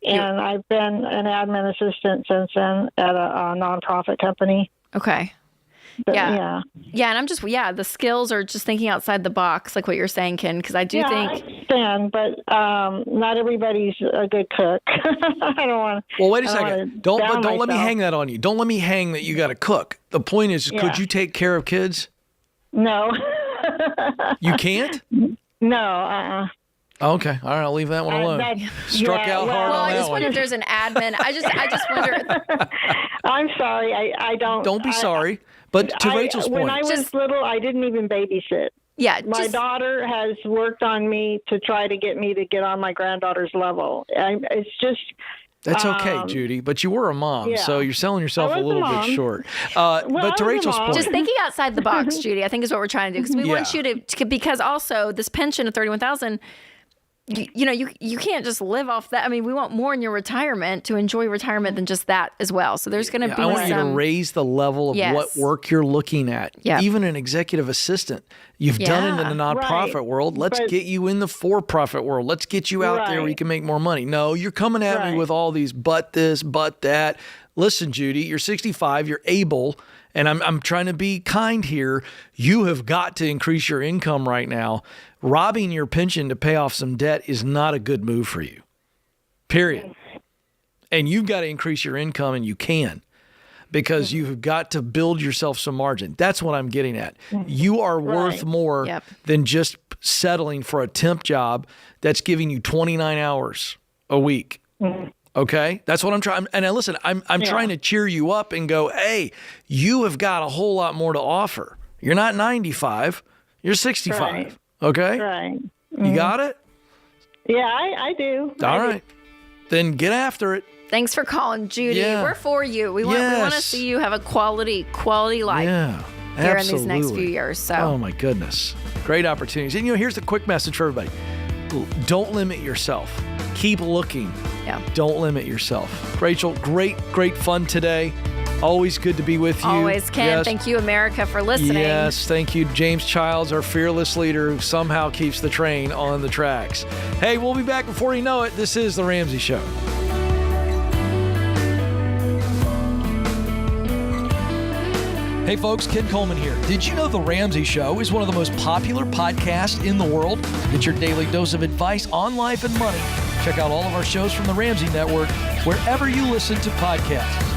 and I've been an admin assistant since then at a nonprofit company. Okay. But, Yeah, and I'm just, the skills are just thinking outside the box, like what you're saying, Ken, because I do think. I understand, but not everybody's a good cook. I don't want to. Well, wait a second. Don't let me hang that on you. Don't let me hang that you got to cook. The point is, could you take care of kids? No. You can't? No, Okay. All right. I'll leave that one alone. Struck out hard on that I just one. wonder if there's an admin. I just wonder. I'm sorry. I don't. Don't be sorry. But to Rachel's point. When I was little, I didn't even babysit. Yeah. My daughter has worked on me to try to get me to get on my granddaughter's level. It's just. That's okay, Judy. But you were a mom, so you're selling yourself a little bit short. But to Rachel's point. Just thinking outside the box, Judy, I think is what we're trying to do. Because we want you to, because also this pension of $31,000, you can't just live off that. I mean, we want more in your retirement to enjoy retirement than just that as well. So there's going to be I want you to raise the level of what work you're looking at. Yeah. Even an executive assistant. You've done it in the nonprofit world. Let's get you in the for-profit world. Let's get you out there where you can make more money. No, you're coming at me with all these but this, but that. Listen, Judy, you're 65. You're able. And I'm trying to be kind here. You have got to increase your income right now. Robbing your pension to pay off some debt is not a good move for you. Period. And you've got to increase your income, and you can, because you've got to build yourself some margin. That's what I'm getting at. You are worth more than just settling for a temp job that's giving you 29 hours a week. Okay, that's what I'm trying. And listen, I'm trying to cheer you up and go, hey, you have got a whole lot more to offer. You're not 95, you're 65. Right. Okay, right. You got it? Yeah, I do. All right, then get after it. Thanks for calling, Judy. Yeah. We're for you. We want to see you have a quality life. Yeah. Here in these next few years. So. Oh my goodness, great opportunities. And here's the quick message for everybody: don't limit yourself. Keep looking. Yeah. Don't limit yourself. Rachel, great fun today. Always good to be with you. Always, Ken. Yes. Thank you, America, for listening. Yes, thank you, James Childs, our fearless leader who somehow keeps the train on the tracks. Hey, we'll be back before you know it. This is The Ramsey Show. Hey folks, Ken Coleman here. Did you know The Ramsey Show is one of the most popular podcasts in the world? Get your daily dose of advice on life and money. Check out all of our shows from The Ramsey Network wherever you listen to podcasts.